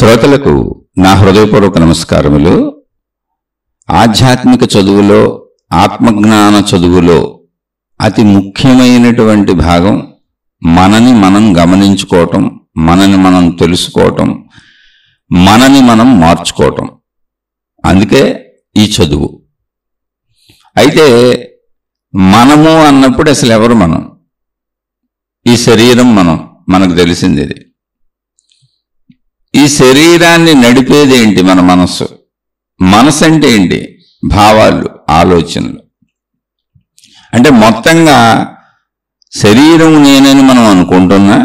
శ్రోతలకు నా హృదయపూర్వక నమస్కారములు. ఆధ్యాత్మిక చదువులో, ఆత్మజ్ఞాన చదువులో అతి ముఖ్యమైనటువంటి భాగం మనని మనం గమనించుకోవటం, మనని మనం తెలుసుకోవటం, మనని మనం మార్చుకోవటం. అందుకే ఈ చదువు. అయితే మనము అన్నప్పుడు అసలు ఎవరు మనం? ఈ శరీరం మనకు తెలిసింది. ఇది ఈ శరీరాన్ని నడిపేది ఏంటి? మన మనస్సు. మనసు అంటే ఏంటి? భావాలు, ఆలోచనలు. అంటే మొత్తంగా శరీరం నేనని మనం అనుకుంటున్నా,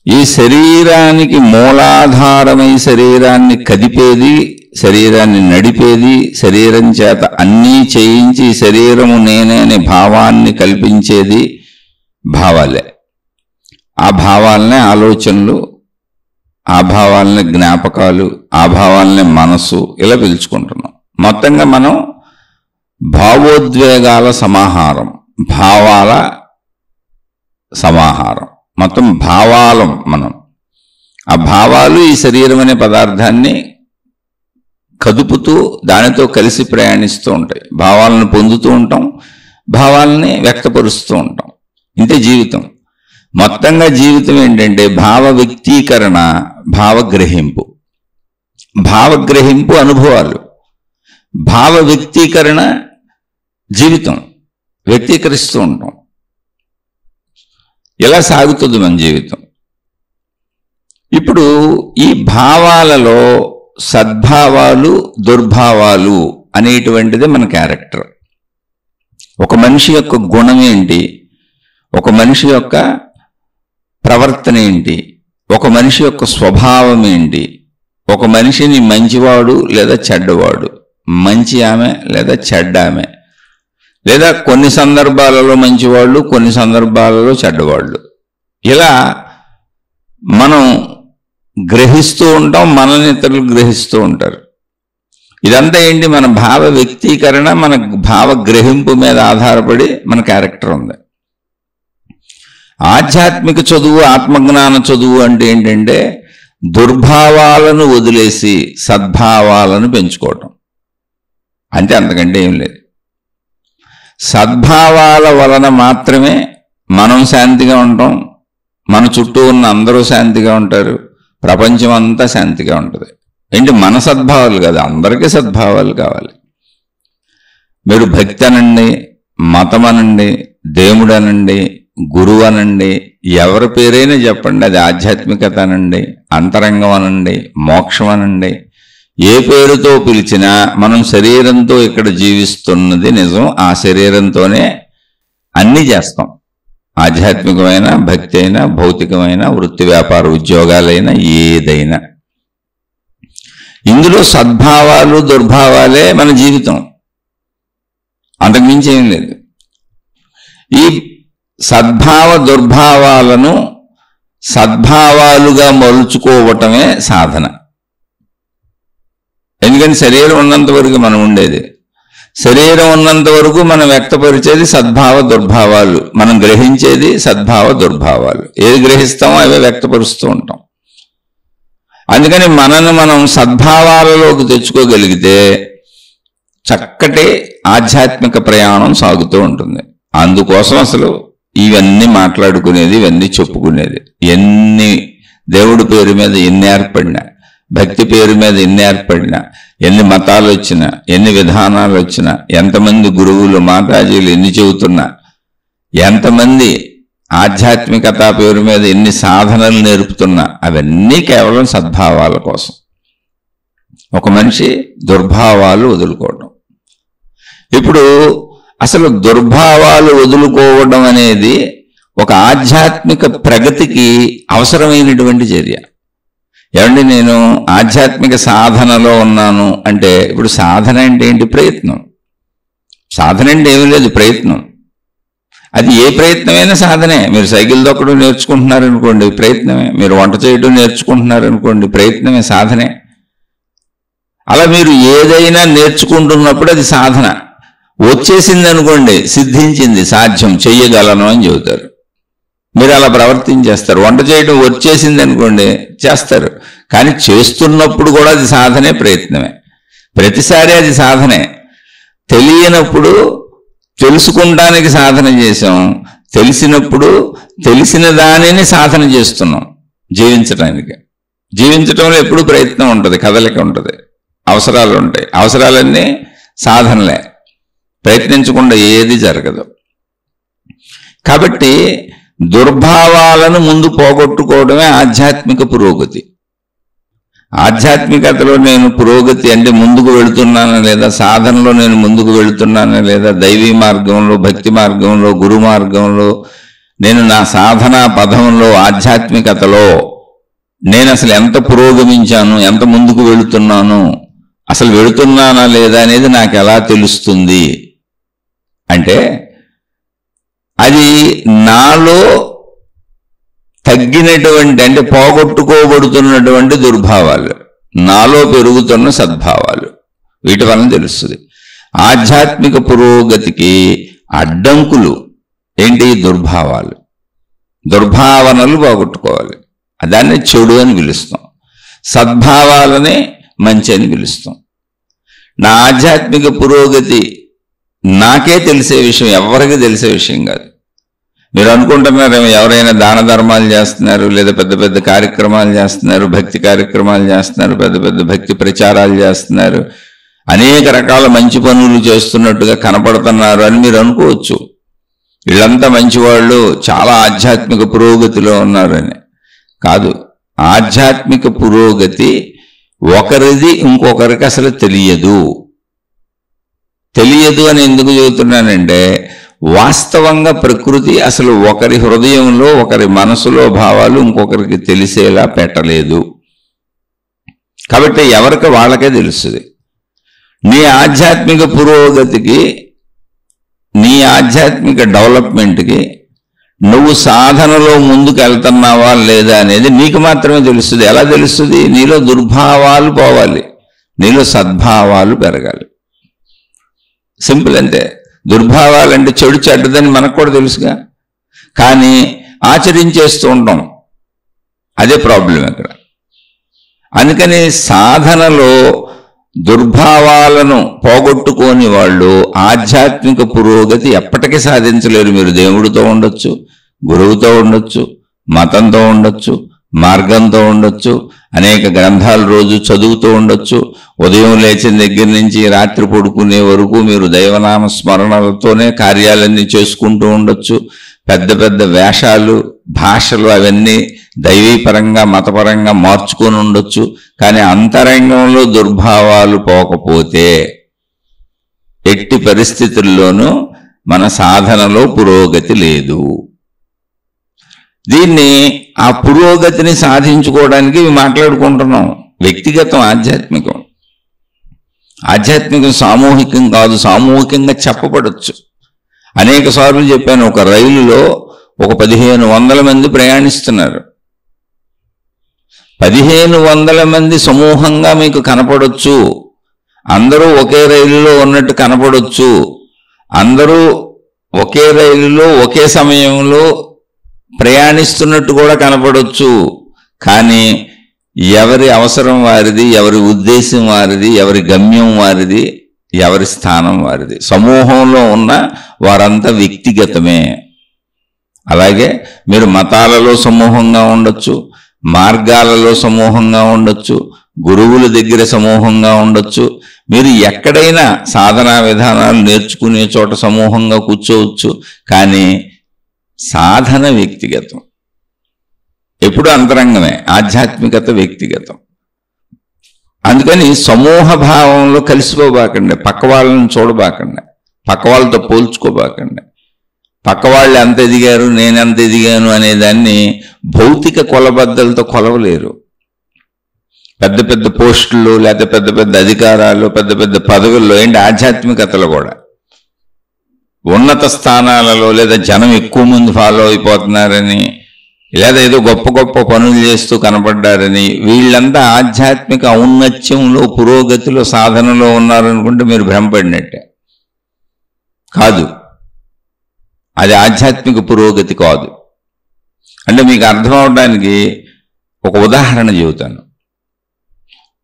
ఈ శరీరానికి మూలాధారమై శరీరాన్ని కదిపేది, శరీరాన్ని నడిపేది, శరీరం చేత అన్నీ చేయించి శరీరము నేనే అనే భావాన్ని కల్పించేది భావాలే. ఆ భావాలనే ఆలోచనలు, ఆ భావాలనే జ్ఞాపకాలు, ఆ భావాలనే మనస్సు, ఇలా పిలుచుకుంటున్నాం. మొత్తంగా మనం భావోద్వేగాల సమాహారం, భావాల సమాహారం, మొత్తం భావాలం మనం. ఆ భావాలు ఈ శరీరం అనే పదార్థాన్ని కదుపుతూ దానితో కలిసి ప్రయాణిస్తూ ఉంటాయి. భావాలను పొందుతూ ఉంటాం, భావాలని వ్యక్తపరుస్తూ ఉంటాం. ఇంతే జీవితం. మొత్తంగా జీవితం ఏంటంటే భావ వ్యక్తీకరణ, భావగ్రహింపు. భావగ్రహింపు అనుభవాలు, భావ వ్యక్తీకరణ జీవితం. వ్యక్తీకరిస్తూ ఉంటాం. ఇలా సాగుతుంది మన జీవితం. ఇప్పుడు ఈ భావాలలో సద్భావాలు, దుర్భావాలు అనేటువంటిదే మన క్యారెక్టర్. ఒక మనిషి యొక్క గుణం ఏంటి, ఒక మనిషి యొక్క ప్రవర్తన ఏంటి, ఒక మనిషి యొక్క స్వభావం ఏంటి, ఒక మనిషిని మంచివాడు లేదా చెడ్డవాడు, మంచి ఆమె లేదా చెడ్డ ఆమె, లేదా కొన్ని సందర్భాలలో మంచివాళ్ళు, కొన్ని సందర్భాలలో చెడ్డవాళ్ళు, ఇలా మనం గ్రహిస్తూ ఉంటాం. మనల్ని ఇతరులు గ్రహిస్తూ ఉంటారు. ఇదంతా ఏంటి? మన భావ వ్యక్తీకరణ, మన భావ గ్రహింపు మీద ఆధారపడి మన క్యారెక్టర్ ఉంది. ఆధ్యాత్మిక చదువు, ఆత్మజ్ఞాన చదువు అంటే ఏంటంటే దుర్భావాలను వదిలేసి సద్భావాలను పెంచుకోవటం. అంటే అంతకంటే ఏం లేదు. సద్భావాల వలన మాత్రమే మనం శాంతిగా ఉంటాం, మన చుట్టూ ఉన్న అందరూ శాంతిగా ఉంటారు, ప్రపంచం అంతా శాంతిగా ఉంటుంది. ఏంటి? మన సద్భావాలు కదా, అందరికీ సద్భావాలు కావాలి. మీరు భక్తి అనండి, మతం అనండి, దేవుడు అనండి, గురువు అనండి, ఎవరి పేరైనా చెప్పండి, అది ఆధ్యాత్మికత అనండి, అంతరంగం అనండి, మోక్షం అనండి, ఏ పేరుతో పిలిచినా మనం శరీరంతో ఇక్కడ జీవిస్తున్నది నిజం. ఆ శరీరంతోనే అన్నీ చేస్తాం. ఆధ్యాత్మికమైన, భక్తి అయినా, భౌతికమైన, వృత్తి వ్యాపార ఉద్యోగాలైనా, ఏదైనా. ఇందులో సద్భావాలు, దుర్భావాలే మన జీవితం. అంతకుమించి ఏం లేదు. ఈ సద్భావ దుర్భావాలను సద్భావాలుగా మలుచుకోవటమే సాధన. ఎందుకని శరీరం ఉన్నంత వరకు మనం ఉండేది, శరీరం ఉన్నంత వరకు మనం వ్యక్తపరిచేది సద్భావ దుర్భావాలు, మనం గ్రహించేది సద్భావ దుర్భావాలు. ఏది గ్రహిస్తామో అవే వ్యక్తపరుస్తూ ఉంటాం. అందుకని మనను మనం సద్భావాలలోకి తెచ్చుకోగలిగితే చక్కటి ఆధ్యాత్మిక ప్రయాణం సాగుతూ ఉంటుంది. అందుకోసం అసలు ఇవన్నీ మాట్లాడుకునేది, ఇవన్నీ చెప్పుకునేది. ఎన్ని దేవుడి పేరు మీద ఎన్ని ఏర్పడినా, భక్తి పేరు మీద ఎన్ని ఏర్పడినా, ఎన్ని మతాలు వచ్చినా, ఎన్ని విధానాలు వచ్చినా, ఎంతమంది గురువులు, మాతాజీలు ఎన్ని చెబుతున్నా, ఎంతమంది ఆధ్యాత్మికత పేరు మీద ఎన్ని సాధనలు నేర్పుతున్నా, అవన్నీ కేవలం సద్భావాల కోసం. ఒక మనిషి దుర్భావాలు వదులుకోవడం. ఇప్పుడు అసలు దుర్భావాలు వదులుకోవడం అనేది ఒక ఆధ్యాత్మిక ప్రగతికి అవసరమైనటువంటి చర్య. ఏమండి, నేను ఆధ్యాత్మిక సాధనలో ఉన్నాను అంటే, ఇప్పుడు సాధన అంటే ఏంటి? ప్రయత్నం. సాధన అంటే ఏమీ లేదు, ప్రయత్నం. అది ఏ ప్రయత్నమైనా సాధనే. మీరు సైకిల్ తొక్కడం నేర్చుకుంటున్నారనుకోండి, ప్రయత్నమే. మీరు వంట చేయడం నేర్చుకుంటున్నారనుకోండి, ప్రయత్నమే, సాధనే. అలా మీరు ఏదైనా నేర్చుకుంటున్నప్పుడు అది సాధన. వచ్చేసింది అనుకోండి, సిద్ధించింది, సాధ్యం, చెయ్యగలను అని చెబుతారు. మీరు అలా ప్రవర్తించేస్తారు. వంట చేయడం వచ్చేసింది అనుకోండి, చేస్తారు. కానీ చేస్తున్నప్పుడు కూడా అది సాధనే, ప్రయత్నమే. ప్రతిసారి అది సాధనే. తెలియనప్పుడు తెలుసుకుంటానికి సాధన చేసాం, తెలిసినప్పుడు తెలిసిన దానిని సాధన చేస్తున్నాం జీవించడానికి. జీవించటంలో ఎప్పుడు ప్రయత్నం ఉంటుంది, కదలిక ఉంటుంది, అవసరాలు ఉంటాయి. అవసరాలన్నీ సాధనలే, ప్రయత్నించకుండా ఏది జరగదు. కాబట్టి దుర్భావాలను ముందు పోగొట్టుకోవడమే ఆధ్యాత్మిక పురోగతి. ఆధ్యాత్మికతలో నేను పురోగతి అంటే ముందుకు వెళుతున్నానా లేదా, సాధనలో నేను ముందుకు వెళుతున్నానా లేదా, దైవీ మార్గంలో, భక్తి మార్గంలో, గురు మార్గంలో, నేను నా సాధనా పదంలో, ఆధ్యాత్మికతలో నేను అసలు ఎంత పురోగమించాను, ఎంత ముందుకు వెళుతున్నాను, అసలు వెళుతున్నానా లేదా అనేది నాకు ఎలా తెలుస్తుంది అంటే, అది నాలో తగ్గినటువంటి అంటే పోగొట్టుకోబడుతున్నటువంటి దుర్భావాలు, నాలో పెరుగుతున్న సద్భావాలు, వీటి వలన తెలుస్తుంది. ఆధ్యాత్మిక పురోగతికి అడ్డంకులు ఏంటి? దుర్భావాలు, దుర్భావనలు పోగొట్టుకోవాలి. దాన్ని చెడు అని పిలుస్తాం, సద్భావాలనే మంచి అని పిలుస్తాం. నా ఆధ్యాత్మిక పురోగతి నాకే తెలిసే విషయం, ఎవరికి తెలిసే విషయం కాదు. మీరు అనుకుంటున్నారేమో ఎవరైనా దాన ధర్మాలు చేస్తున్నారు, లేదా పెద్ద పెద్ద కార్యక్రమాలు చేస్తున్నారు, భక్తి కార్యక్రమాలు చేస్తున్నారు, పెద్ద పెద్ద భక్తి ప్రచారాలు చేస్తున్నారు, అనేక రకాల మంచి పనులు చేస్తున్నట్టుగా కనపడుతున్నారు అని మీరు అనుకోవచ్చు. వీళ్ళంతా మంచివాళ్ళు, చాలా ఆధ్యాత్మిక పురోగతిలో ఉన్నారని. కాదు. ఆధ్యాత్మిక పురోగతి ఒకరిది ఇంకొకరికి అసలు తెలియదు. తెలియదు అని ఎందుకు చెబుతున్నానంటే, వాస్తవంగా ప్రకృతి అసలు ఒకరి హృదయంలో, ఒకరి మనసులో భావాలు ఇంకొకరికి తెలిసేలా పెట్టలేదు. కాబట్టి ఎవరికి వాళ్ళకే తెలుస్తుంది. నీ ఆధ్యాత్మిక పురోగతికి, నీ ఆధ్యాత్మిక డెవలప్మెంట్కి నువ్వు సాధనలో ముందుకు వెళ్తున్నావా లేదా అనేది నీకు మాత్రమే తెలుస్తుంది. ఎలా తెలుస్తుంది? నీలో దుర్భావాలు పోవాలి, నీలో సద్భావాలు పెరగాలి. సింపుల్ అంతే. దుర్భావాలు అంటే చెడు చెడ్డదని మనకు కూడా తెలుసుగా, కానీ ఆచరించేస్తూ ఉంటాం, అదే ప్రాబ్లం ఇక్కడ. అందుకని సాధనలో దుర్భావాలను పోగొట్టుకోని వాళ్ళు ఆధ్యాత్మిక పురోగతి ఎప్పటికీ సాధించలేరు. మీరు దేవుడితో ఉండొచ్చు, గురువుతో ఉండొచ్చు, మతంతో ఉండొచ్చు, మార్గంతో ఉండొచ్చు, అనేక గ్రంథాలు రోజు చదువుతూ ఉండొచ్చు, ఉదయం లేచిన దగ్గర నుంచి రాత్రి పడుకునే వరకు మీరు దైవనామ స్మరణలతోనే కార్యాలన్నీ చేసుకుంటూ ఉండొచ్చు. పెద్ద పెద్ద వేషాలు, భాషలు అవన్నీ దైవీపరంగా, మతపరంగా మార్చుకొని ఉండొచ్చు. కానీ అంతరంగంలో దుర్భావాలు పోకపోతే ఎట్టి పరిస్థితుల్లోనూ మన సాధనలో పురోగతి లేదు. దీన్ని, ఆ పురోగతిని సాధించుకోవడానికి మాట్లాడుకుంటున్నాం. వ్యక్తిగతం, ఆధ్యాత్మికం. ఆధ్యాత్మికం సామూహికం కాదు, సామూహికంగా చెప్పబడచ్చు. అనేక సార్లు చెప్పాను, ఒక రైలులో ఒక 1500 మంది ప్రయాణిస్తున్నారు. 1500 మంది సమూహంగా మీకు కనపడొచ్చు, అందరూ ఒకే రైలులో ఉన్నట్టు కనపడొచ్చు, అందరూ ఒకే రైలులో ఒకే సమయంలో ప్రయాణిస్తున్నట్టు కూడా కనపడొచ్చు. కానీ ఎవరి అవసరం వారిది, ఎవరి ఉద్దేశం వారిది, ఎవరి గమ్యం వారిది, ఎవరి స్థానం వారిది. సమూహంలో ఉన్న వారంతా వ్యక్తిగతమే. అలాగే మీరు మతాలలో సమూహంగా ఉండొచ్చు, మార్గాలలో సమూహంగా ఉండొచ్చు, గురువుల దగ్గర సమూహంగా ఉండొచ్చు, మీరు ఎక్కడైనా సాధనా విధానాలు నేర్చుకునే చోట సమూహంగా కూర్చోవచ్చు. కానీ సాధన వ్యక్తిగతం, ఎప్పుడు అంతరంగమే. ఆధ్యాత్మికత వ్యక్తిగతం. అందుకని సమూహ భావంలో కలిసిపోబాకండి, పక్క వాళ్ళని చూడబాకండి, పక్క వాళ్ళతో పోల్చుకోబాకండి. పక్క వాళ్ళు ఎంత ఎదిగారు, నేనెంత ఎదిగాను అనేదాన్ని భౌతిక కొలబద్దలతో కొలవలేరు. పెద్ద పెద్ద పోస్టులు, లేకపోతే పెద్ద పెద్ద అధికారాలు, పెద్ద పెద్ద పదవుల్లో ఏంటి, ఆధ్యాత్మికతలో కూడా ఉన్నత స్థానాలలో, లేదా జనం ఎక్కువ మంది ఫాలో అయిపోతున్నారని, లేదా ఏదో గొప్ప గొప్ప పనులు చేస్తూ కనపడ్డారని, వీళ్ళంతా ఆధ్యాత్మిక ఔన్నత్యంలో, పురోగతిలో, సాధనలో ఉన్నారనుకుంటే మీరు భ్రమపడినట్టే. కాదు, అది ఆధ్యాత్మిక పురోగతి కాదు. అంటే మీకు అర్థం అవడానికి ఒక ఉదాహరణ చెబుతాను.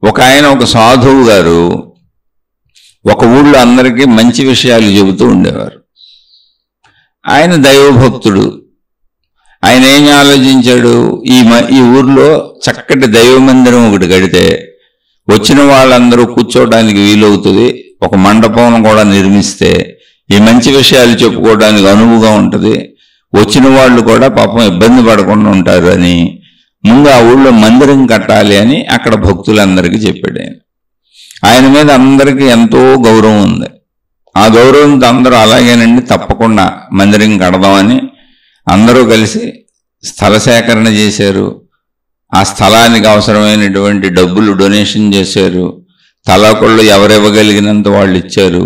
ఒక ఆయన, ఒక సాధువు గారు ఒక ఊళ్ళో అందరికీ మంచి విషయాలు చెబుతూ ఉండేవారు. ఆయన దైవభక్తుడు. ఆయన ఏం ఆలోచించాడు, ఈ ఊర్లో చక్కటి దైవ మందిరం ఒకటి కడితే వచ్చిన వాళ్ళందరూ కూర్చోవడానికి వీలవుతుంది, ఒక మండపం కూడా నిర్మిస్తే ఈ మంచి విషయాలు చెప్పుకోవడానికి అనువుగా ఉంటుంది, వచ్చిన వాళ్ళు కూడా పాపం ఇబ్బంది పడకుండా ఉంటారు అని ముందు ఆ ఊళ్ళో మందిరం కట్టాలి అని అక్కడ భక్తులందరికీ చెప్పాడు. ఆయన మీద అందరికీ ఎంతో గౌరవం ఉంది. ఆ గౌరవంతో అందరూ అలాగేనండి తప్పకుండా మందిరం కడదామని అందరూ కలిసి స్థల సేకరణ చేశారు. ఆ స్థలానికి అవసరమైనటువంటి డబ్బులు డొనేషన్ చేశారు. తలాకొళ్ళు ఎవరివ్వగలిగినంత వాళ్ళు ఇచ్చారు.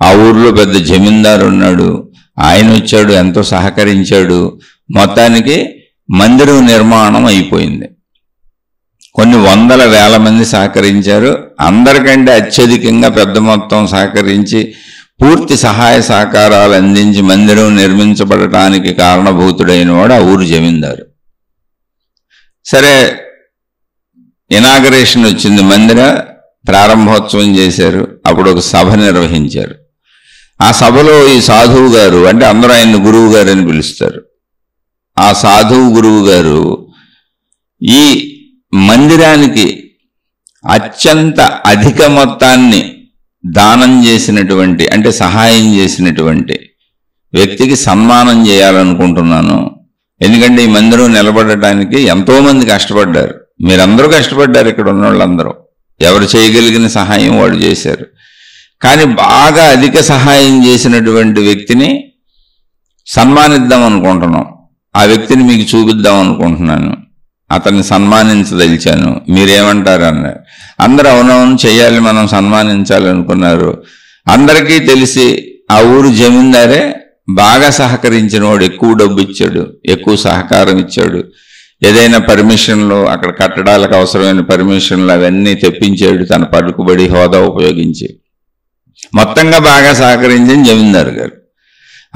ఆ ఊర్లో పెద్ద జమీందారు ఉన్నాడు, ఆయన వచ్చాడు, ఎంతో సహకరించాడు. మొత్తానికి మందిరం నిర్మాణం అయిపోయింది. కొన్ని వందల వేల మంది సహకరించారు. అందరికంటే అత్యధికంగా పెద్ద మొత్తం సహకరించి పూర్తి సహాయ సహకారాలు అందించి మందిరం నిర్మించబడటానికి కారణభూతుడైన వాడు ఆ ఊరు జమీందారు. సరే, ఇనాగరేషన్ వచ్చింది, మందిర ప్రారంభోత్సవం చేశారు. అప్పుడు ఒక సభ నిర్వహించారు. ఆ సభలో ఈ సాధువు గారు, అంటే అందరూ ఆయన గురువు గారు అని పిలుస్తారు, ఆ సాధువు గురువు గారు ఈ మందిరానికి అత్యంత అధిక మొత్తాన్ని దానం చేసినటువంటి, అంటే సహాయం చేసినటువంటి వ్యక్తికి సన్మానం చేయాలనుకుంటున్నాను. ఎందుకంటే ఈ మందిరం నిలబడటానికి ఎంతోమంది కష్టపడ్డారు, మీరందరూ కష్టపడ్డారు, ఇక్కడ ఉన్న వాళ్ళందరూ ఎవరు చేయగలిగిన సహాయం వాళ్ళు చేశారు. కానీ బాగా అధిక సహాయం చేసినటువంటి వ్యక్తిని సన్మానిద్దాం అనుకుంటున్నాం, ఆ వ్యక్తిని మీకు చూపిద్దాం అనుకుంటున్నాను, అతన్ని సన్మానించదలిచాను, మీరేమంటారు అన్నారు. అందరూ అవునవును చేయాలి, మనం సన్మానించాలనుకున్నారు. అందరికీ తెలిసి ఆ ఊరు జమీందారే బాగా సహకరించిన వాడు, ఎక్కువ డబ్బు ఇచ్చాడు, ఎక్కువ సహకారం ఇచ్చాడు. ఏదైనా పర్మిషన్లు, అక్కడ కట్టడాలకు అవసరమైన పర్మిషన్లు అవన్నీ తెప్పించాడు తన పలుకుబడి హోదా ఉపయోగించి. మొత్తంగా బాగా సహకరించిన జమీందారు గారు.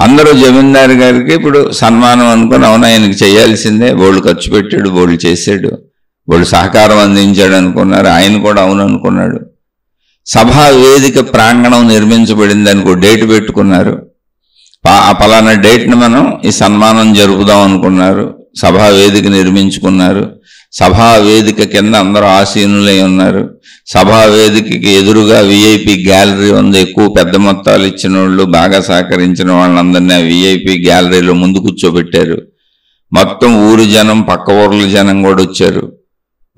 అందరూ జమీందారు గారికి ఇప్పుడు సన్మానం అనుకుని, అవును ఆయనకి చేయాల్సిందే, బోళ్ళు ఖర్చు పెట్టాడు, బోళ్ళు చేశాడు, బోళ్ళు సహకారం అందించాడు అనుకున్నారు. ఆయన కూడా అవును అనుకున్నాడు. సభా వేదిక ప్రాంగణం నిర్మించబడింది అనుకో, డేట్ పెట్టుకున్నారు. ఆ పలానా డేట్ని మనం ఈ సన్మానం జరుపుదాం అనుకున్నారు. సభా వేదిక నిర్మించుకున్నారు. సభా వేదిక కింద అందరూ ఆసీనులై ఉన్నారు. సభా వేదికకి ఎదురుగా విఐపి గ్యాలరీ ఉంది. ఎక్కువ పెద్ద మొత్తాలు ఇచ్చిన వాళ్ళు, బాగా సహకరించిన వాళ్ళందరినీ ఆ విఐపి గ్యాలరీలో ముందు కూర్చోబెట్టారు. మొత్తం ఊరు జనం, పక్క ఊర్ల జనం కూడా వచ్చారు.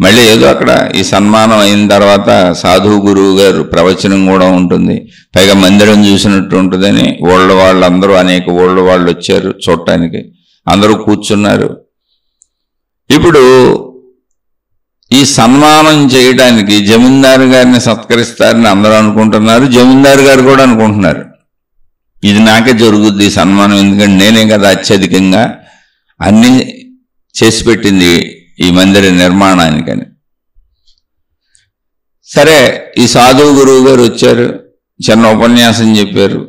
మళ్ళీ ఏదో అక్కడ ఈ సన్మానం అయిన తర్వాత సాధువు గురువు గారు ప్రవచనం కూడా ఉంటుంది, పైగా మందిరం చూసినట్టు ఉంటుందని ఊళ్ళ వాళ్ళందరూ, అనేక ఊళ్ళ వాళ్ళు వచ్చారు చూడటానికి. అందరూ కూర్చున్నారు. ఇప్పుడు ఈ సన్మానం చేయడానికి జమీందారు గారిని సత్కరిస్తారని అందరూ అనుకుంటున్నారు. జమీందారు గారు కూడా అనుకుంటున్నారు ఇది నాకే జరుగుద్ది సన్మానం, ఎందుకంటే నేనే కదా అత్యధికంగా అన్నీ చేసి పెట్టింది ఈ మందిర నిర్మాణానికని. సరే, ఈ సాధువు గురువు గారు వచ్చారు, చిన్న ఉపన్యాసం చెప్పారు.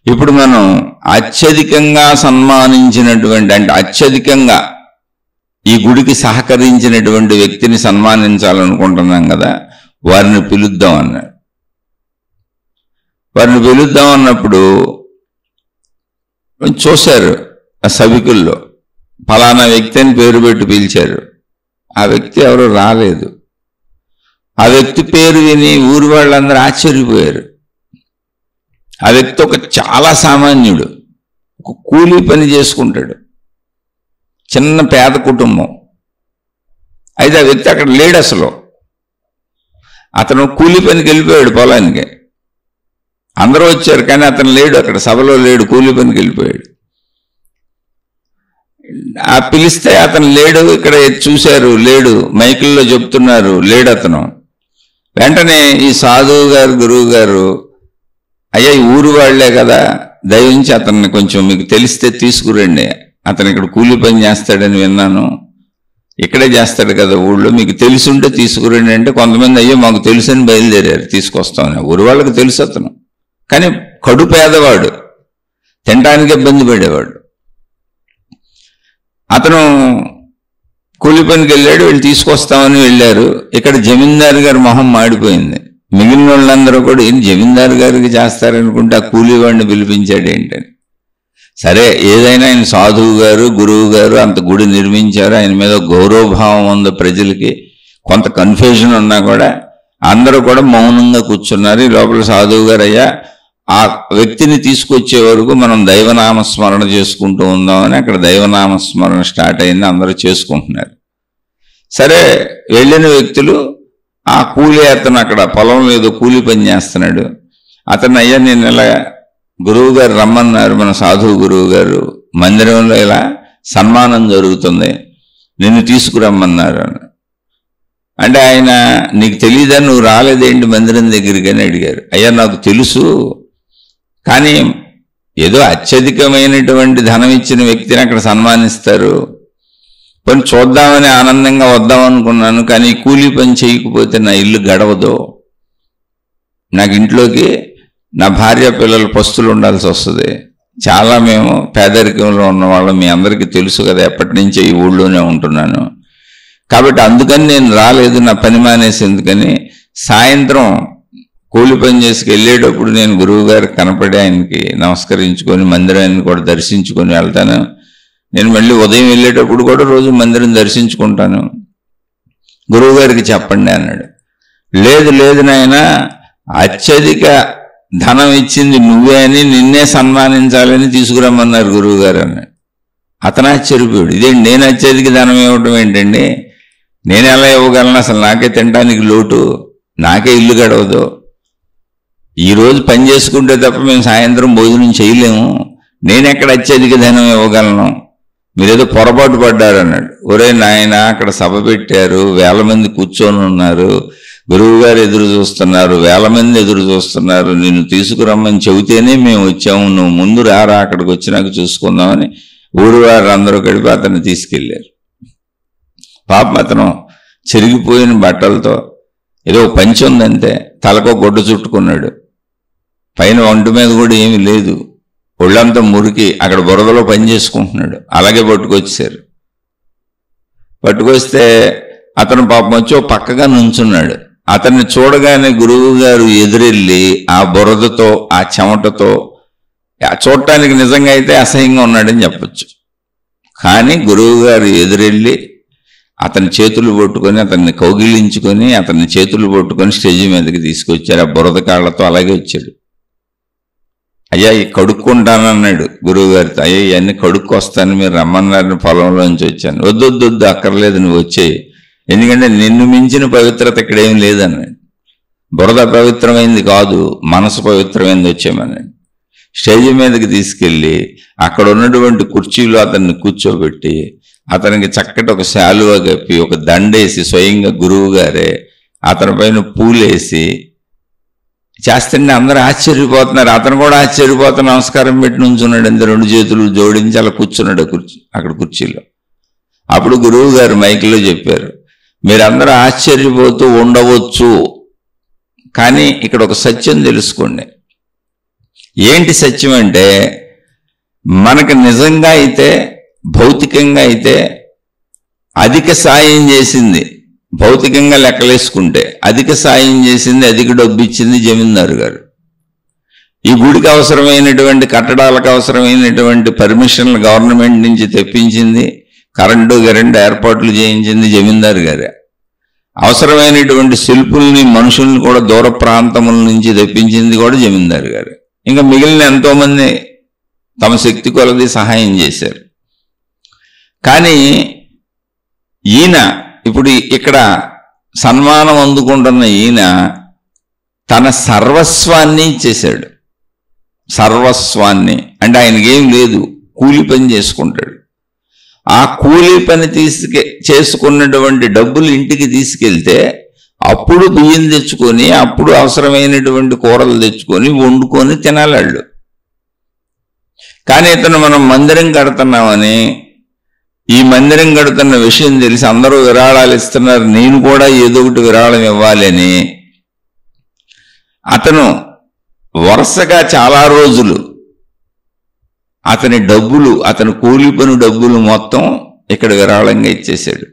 ఇప్పుడు మనం అత్యధికంగా సన్మానించినటువంటి, అంటే అత్యధికంగా ఈ గుడికి సహకరించినటువంటి వ్యక్తిని సన్మానించాలనుకుంటున్నాం కదా, వారిని పిలుద్దాం అన్నాడు. వారిని పిలుద్దాం అన్నప్పుడు చూశారు ఆ సభికుల్లో, ఫలానా వ్యక్తి అని పేరు పెట్టి పిలిచారు. ఆ వ్యక్తి ఎవరు రాలేదు. ఆ వ్యక్తి పేరు విని ఊరి వాళ్ళందరూ ఆశ్చర్యపోయారు. ఆ వ్యక్తి ఒక చాలా సామాన్యుడు, ఒక కూలీ పని చేసుకుంటాడు, చిన్న పేద కుటుంబం. అయితే ఆ వ్యక్తి అక్కడ లేడు అసలు. అతను కూలీ పనికి వెళ్ళిపోయాడు పొలానికి. అందరూ వచ్చారు కానీ అతను లేడు, అక్కడ సభలో లేడు, కూలీ పనికి వెళ్ళిపోయాడు. ఆ పిలిస్తే అతను లేడు, ఇక్కడ చూశారు లేడు, మైకుల్లో చెప్తున్నారు లేడు అతను. వెంటనే ఈ సాధువు గారు, గురువు గారు, అయ్యా ఈ ఊరు వాళ్లే కదా, దయించి అతన్ని కొంచెం మీకు తెలిస్తే తీసుకురండి, అతను ఇక్కడ కూలీ పని చేస్తాడని విన్నాను, ఇక్కడే చేస్తాడు కదా ఊళ్ళో, మీకు తెలుసుంటే తీసుకురండి అంటే కొంతమంది అయ్యో మాకు తెలుసని బయలుదేరారు, తీసుకొస్తామని. ఊరు వాళ్ళకి తెలుసు అతను, కానీ కడు పేదవాడు, తినడానికి ఇబ్బంది పడేవాడు. అతను కూలి పనికి వెళ్ళాడు, వీళ్ళు తీసుకొస్తామని వెళ్ళారు. ఇక్కడ జమీందారు గారి మొహం మాడిపోయింది. మిగిలిన వాళ్ళందరూ కూడా ఏం జమీందారు గారికి చేస్తారనుకుంటే ఆ కూలి వాడిని పిలిపించాడు ఏంటని. సరే, ఏదైనా ఆయన సాధువు గారు, గురువు గారు, అంత గుడి నిర్మించారు, ఆయన మీద గౌరవభావం ఉంది ప్రజలకి. కొంత కన్ఫ్యూజన్ ఉన్నా కూడా అందరూ కూడా మౌనంగా కూర్చున్నారు. ఈ లోపల సాధువు గారు, అయ్యా ఆ వ్యక్తిని తీసుకొచ్చే వరకు మనం దైవనామస్మరణ చేసుకుంటూ ఉందామని అక్కడ దైవనామస్మరణ స్టార్ట్ అయింది. అందరూ చేసుకుంటున్నారు. సరే, వెళ్ళిన వ్యక్తులు ఆ కూలి అతను అక్కడ పొలంలో ఏదో కూలి పని చేస్తున్నాడు. అతను, అయ్యా నేను ఇలా గురువు గారు రమ్మన్నారు, మన సాధువు గురువు గారు, మందిరంలో ఇలా సన్మానం జరుగుతుంది, నిన్ను తీసుకురమ్మన్నారు. అంటే ఆయన, నీకు తెలియదా, నువ్వు రాలేదేంటి మందిరం దగ్గరికి అని అడిగారు. అయ్యా నాకు తెలుసు, కానీ ఏదో అత్యధికమైనటువంటి ధనం ఇచ్చిన వ్యక్తిని అక్కడ సన్మానిస్తారు, పని చూద్దామని ఆనందంగా వద్దామనుకున్నాను, కానీ కూలీ పని చేయకపోతే నా ఇల్లు గడవదు, నాకు ఇంట్లోకి నా భార్య పిల్లలు పస్తులు ఉండాల్సి వస్తుంది, చాలా మేము పేదరికంలో ఉన్నవాళ్ళం, మీ అందరికీ తెలుసు కదా, ఎప్పటి నుంచో ఈ ఊళ్ళోనే ఉంటున్నాను, కాబట్టి అందుకని నేను రాలేదు, నా పని మానేసి. ఎందుకని సాయంత్రం కూలి పని చేసుకు వెళ్ళేటప్పుడు నేను గురువు గారికి కనపడి ఆయనకి నమస్కరించుకొని మందిరాన్ని కూడా దర్శించుకొని వెళ్తాను. నేను మళ్ళీ ఉదయం వెళ్ళేటప్పుడు కూడా రోజు మందిరం దర్శించుకుంటాను, గురువు గారికి చెప్పండి అన్నాడు. లేదు లేదు నాయన, అత్యధిక ధనం ఇచ్చింది నువ్వే అని, నిన్నే సన్మానించాలని తీసుకురమ్మన్నారు గురువు గారు అన్నాడు. అతను ఆశ్చర్యపోయాడు. ఇదేంటి, నేను అత్యధిక ధనం ఇవ్వటం ఏంటండి, నేను ఎలా ఇవ్వగలను, అసలు నాకే తినడానికి లోటు, నాకే ఇల్లు గడవదు, ఈరోజు పని చేసుకుంటే తప్ప మేము సాయంత్రం భోజనం చేయలేము, నేను ఎక్కడ అత్యధిక ధనం ఇవ్వగలను, మీరేదో పొరపాటు పడ్డారు అన్నాడు. ఒరే నాయన, అక్కడ సభ పెట్టారు, వేల మంది కూర్చొని ఉన్నారు, గురువు గారు ఎదురు చూస్తున్నారు, వేల మంది ఎదురు చూస్తున్నారు, నిన్ను తీసుకురమ్మని చెబితేనే మేము వచ్చాము, నువ్వు ముందు రారా, అక్కడికి వచ్చినాక చూసుకుందామని ఊరు వారు అందరూ కలిపి అతన్ని తీసుకెళ్లారు. పాపం అతను చెరిగిపోయిన బట్టలతో, ఏదో పంచి ఉందంతే, తలకో గొడ్డు చుట్టుకున్నాడు, పైన ఒంటి మీద కూడా ఏమీ లేదు, ఒళ్ళంతా మురికి, అక్కడ బురదలో పని చేసుకుంటున్నాడు. అలాగే పట్టుకొచ్చారు. పట్టుకొస్తే అతను పాపం వచ్చి పక్కగా నుంచున్నాడు. అతన్ని చూడగానే గురువు గారు ఎదురెళ్ళి ఆ బురదతో, ఆ చెమటతో, చూడటానికి నిజంగా అయితే అసహ్యంగా ఉన్నాడని చెప్పచ్చు, కానీ గురువు గారు ఎదురెళ్ళి అతని చేతులు పట్టుకొని, అతన్ని కౌగిలించుకొని, అతన్ని చేతులు పట్టుకొని స్టేజ్ మీదకి తీసుకొచ్చారు. ఆ బురద కాళ్లతో అలాగే వచ్చాడు. అయ్యా కడుక్కుంటానన్నాడు గురువు గారితో. అయ్యా ఇవన్నీ కడుక్కొస్తాను, మీరు రమ్మన్నారని పొలంలోంచి వచ్చాను. వద్దు అక్కర్లేదు, నువ్వు వచ్చేయి, ఎందుకంటే నిన్ను మించిన పవిత్రత ఇక్కడేం లేదన్నాడు. బురద పవిత్రమైంది కాదు, మనసు పవిత్రమైంది వచ్చామన్నాడు. స్టేజ్ మీదకి తీసుకెళ్ళి అక్కడ ఉన్నటువంటి కుర్చీలో అతన్ని కూర్చోబెట్టి అతనికి చక్కటి ఒక శాలువా కప్పి, ఒక దండేసి, స్వయంగా గురువు గారే అతని పైన పూలేసి చేస్తుంటే అందరూ ఆశ్చర్యపోతున్నారు. అతను కూడా ఆశ్చర్యపోతూ నమస్కారం పెట్టి నుంచున్నాడు. అంతే, రెండు చేతులు జోడించి అలా కూర్చున్నాడు అక్కడ కుర్చీలో. అప్పుడు గురువు గారు మైక్లో చెప్పారు, మీరందరూ ఆశ్చర్యపోతూ ఉండవచ్చు, కానీ ఇక్కడ ఒక సత్యం తెలుసుకోండి. ఏంటి సత్యం అంటే, మనకు నిజంగా అయితే, భౌతికంగా అయితే అధిక సాయం చేసింది, భౌతికంగా లెక్కలేసుకుంటే అధిక సాయం చేసింది, అధిక డబ్బు ఇచ్చింది జమీందారు గారు. ఈ గుడికి అవసరమైనటువంటి కట్టడాలకు అవసరమైనటువంటి పర్మిషన్లు గవర్నమెంట్ నుంచి తెప్పించింది, కరెంటు ఏర్పాట్లు చేయించింది జమీందారు గారే. అవసరమైనటువంటి శిల్పుల్ని, మనుషుల్ని కూడా దూర ప్రాంతముల నుంచి తెప్పించింది కూడా జమీందారు గారే. ఇంకా మిగిలిన ఎంతోమంది తమ శక్తి కొలది సహాయం చేశారు. కానీ ఈయన ఇప్పుడు ఇక్కడ సన్మానం అందుకుంటున్న ఈయన తన సర్వస్వాన్ని ఇచ్చేశాడు. సర్వస్వాన్ని అంటే ఆయనకేం లేదు, కూలి పని చేసుకుంటాడు. ఆ కూలి పని చేసుకున్నటువంటి డబ్బులు ఇంటికి తీసుకెళ్తే అప్పుడు బియ్యం తెచ్చుకొని, అప్పుడు అవసరమైనటువంటి కూరలు తెచ్చుకొని వండుకొని తినాలాళ్ళు. కానీ ఇతను మనం మందిరం కడుతున్నామని, ఈ మందిరం కడుతున్న విషయం తెలిసి అందరూ విరాళాలు ఇస్తున్నారు, నేను కూడా ఏదో ఒకటి విరాళం ఇవ్వాలని అతను వరుసగా చాలా రోజులు అతని డబ్బులు, అతని కూలి పని డబ్బులు మొత్తం ఇక్కడ విరాళంగా ఇచ్చేశాడు.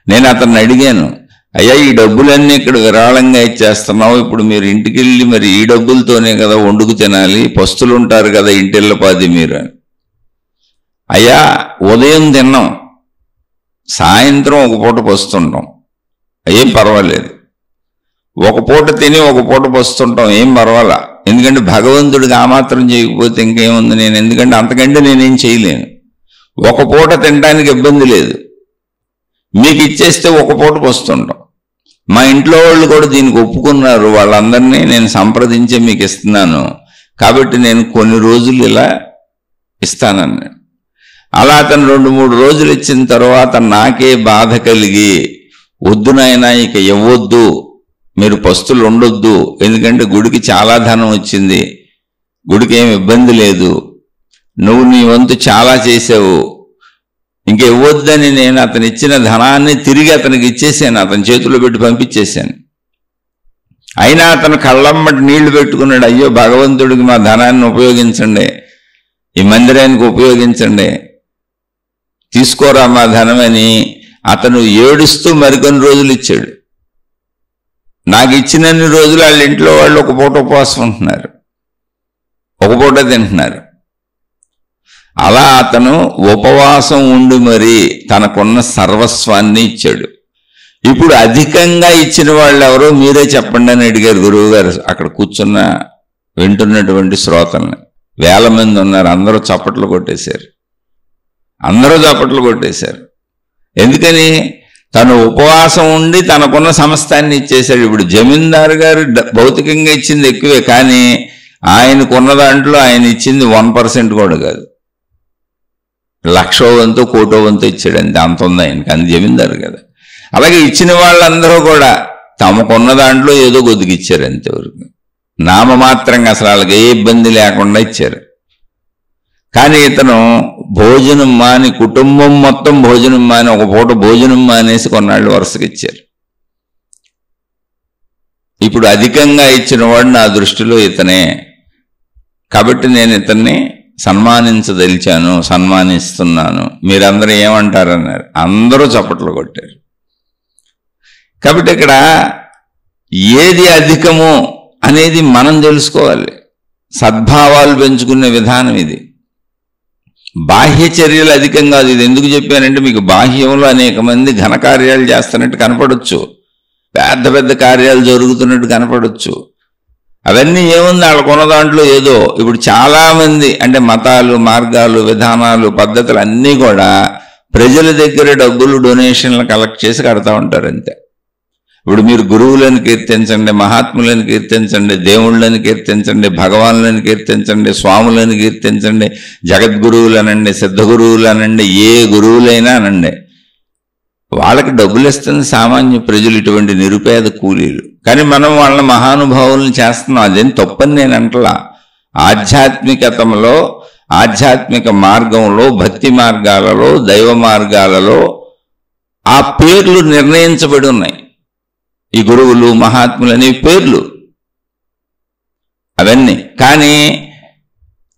నేను అతన్ని అడిగాను, అయ్యా ఈ డబ్బులన్నీ ఇక్కడ విరాళంగా ఇచ్చేస్తున్నావు, ఇప్పుడు మీరు ఇంటికి వెళ్ళి మరి ఈ డబ్బులతోనే కదా వండుకు తినాలి, పస్తులు ఉంటారు కదా ఇంటిళ్ళపాది మీరు అని. అయ్యా ఉదయం తిన్నాం, సాయంత్రం ఒక పూట పస్తుంటాం, ఏం పర్వాలేదు. ఒక పూట తిని ఒక పూట పస్తుంటాం, ఏం పర్వాలా. ఎందుకంటే భగవంతుడికి ఆ మాత్రం చేయకపోతే ఇంకేముంది, నేను ఎందుకంటే అంతకంటే నేనేం చేయలేను. ఒక పూట తినడానికి ఇబ్బంది లేదు, మీకు ఇచ్చేస్తే ఒక పూట పస్తుంటాం. మా ఇంట్లో వాళ్ళు కూడా దీనికి ఒప్పుకున్నారు, వాళ్ళందరినీ నేను సంప్రదించి మీకు ఇస్తున్నాను కాబట్టి నేను కొన్ని రోజులు ఇలా ఇస్తానన్నాడు. అలా అతను 2-3 రోజులు ఇచ్చిన తర్వాత నాకే బాధ కలిగి, వద్దు నాయనా ఇక ఇవ్వద్దు, మీరు పస్తులు ఉండొద్దు, ఎందుకంటే గుడికి చాలా ధనం వచ్చింది, గుడికి ఏమి ఇబ్బంది లేదు, నువ్వు నీ వంతు చాలా చేసావు, ఇంక ఇవ్వద్దని నేను అతను ఇచ్చిన ధనాన్ని తిరిగి అతనికి ఇచ్చేసాను, అతని చేతిలో పెట్టి పంపించేశాను. అయినా అతను కళ్ళమ్మటి నీళ్లు పెట్టుకున్నాడు, అయ్యో భగవంతుడికి మా ధనాన్ని ఉపయోగించండి, ఈ మందిరానికి ఉపయోగించండి, తీసుకోరా మా ధనమని అతను ఏడుస్తూ మరికొన్ని రోజులు ఇచ్చాడు. నాకు ఇచ్చినన్ని రోజులు వాళ్ళ ఇంట్లో వాళ్ళు ఒక పూట ఉపవాసం ఉంటున్నారు, ఒక పూట తింటున్నారు. అలా అతను ఉపవాసం ఉండి మరి తనకున్న సర్వస్వాన్ని ఇచ్చాడు. ఇప్పుడు అధికంగా ఇచ్చిన వాళ్ళు ఎవరో మీరే చెప్పండి అని అడిగారు గురువు గారు. అక్కడ కూర్చున్న వింటున్నటువంటి శ్రోతల్ని, 1000 మంది ఉన్నారు, అందరూ చప్పట్లు కొట్టేశారు. ఎందుకని? తను ఉపవాసం ఉండి తనకున్న సమస్తాన్ని ఇచ్చేశాడు. ఇప్పుడు జమీందారు గారు భౌతికంగా ఇచ్చింది ఎక్కువే, కానీ ఆయనకున్న దాంట్లో ఆయన ఇచ్చింది 1% కూడా కాదు, 1,00,000 వంతు 1,00,00,000 వంతు ఇచ్చాడు, అంతే, అంత ఉంది ఆయనకి, అంత జమీందారు కదా. అలాగే ఇచ్చిన వాళ్ళందరూ కూడా తమకున్న దాంట్లో ఏదో కొద్దిగిచ్చారు అంతవరకు, నామమాత్రంగా, అసలు వాళ్ళకి ఏ ఇబ్బంది లేకుండా ఇచ్చారు. కానీ ఇతను భోజనం మాని, కుటుంబం మొత్తం భోజనం మాని, ఒక పూట భోజనం మానేసి కొన్నాళ్ళు వరుసగా ఇచ్చారు. ఇప్పుడు అధికంగా ఇచ్చిన వాడు నా దృష్టిలో ఇతనే, కాబట్టి నేను ఇతన్ని సన్మానించదలిచాను, సన్మానిస్తున్నాను, మీరందరూ ఏమంటారన్నారు. అందరూ చప్పట్లు కొట్టారు. కాబట్టి ఇక్కడ ఏది అధికమో అనేది మనం తెలుసుకోవాలి. సద్భావాలు పెంచుకునే విధానం ఇది. బాహ్య చర్యలు అధికం కాదు. ఇది ఎందుకు చెప్పానంటే, మీకు బాహ్యంలో అనేక మంది ఘనకార్యాలు చేస్తున్నట్టు కనపడవచ్చు, పెద్ద పెద్ద కార్యాలు జరుగుతున్నట్టు కనపడవచ్చు. అవన్నీ ఏముంది, వాళ్ళకున్న దాంట్లో ఏదో. ఇప్పుడు చాలామంది అంటే మతాలు, మార్గాలు, విధానాలు, పద్ధతులు అన్నీ కూడా ప్రజల దగ్గర డబ్బులు, డొనేషన్లు కలెక్ట్ చేసి కడతా ఉంటారు అంతే. ఇప్పుడు మీరు గురువులను కీర్తించండి, మహాత్ములను కీర్తించండి, దేవుళ్ళని కీర్తించండి, భగవాన్లను కీర్తించండి, స్వాములను కీర్తించండి, జగద్గురువులు అనండి, సిద్ధగురువులు అనండి, ఏ గురువులైనా అనండి, వాళ్ళకి డబ్బులు ఇస్తుంది సామాన్య ప్రజలు, ఇటువంటి నిరుపేద కూలీలు. కానీ మనం వాళ్ళ మహానుభావులను చేస్తున్నాం, అదేం తప్పని నేను అంటలా. ఆధ్యాత్మికతలో, ఆధ్యాత్మిక మార్గంలో, భక్తి మార్గాలలో, దైవ మార్గాలలో ఆ పేర్లు నిర్ణయించబడి ఉన్నాయి. ఈ గురువులు, మహాత్ములు అనే పేర్లు అవన్నీ. కానీ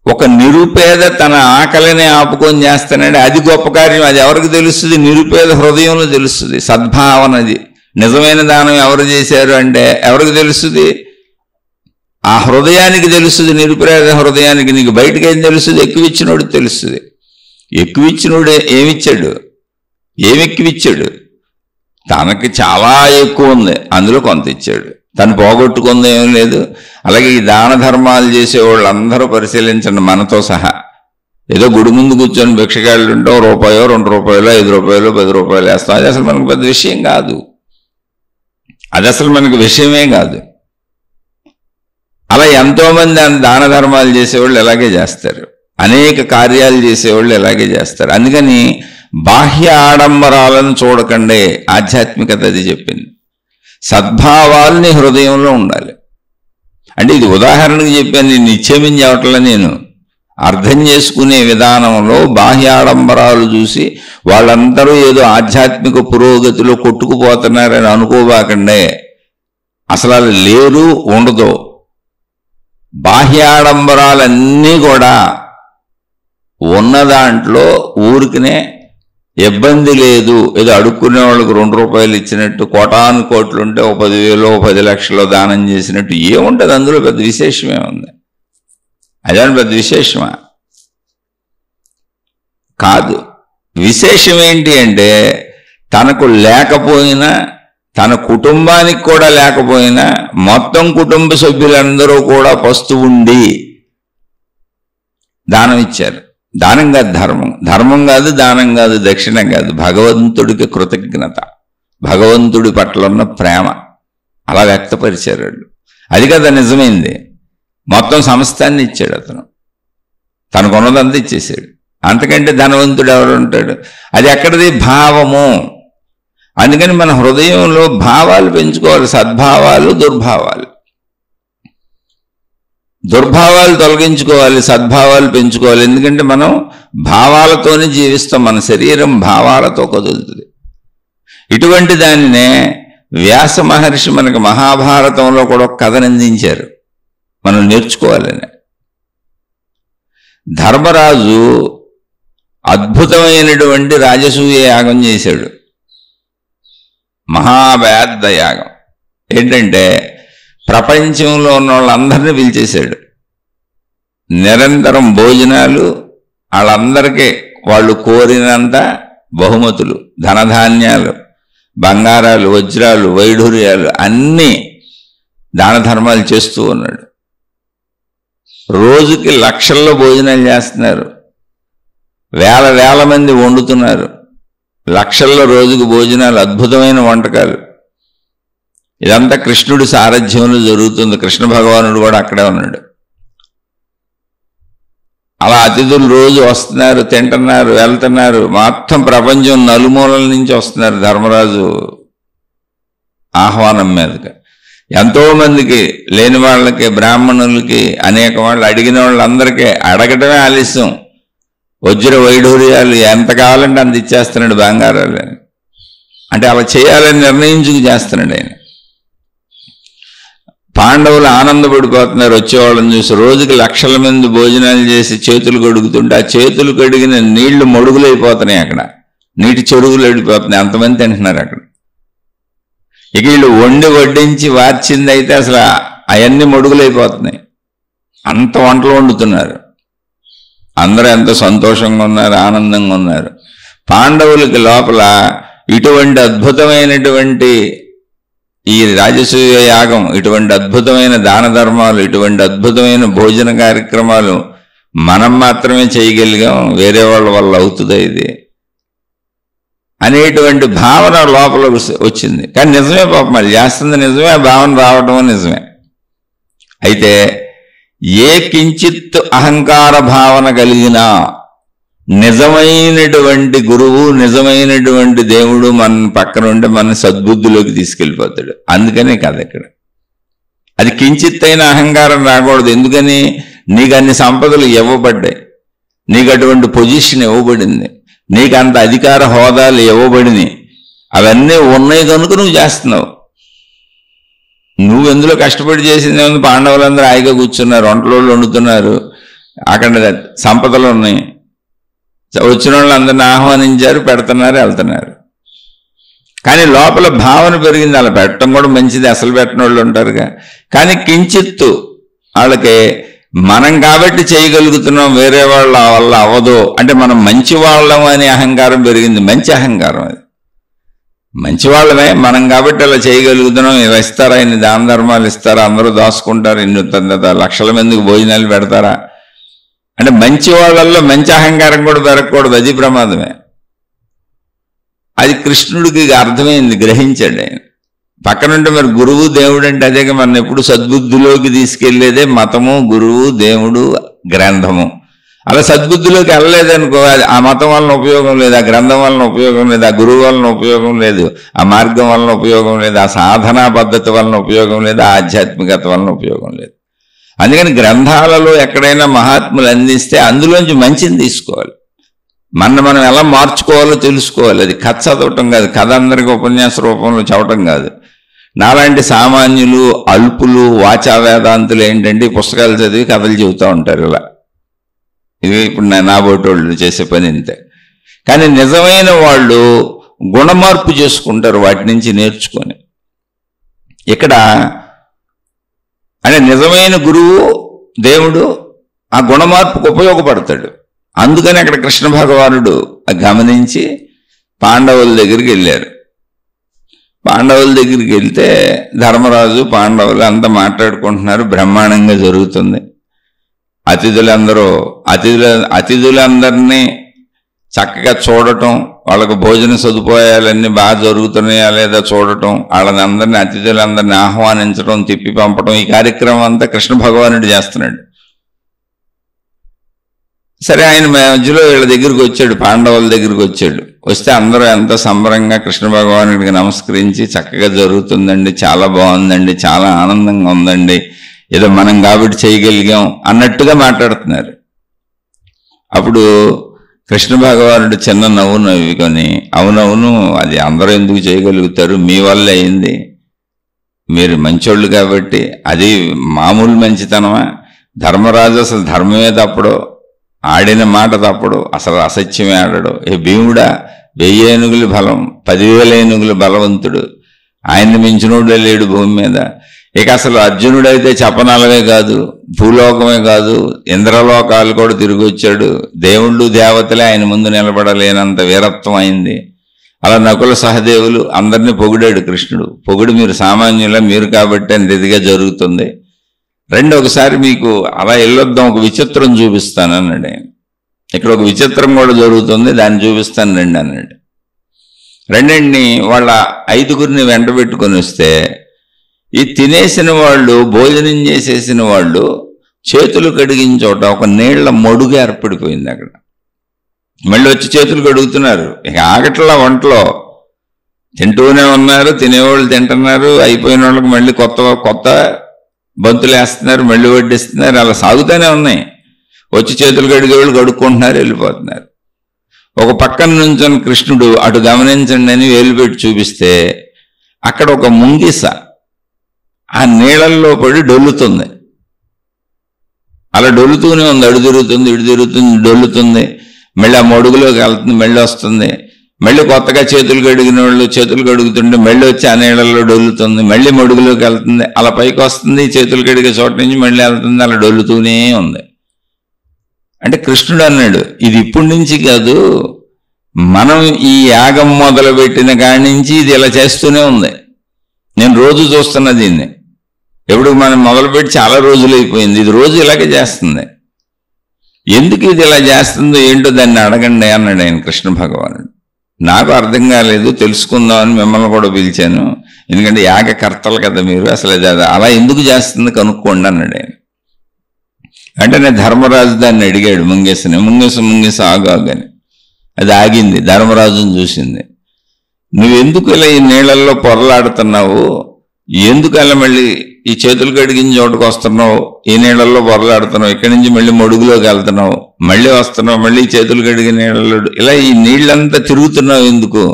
ఒక నిరుపేద తన ఆకలిని ఆపుకొని చేస్తానంటే అది గొప్ప కార్యం. అది ఎవరికి తెలుస్తుంది? నిరుపేద హృదయంలో తెలుస్తుంది సద్భావనది. నిజమైన దానం ఎవరు చేశారు అంటే ఎవరికి తెలుస్తుంది? ఆ హృదయానికి తెలుస్తుంది, నిరుపేద హృదయానికి. నీకు బయటకు ఏం తెలుస్తుంది? ఎక్కువ ఇచ్చినోడు తెలుస్తుంది. ఎక్కువ ఇచ్చినోడు ఏమిచ్చాడు? ఎక్కువిచ్చాడు? తనకి చాలా ఎక్కువ ఉంది, అందులో కొంత ఇచ్చాడు, తను పోగొట్టుకుంది ఏం లేదు. అలాగే ఈ దాన ధర్మాలు చేసేవాళ్ళు అందరూ పరిశీలించండి, మనతో సహా. ఏదో గుడి ముందు కూర్చొని భిక్షగాళ్ళు ఉంటే రూపాయో, 2 రూపాయలు, 5 రూపాయలు, 10 రూపాయలు వేస్తాం. అది అసలు మనకు పెద్ద విషయం కాదు, అది అసలు మనకు విషయమే కాదు. అలా ఎంతోమంది దాన ధర్మాలు చేసేవాళ్ళు ఎలాగే చేస్తారు, అనేక కార్యాలు చేసేవాళ్ళు ఎలాగే చేస్తారు. అందుకని బాహ్య ఆడంబరాలను చూడకండి, ఆధ్యాత్మికత అది చెప్పింది. సద్భావాల్ని హృదయంలో ఉండాలి. అంటే ఇది ఉదాహరణకు చెప్పాను, నేను నిత్యమని చెప్పట్లా. నేను అర్థం చేసుకునే విధానంలో బాహ్య ఆడంబరాలు చూసి వాళ్ళందరూ ఏదో ఆధ్యాత్మిక పురోగతిలో కొట్టుకుపోతున్నారని అనుకోబాకండే. అసలు అది లేరు, ఉండదు. బాహ్య ఆడంబరాలన్నీ కూడా ఉన్న దాంట్లో ఊరికనే ఇబ్బంది లేదు. ఏదో అడుక్కునే వాళ్ళకి 2 రూపాయలు ఇచ్చినట్టు, కోటాను కోట్లుంటే 10,000 10 లక్షలు దానం చేసినట్టు ఏముంటుంది అందులో? పెద్ద విశేషమే ఉంది? అదే పెద్ద విశేషమా? కాదు. విశేషం ఏంటి అంటే, తనకు లేకపోయినా, తన కుటుంబానికి కూడా లేకపోయినా, మొత్తం కుటుంబ సభ్యులందరూ కూడా పస్తు ఉండి దానం ఇచ్చారు. దానం కాదు ధర్మం, ధర్మం కాదు దానం కాదు, దక్షిణ కాదు, భగవంతుడికి కృతజ్ఞత, భగవంతుడి పట్ల ఉన్న ప్రేమ అలా వ్యక్తపరిచారు వాళ్ళు. అది కదా నిజమైంది. మొత్తం సమస్తాన్ని ఇచ్చాడు అతను, తనకున్నదంతా ఇచ్చేసాడు. అంతకంటే ధనవంతుడు ఎవరు ఉంటాడు? అది ఎక్కడిది? భావము. అందుకని మన హృదయంలో భావాలు పెంచుకోవాలి, సద్భావాలు దుర్భావాలు. దుర్భావాలు తొలగించుకోవాలి, సద్భావాలు పెంచుకోవాలి. ఎందుకంటే మనం భావాలతోనే జీవిస్తాం, మన శరీరం భావాలతో కదులుతుంది. ఇటువంటి దానినే వ్యాస మహర్షి మనకు మహాభారతంలో కూడా ఒక కథను అందించారు, మనం నేర్చుకోవాలని. ధర్మరాజు అద్భుతమైనటువంటి రాజసూయ యాగం చేశాడు, మహాపెద్ద యాగం. ఏంటంటే ప్రపంచంలో ఉన్న వాళ్ళందరినీ పిలిచేశాడు, నిరంతరం భోజనాలు, వాళ్ళందరికీ వాళ్ళు కోరినంత బహుమతులు, ధనధాన్యాలు, బంగారాలు, వజ్రాలు, వైఢూర్యాలు అన్నీ దాన ధర్మాలు చేస్తూ ఉన్నాడు. రోజుకి లక్షల్లో భోజనాలు చేస్తున్నారు, వేల మంది వండుతున్నారు, లక్షల్లో రోజుకు భోజనాలు, అద్భుతమైన వంటకాలు. ఇదంతా కృష్ణుడి సారథ్యంలో జరుగుతుంది. కృష్ణ భగవానుడు కూడా అక్కడే ఉన్నాడు. అలా అతిథులు రోజు వస్తున్నారు, తింటున్నారు, వెళ్తున్నారు. మొత్తం ప్రపంచం నలుమూలల నుంచి వస్తున్నారు ధర్మరాజు ఆహ్వానం మీదకి. ఎంతో మందికి, లేని వాళ్ళకి, బ్రాహ్మణులకి, అనేక వాళ్ళు, అడిగిన వాళ్ళందరికీ అడగటమే ఆలస్యం. వజ్ర వైఢూర్యాలు ఎంత కావాలంటే అంత ఇచ్చేస్తున్నాడు, బంగారాలు. అంటే అలా చేయాలని నిర్ణయించుకు చేస్తున్నాడు ఆయన. పాండవులు ఆనందపడిపోతున్నారు వచ్చేవాళ్ళని చూసి. రోజుకి లక్షల మంది భోజనాలు చేసి చేతులు కడుగుతుంటే ఆ చేతులు కడిగిన నీళ్లు మడుగులు అయిపోతున్నాయి, అక్కడ నీటి చెరువులు వెళ్ళిపోతున్నాయి, అంతమంది తింటున్నారు అక్కడ. ఇక వీళ్ళు వండి వడ్డించి వార్చింది అయితే అసలు అవన్నీ మడుగులు అయిపోతున్నాయి, అంత వంటలు వండుతున్నారు. అందరూ ఎంతో సంతోషంగా ఉన్నారు, ఆనందంగా ఉన్నారు. పాండవులకి లోపల ఇటువంటి అద్భుతమైనటువంటి ఈ రాజసూయ యాగం, ఇటువంటి అద్భుతమైన దాన ధర్మాలు, ఇటువంటి అద్భుతమైన భోజన కార్యక్రమాలు మనం మాత్రమే చేయగలిగాం, వేరే వాళ్ళ వల్ల అవుతుందా ఇది అనేటువంటి భావన లోపల వచ్చింది. కానీ నిజమే, పాపం మరి చేస్తుంది నిజమే, ఆ భావన రావటం నిజమే. అయితే ఏ కించిత్ అహంకార భావన కలిగినా నిజమైనటువంటి గురువు, నిజమైనటువంటి దేవుడు మన పక్కన ఉంటే మన సద్బుద్ధిలోకి తీసుకెళ్ళిపోతాడు. అందుకనే కాదు ఇక్కడ అది కించిత్తైన అహంకారం రాకూడదు. ఎందుకని? నీకు అన్ని సంపదలు ఇవ్వబడ్డాయి, నీకు అటువంటి పొజిషన్ ఇవ్వబడింది, నీకు అంత అధికార హోదాలు ఇవ్వబడినాయి, అవన్నీ ఉన్నాయి కనుక నువ్వు చేస్తున్నావు. నువ్వు ఎందులో కష్టపడి చేసింది ఏముంది? పాండవులందరూ హాయిగా కూర్చున్నారు, వంటలోళ్ళు వండుతున్నారు, అక్కడ సంపదలు ఉన్నాయి, వచ్చిన వాళ్ళు అందరిని ఆహ్వానించారు, పెడుతున్నారు, వెళ్తున్నారు. కానీ లోపల భావన పెరిగింది. అలా పెట్టడం కూడా మంచిది, అసలు పెట్టిన వాళ్ళు ఉంటారుగా. కానీ కించిత్తు వాళ్ళకి మనం కాబట్టి చేయగలుగుతున్నాం, వేరే వాళ్ళ వల్ల అవ్వదు అంటే మనం మంచి వాళ్ళం అనే అహంకారం పెరిగింది. మంచి అహంకారం అది, మంచి వాళ్ళమే మనం కాబట్టి అలా చేయగలుగుతున్నాం. ఇలా ఇస్తారా, ఇన్ని దాన ధర్మాలు ఇస్తారా, అందరూ దాచుకుంటారు, ఇన్ని లక్షల మందికి భోజనాలు పెడతారా అంటే మంచి వాళ్ళల్లో మంచి అహంకారం కూడా పెరగకూడదు, అది ప్రమాదమే. అది కృష్ణుడికి అర్థమైంది, గ్రహించాడు ఆయన. పక్కనుంటే మరి గురువు దేవుడు అంటే అదే, మన ఎప్పుడు సద్బుద్ధిలోకి తీసుకెళ్లేదే మతము, గురువు, దేవుడు, గ్రంథము. అలా సద్బుద్ధిలోకి వెళ్ళలేదనుకో, ఆ మతం వలన ఉపయోగం లేదు, ఆ గ్రంథం వలన ఉపయోగం లేదు, ఆ గురువు వలన ఉపయోగం లేదు, ఆ మార్గం వలన ఉపయోగం లేదు, ఆ సాధనా పద్ధతి వలన ఉపయోగం లేదు, ఆ ఆధ్యాత్మికత వలన ఉపయోగం లేదు. అందుకని గ్రంథాలలో ఎక్కడైనా మహాత్ములు అందిస్తే అందులోంచి మంచిని తీసుకోవాలి, మనం ఎలా మార్చుకోవాలో తెలుసుకోవాలి. అది కథ చదవటం కాదు, కథ అందరికీ ఉపన్యాస రూపంలో చదవటం కాదు. నాలాంటి సామాన్యులు, అల్పులు, వాచా వేదాంతులు ఏంటంటే పుస్తకాలు చదివి కథలు చెబుతూ ఉంటారు. ఇలా ఇవి ఇప్పుడు నా బోటోళ్ళు చేసే పని ఇంతే. కానీ నిజమైన వాళ్ళు గుణమార్పు చేసుకుంటారు వాటి నుంచి నేర్చుకొని. ఇక్కడ అంటే నిజమైన గురువు దేవుడు ఆ గుణమార్పుకు ఉపయోగపడతాడు. అందుకని అక్కడ కృష్ణ భగవానుడు గమనించి పాండవుల దగ్గరికి వెళ్ళారు. పాండవుల దగ్గరికి వెళ్తే ధర్మరాజు పాండవులు అంతా మాట్లాడుకుంటున్నారు, బ్రహ్మాండంగా జరుగుతుంది. అతిథులందరినీ చక్కగా చూడటం, వాళ్ళకు భోజన సదుపాయాలన్నీ బాగా జరుగుతున్నాయా లేదా చూడటం, వాళ్ళని అతిథులందరినీ ఆహ్వానించడం, తిప్పి పంపడం, ఈ కార్యక్రమం అంతా కృష్ణ భగవానుడు చేస్తున్నాడు. సరే, ఆయన మధ్యలో వీళ్ళ దగ్గరికి వచ్చాడు, పాండవుల దగ్గరికి వచ్చాడు. వస్తే అందరూ ఎంతో సంబరంగా కృష్ణ భగవానుడికి నమస్కరించి చక్కగా జరుగుతుందండి, చాలా బాగుందండి, చాలా ఆనందంగా ఉందండి, ఏదో మనం కాబట్టి చేయగలిగాం అన్నట్టుగా మాట్లాడుతున్నారు. అప్పుడు కృష్ణ భగవానుడు చిన్న నవ్వు నవ్వుకొని, అవునవును, అది అందరూ ఎందుకు చేయగలుగుతారు, మీ వల్ల అయింది, మీరు మంచోళ్ళు కాబట్టి. అది మామూలు మంచితనమా? ధర్మరాజు అసలు ధర్మమే తప్పడు, ఆడిన మాట తప్పడు, అసలు అసత్యమే ఆడడు. భీముడా 1000 ఏనుగుల బలం, 10,000 ఏనుగుల బలవంతుడు, ఆయన్ని మించినోడే లేడు భూమి మీద. ఇక అసలు అర్జునుడైతే చపనాలవే కాదు, భూలోకమే కాదు, ఇంద్రలోకాలు కూడా తిరిగి వచ్చాడు. దేవుళ్ళు దేవతలే ఆయన ముందు నిలబడలేనంత వీరత్వం అయింది. అలా నకుల సహదేవులు అందరినీ పొగిడాడు కృష్ణుడు. పొగిడి, మీరు సామాన్యుల, మీరు కాబట్టి అంత ఇదిగా జరుగుతుంది, రండి ఒకసారి మీకు అలా వెళ్ళొద్దాం, ఒక విచిత్రం చూపిస్తాను అన్నాడు ఆయన. ఇక్కడ ఒక విచిత్రం కూడా జరుగుతుంది, దాన్ని చూపిస్తాను రండి అన్నాడు. రెండండి వాళ్ళ 5గురిని వెంట పెట్టుకొని వస్తే, ఈ తినేసిన వాళ్ళు, భోజనం చేసేసిన వాళ్ళు చేతులు కడిగిన చోట ఒక నీళ్ల మడుగు ఏర్పడిపోయింది అక్కడ. మళ్ళీ వచ్చి చేతులు కడుగుతున్నారు. ఇక ఆగట్లా, వంటలో తింటూనే ఉన్నారు, తినేవాళ్ళు తింటున్నారు, అయిపోయిన వాళ్ళకి మళ్ళీ కొత్త బంతులు వేస్తున్నారు, మళ్ళీ వడ్డిస్తున్నారు, అలా సాగుతూనే ఉన్నాయి. వచ్చి చేతులు కడిగేవాళ్ళు కడుక్కుంటున్నారు, వెళ్ళిపోతున్నారు. ఒక పక్కన నుంచొని కృష్ణుడు అటు గమనించండి అని వేలు పెట్టి చూపిస్తే అక్కడ ఒక ముంగిస ఆ నీళ్ళల్లో పడి డొల్లుతుంది. అలా డొల్లుతూనే ఉంది, అడు తిరుగుతుంది, ఇటు తిరుగుతుంది, డొల్లుతుంది, మళ్ళీ ఆ మడుగులోకి వెళ్తుంది, మళ్ళీ వస్తుంది. మళ్ళీ కొత్తగా చేతులు కడిగిన వాళ్ళు చేతులు కడుగుతుంటే మళ్ళీ వచ్చి ఆ నీళ్ళల్లో డొల్లుతుంది, మళ్ళీ మడుగులోకి వెళ్తుంది, అలా పైకి వస్తుంది, చేతులు కడిగే చోట నుంచి మళ్ళీ వెళ్తుంది, అలా డొల్లుతూనే ఉంది. అంటే కృష్ణుడు అన్నాడు, ఇది ఇప్పటి నుంచి కాదు, మనం ఈ యాగం మొదలుపెట్టిన కాడి నుంచి ఇది ఇలా చేస్తూనే ఉంది. నేను రోజు చూస్తున్నా దీన్ని. ఎప్పుడు మనం మొదలుపెట్టి చాలా రోజులు అయిపోయింది, ఇది రోజు ఇలాగే చేస్తుంది. ఎందుకు ఇది ఇలా చేస్తుందో ఏంటో దాన్ని అడగండి అన్నాడు ఆయన కృష్ణ భగవానుడు. నాకు అర్థం కాలేదు, తెలుసుకుందామని మిమ్మల్ని కూడా పిలిచాను, ఎందుకంటే యాగకర్తలు కదా మీరు, అసలు అలా ఎందుకు చేస్తుంది కనుక్కోండి అన్నాడు ఆయన. అంటే నేను ధర్మరాజు దాన్ని అడిగాడు, ముంగేస ఆగాని. అది ఆగింది, ధర్మరాజుని చూసింది. నువ్వెందుకు ఇలా ఈ నీళ్ళల్లో పొరలాడుతున్నావు, ఎందుకు అలా మళ్ళీ ఈ చేతులు కడిగిన చోటుకు వస్తున్నావు, ఈ నీళ్ళల్లో పొరలాడుతున్నావు, ఇక్కడి నుంచి మళ్ళీ మడుగులోకి వెళ్తున్నావు, మళ్ళీ వస్తున్నావు, మళ్ళీ చేతులు కడిగిన నీళ్ళలో ఇలా ఈ నీళ్ళంతా తిరుగుతున్నావు ఎందుకు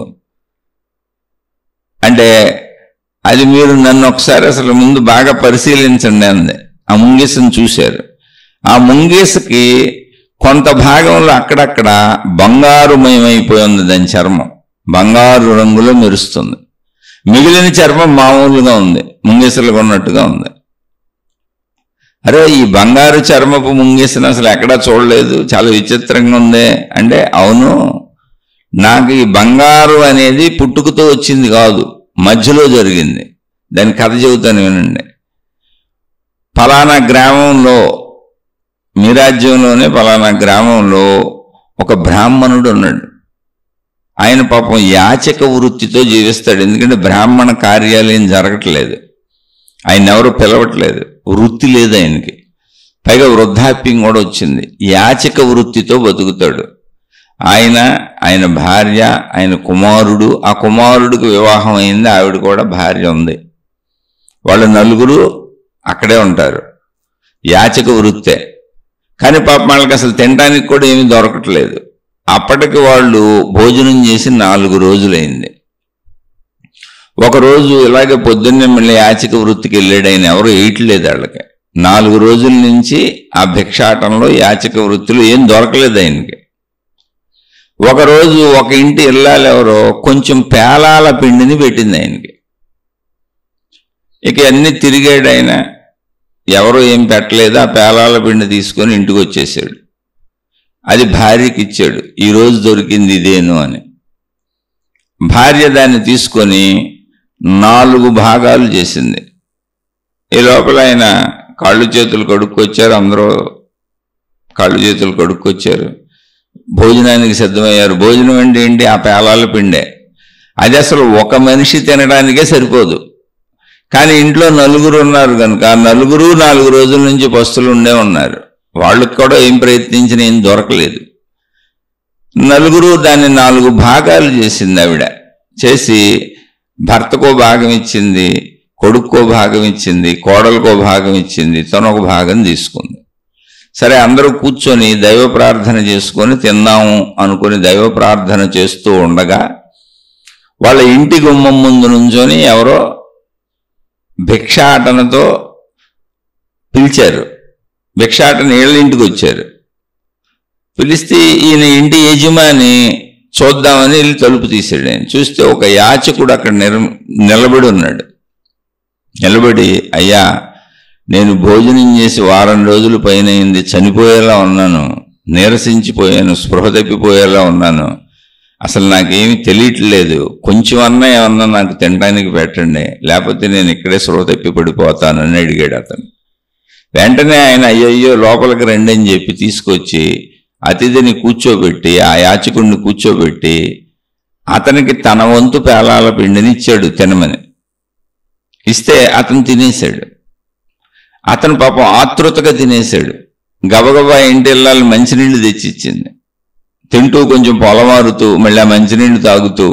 అంటే, అది మీరు నన్ను ఒకసారి అసలు ముందు బాగా పరిశీలించండి అంది. ఆ ముంగీసను చూశారు. ఆ ముంగీసకి కొంత భాగంలో అక్కడక్కడ బంగారుమయమైపోయి ఉంది, దాని చర్మం బంగారు రంగులో మెరుస్తుంది. మిగిలిన చర్మం మామూలుగా ఉంది, ముంగీసలుగా ఉన్నట్టుగా ఉంది. అరే, ఈ బంగారు చర్మపు ముంగీసను అసలు ఎక్కడా చూడలేదు, చాలా విచిత్రంగా ఉంది అంటే, అవును, నాకు ఈ బంగారు అనేది పుట్టుకతో వచ్చింది కాదు, మధ్యలో జరిగింది. దాని కథ చెబుతాను వినండి. ఫలానా గ్రామంలో, మీ రాజ్యంలోనే ఫలానా గ్రామంలో ఒక బ్రాహ్మణుడు ఉన్నాడు. ఆయన పాపం యాచక వృత్తితో జీవిస్తాడు, ఎందుకంటే బ్రాహ్మణ కార్యాలయం జరగట్లేదు, ఆయన ఎవరు పిలవట్లేదు, వృత్తి లేదు ఆయనకి, పైగా వృద్ధాప్యం కూడా వచ్చింది. యాచక వృత్తితో బతుకుతాడు ఆయన భార్య, ఆయన కుమారుడు, ఆ కుమారుడికి వివాహం అయింది, ఆవిడ కూడా భార్య ఉంది. వాళ్ళు 4 అక్కడే ఉంటారు, యాచక వృత్తే. కానీ పాపం వాళ్ళకి అసలు తినడానికి కూడా ఏమీ దొరకట్లేదు. అప్పటికి వాళ్ళు భోజనం చేసి 4 రోజులైంది. ఒకరోజు ఇలాగే పొద్దున్నే మళ్ళీ యాచక వృత్తికి వెళ్ళాడు ఆయన, ఎవరు వేయట్లేదు వాళ్ళకి. 4 రోజుల నుంచి ఆ భిక్షాటంలో యాచక వృత్తిలో ఏం దొరకలేదు ఆయనకి. ఒకరోజు ఒక ఇంటి ఇల్లాలు ఎవరో కొంచెం పేలాల పిండిని పెట్టింది ఆయనకి. ఇక అన్ని తిరిగాడు ఆయన, ఎవరో ఏం పెట్టలేదు. ఆ పేలాల పిండి తీసుకొని ఇంటికి వచ్చేసాడు. అది భార్యకి ఇచ్చాడు, ఈరోజు దొరికింది ఇదేను అని. భార్య దాన్ని తీసుకొని 4 భాగాలు చేసింది. ఈ లోపల ఆయన కాళ్ళు చేతులు కడుక్కొచ్చారు, అందరూ కాళ్ళు చేతులు కడుక్కొచ్చారు, భోజనానికి సిద్ధమయ్యారు. భోజనం అంటే ఏంటి? ఆ పేలాల పిండే. అది అసలు ఒక మనిషి తినడానికే సరిపోదు. కానీ ఇంట్లో 4 ఉన్నారు కనుక 4 రోజుల నుంచి పస్తులు ఉండే ఉన్నారు. వాళ్ళకి కూడా ఏం ప్రయత్నించినా ఏం దొరకలేదు. 4 దాన్ని 4 భాగాలు చేసింది ఆవిడ. చేసి భర్తకో భాగం ఇచ్చింది, కొడుక్కో భాగం ఇచ్చింది, కోడలకో భాగం ఇచ్చింది, తనొక భాగం తీసుకుంది. సరే, అందరూ కూర్చొని దైవ ప్రార్థన చేసుకొని తిన్నాము అనుకుని దైవ ప్రార్థన చేస్తూ ఉండగా వాళ్ళ ఇంటి గుమ్మం ముందు నుంచొని ఎవరో భిక్షాటనతో పిలిచారు. భిక్షాటన వీళ్ళ ఇంటికి వచ్చారు. పిలిస్తే ఈయన ఇంటి యజమాని చూద్దామని వెళ్ళి తలుపు తీసాడు. ఆయన చూస్తే ఒక యాచకుడు అక్కడ నిలబడి ఉన్నాడు. నిలబడి, అయ్యా, నేను భోజనం చేసి వారం రోజుల పైన అయింది, చనిపోయేలా ఉన్నాను, నీరసించిపోయాను, స్పృహ తప్పిపోయేలా ఉన్నాను, అసలు నాకేమీ తెలియట్లేదు, కొంచెం అన్నా ఏమన్నా నాకు తినడానికి పెట్టండి, లేకపోతే నేను ఇక్కడే స్పృహ తప్పి పడిపోతానని అడిగాడు అతను. వెంటనే ఆయన అయ్యయ్యో లోపలికి రండి అని చెప్పి తీసుకొచ్చి అతిథిని కూర్చోబెట్టి, ఆ యాచకుడిని కూర్చోబెట్టి అతనికి తన వంతు పేలాల పిండిని ఇచ్చాడు తినమని. ఇస్తే అతను తినేశాడు. అతను పాపం ఆతృతగా తినేశాడు. గబగబా ఇంటి ఇళ్ళాలు మంచినీళ్ళు తెచ్చిచ్చింది. తింటూ కొంచెం పొలమారుతూ మళ్ళీ ఆ మంచినీళ్ళు తాగుతూ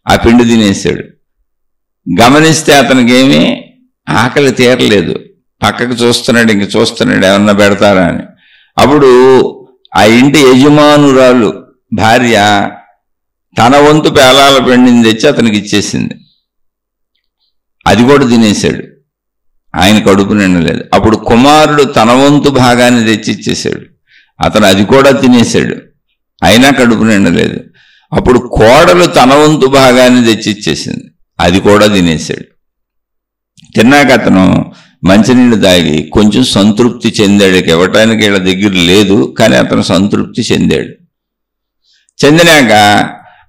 ఆ పిండి తినేశాడు. గమనిస్తే అతనికేమీ ఆకలి తీరలేదు. పక్కకు చూస్తున్నాడు, ఇంక చూస్తున్నాడు ఏమన్నా పెడతారా అని. అప్పుడు ఆ ఇంటి యజమానురాలు భార్య తన వంతు పేలాల పిండిని తెచ్చి అతనికి ఇచ్చేసింది. అది కూడా తినేశాడు. ఆయన కడుపు నిండలేదు. అప్పుడు కుమారుడు తన వంతు భాగాన్ని తెచ్చి ఇచ్చేశాడు. అతను అది కూడా తినేశాడు, అయినా కడుపు నిండలేదు. అప్పుడు కోడలు తన వంతు భాగాన్ని తెచ్చి ఇచ్చేసింది, అది కూడా తినేశాడు. తిన్నాక అతను మంచినీళ్ళు తాగి కొంచెం సంతృప్తి చెందాడు. ఇవ్వటానికి వీళ్ళ దగ్గర లేదు, కానీ అతను సంతృప్తి చెందాడు. చెందినాక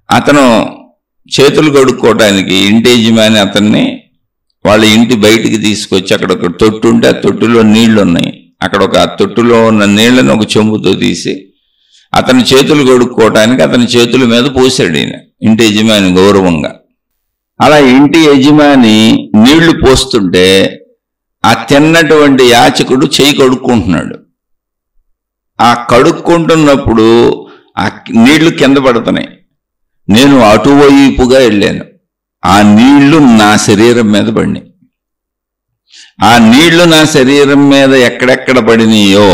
అతను చేతులు కడుక్కోవటానికి ఇంటి యజమాని అతన్ని వాళ్ళ ఇంటి బయటికి తీసుకొచ్చి అక్కడ ఒక తొట్టు ఉంటే ఆ తొట్టులో నీళ్లు ఉన్నాయి, అక్కడ ఒక తొట్టులో ఉన్న నీళ్లను ఒక చెంబుతో తీసి అతని చేతులు కడుక్కోవటానికి అతని చేతుల మీద పోసాడు ఈయన, ఇంటి యజమాని గౌరవంగా. అలా ఇంటి యజమాని నీళ్లు పోస్తుంటే ఆ తిన్నటువంటి యాచకుడు చేయి కడుక్కుంటున్నాడు. ఆ కడుక్కుంటున్నప్పుడు ఆ నీళ్లు కింద పడుతున్నాయి. నేను అటువైపుగా వెళ్ళాను, ఆ నీళ్లు నా శరీరం మీద పడినాయి. ఆ నీళ్లు నా శరీరం మీద ఎక్కడెక్కడ పడినాయో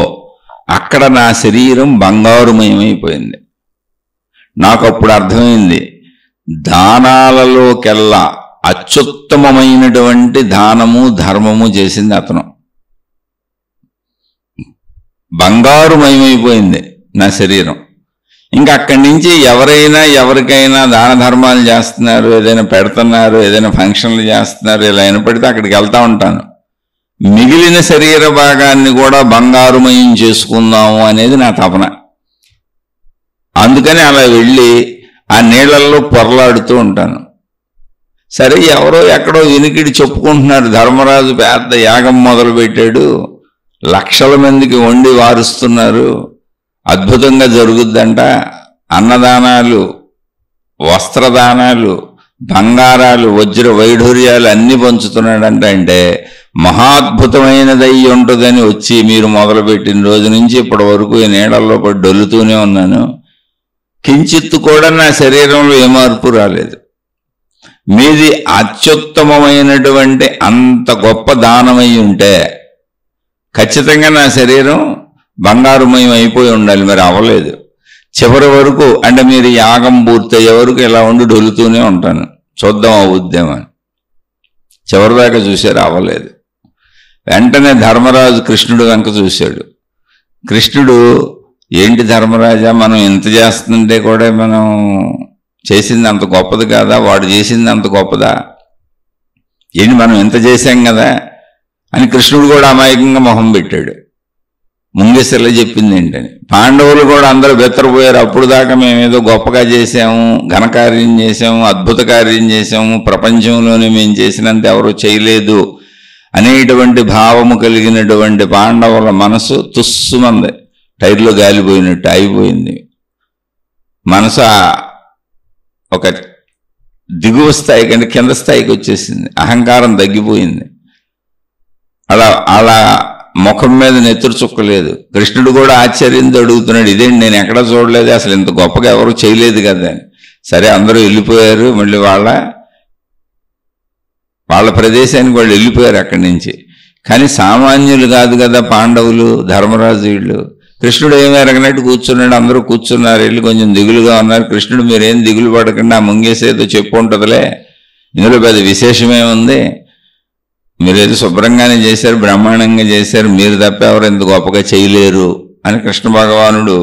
అక్కడ నా శరీరం బంగారుమయమైపోయింది. నాకు అప్పుడు అర్థమైంది, దానాలలోకెల్లా అత్యుత్తమమైనటువంటి దానము ధర్మము చేసింది అతను. బంగారుమయమైపోయింది నా శరీరం. ఇంకా అక్కడి నుంచి ఎవరికైనా దాన ధర్మాలు చేస్తున్నారు, ఏదైనా పెడుతున్నారు, ఏదైనా ఫంక్షన్లు చేస్తున్నారు, ఇలా అయిన పడితే అక్కడికి వెళ్తూ ఉంటాను. మిగిలిన శరీర భాగాన్ని కూడా బంగారుమయం చేసుకుందాము అనేది నా తపన. అందుకని అలా వెళ్ళి ఆ నీళ్లలో పొరలాడుతూ ఉంటాను. సరే, ఎవరో ఎక్కడో వినికిడి చెప్పుకుంటున్నారు, ధర్మరాజు పెద్ద యాగం మొదలుపెట్టాడు, లక్షల మందికి వండి వారుస్తున్నారు, అద్భుతంగా జరుగుద్దంట, అన్నదానాలు, వస్త్రదానాలు, బంగారాలు, వజ్ర వైఢూర్యాలు అన్నీ పంచుతున్నాడంట. అంటే మహాద్భుతమైనదై ఉంటుందని వచ్చి మీరు మొదలుపెట్టిన రోజు నుంచి ఇప్పటి వరకు ఈ నీడల్లో పడి డొల్లుతూనే ఉన్నాను, కించిత్తు కూడా నా శరీరంలో ఏ మార్పు రాలేదు. మీది అత్యుత్తమమైనటువంటి అంత గొప్ప దానమై ఉంటే ఖచ్చితంగా నా శరీరం బంగారుమయం అయిపోయి ఉండాలి, మరి అవ్వలేదు. చివరి వరకు అంటే మీరు యాగం పూర్తయ్యే వరకు ఇలా ఉండి డొలుతూనే ఉంటాను, చూద్దాం అవుద్దామని. చివరిదాకా చూశారు, అవ్వలేదు. వెంటనే ధర్మరాజు కృష్ణుడు వెనక చూశాడు. కృష్ణుడు ఏంటి ధర్మరాజా, మనం ఇంత చేస్తుంటే కూడా మనం చేసింది అంత గొప్పది కాదా, వాడు చేసింది అంత గొప్పదా, ఏంటి మనం ఇంత చేశాం కదా అని కృష్ణుడు కూడా అమాయకంగా మొహం పెట్టాడు. ముంగేసరిలో చెప్పింది ఏంటని. పాండవులు కూడా అందరూ బెత్తరపోయారు. అప్పుడు దాకా మేమేదో గొప్పగా చేసాము, ఘనకార్యం చేసాము, అద్భుత కార్యం చేసాము, ప్రపంచంలోనే మేము చేసినంత ఎవరు చేయలేదు అనేటువంటి భావము కలిగినటువంటి పాండవుల మనసు తుస్సుమంది, టైర్లో గాలిపోయినట్టు అయిపోయింది. మనసు ఒక దిగువ స్థాయి కంటే కింద స్థాయికి వచ్చేసింది. అహంకారం తగ్గిపోయింది. అలా ముఖం మీద నెత్తురు చుక్కలేదు. కృష్ణుడు కూడా ఆశ్చర్యంతో అడుగుతున్నాడు, ఇదేంటి నేను ఎక్కడా చూడలేదు, అసలు ఇంత గొప్పగా ఎవరు చేయలేదు కదా అని. సరే అందరూ వెళ్ళిపోయారు, మళ్ళీ వాళ్ళ ప్రదేశానికి వాళ్ళు వెళ్ళిపోయారు అక్కడి నుంచి. కానీ సామాన్యులు కాదు కదా పాండవులు, ధర్మరాజు వీళ్ళు. కృష్ణుడు ఏమీ ఎరగనట్టు కూర్చున్నాడు. అందరూ కూర్చున్నారు, వెళ్ళి కొంచెం దిగులుగా ఉన్నారు. కృష్ణుడు మీరేం దిగులు పడకుండా ముంగేసేదో చెప్పు ఉంటుందిలే, ఇందులో పెద్ద విశేషమేముంది, మీరేదో శుభ్రంగానే చేశారు, బ్రహ్మాండంగా చేశారు, మీరు తప్ప ఎవరు ఎంత గొప్పగా చేయలేరు అని కృష్ణ భగవానుడు